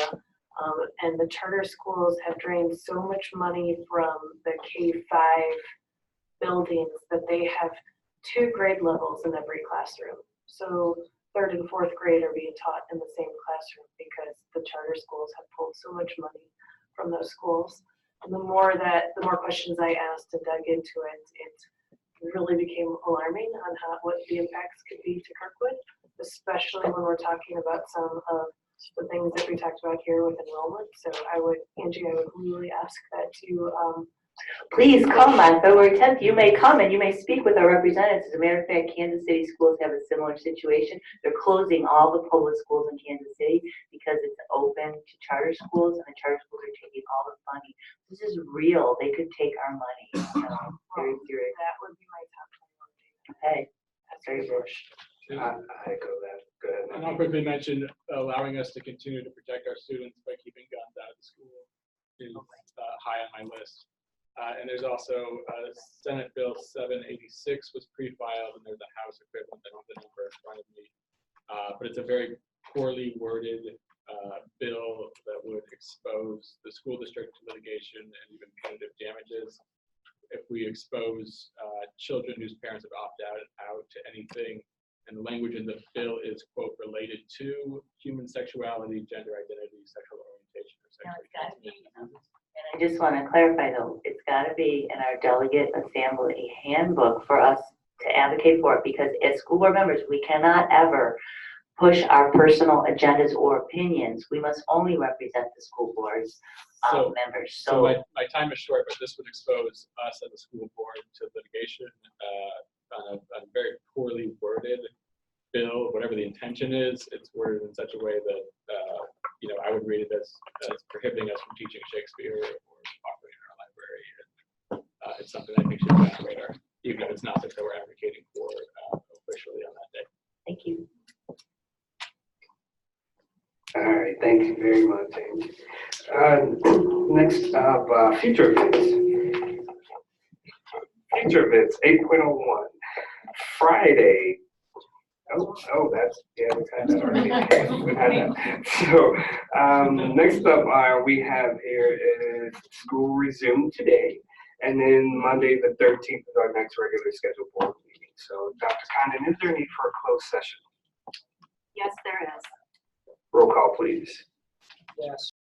And the charter schools have drained so much money from the K-5 buildings that they have 2 grade levels in every classroom. So 3rd and 4th grade are being taught in the same classroom because the charter schools have pulled so much money from those schools. And the more questions I asked and dug into it, it really became alarming on what the impacts could be to Kirkwood, especially when we're talking about some of the things that we talked about here with enrollment. So Angie, I would really ask that you please come on February 10th. You may come and you may speak with our representatives. As a matter of fact, Kansas City schools have a similar situation. They're closing all the public schools in Kansas City because it's open to charter schools, and the charter schools are taking all the funding. This is real. They could take our money. Very serious. That would be my top priority. Okay, that's very good. I echo that. Good. And I'll quickly mention allowing us to continue to protect our students by keeping guns out of the school is high on my list. And there's also Senate Bill 786 was pre-filed, and there's a House equivalent. I don't have the number in front of me, but it's a very poorly worded bill that would expose the school district to litigation and even punitive damages if we expose children whose parents have opted out to anything. And the language in the bill is, quote, related to human sexuality, gender identity, sexual orientation, or sexual transmission. And I just want to clarify, though, it's got to be in our delegate assembly handbook for us to advocate for it, because as school board members, we cannot ever push our personal agendas or opinions. We must only represent the school board's members. So my time is short, but this would expose us as a school board to litigation on a very poorly worded bill. Whatever the intention is, it's worded in such a way that I would read it as prohibiting us from teaching Shakespeare or operating in our library. And, it's something I think should be on our radar, even if it's not that we're advocating for All right, thank you very much, Angie. Next up, future events. Future events, 8.01, Friday. Oh, that's, yeah, we've had that already. We've had that. So, next up, we have here is school resumed today. And then Monday, the 13th is our next regular scheduled board meeting. So, Dr. Condon, is there a need for a closed session? Yes, there is. Roll call, please. Yes.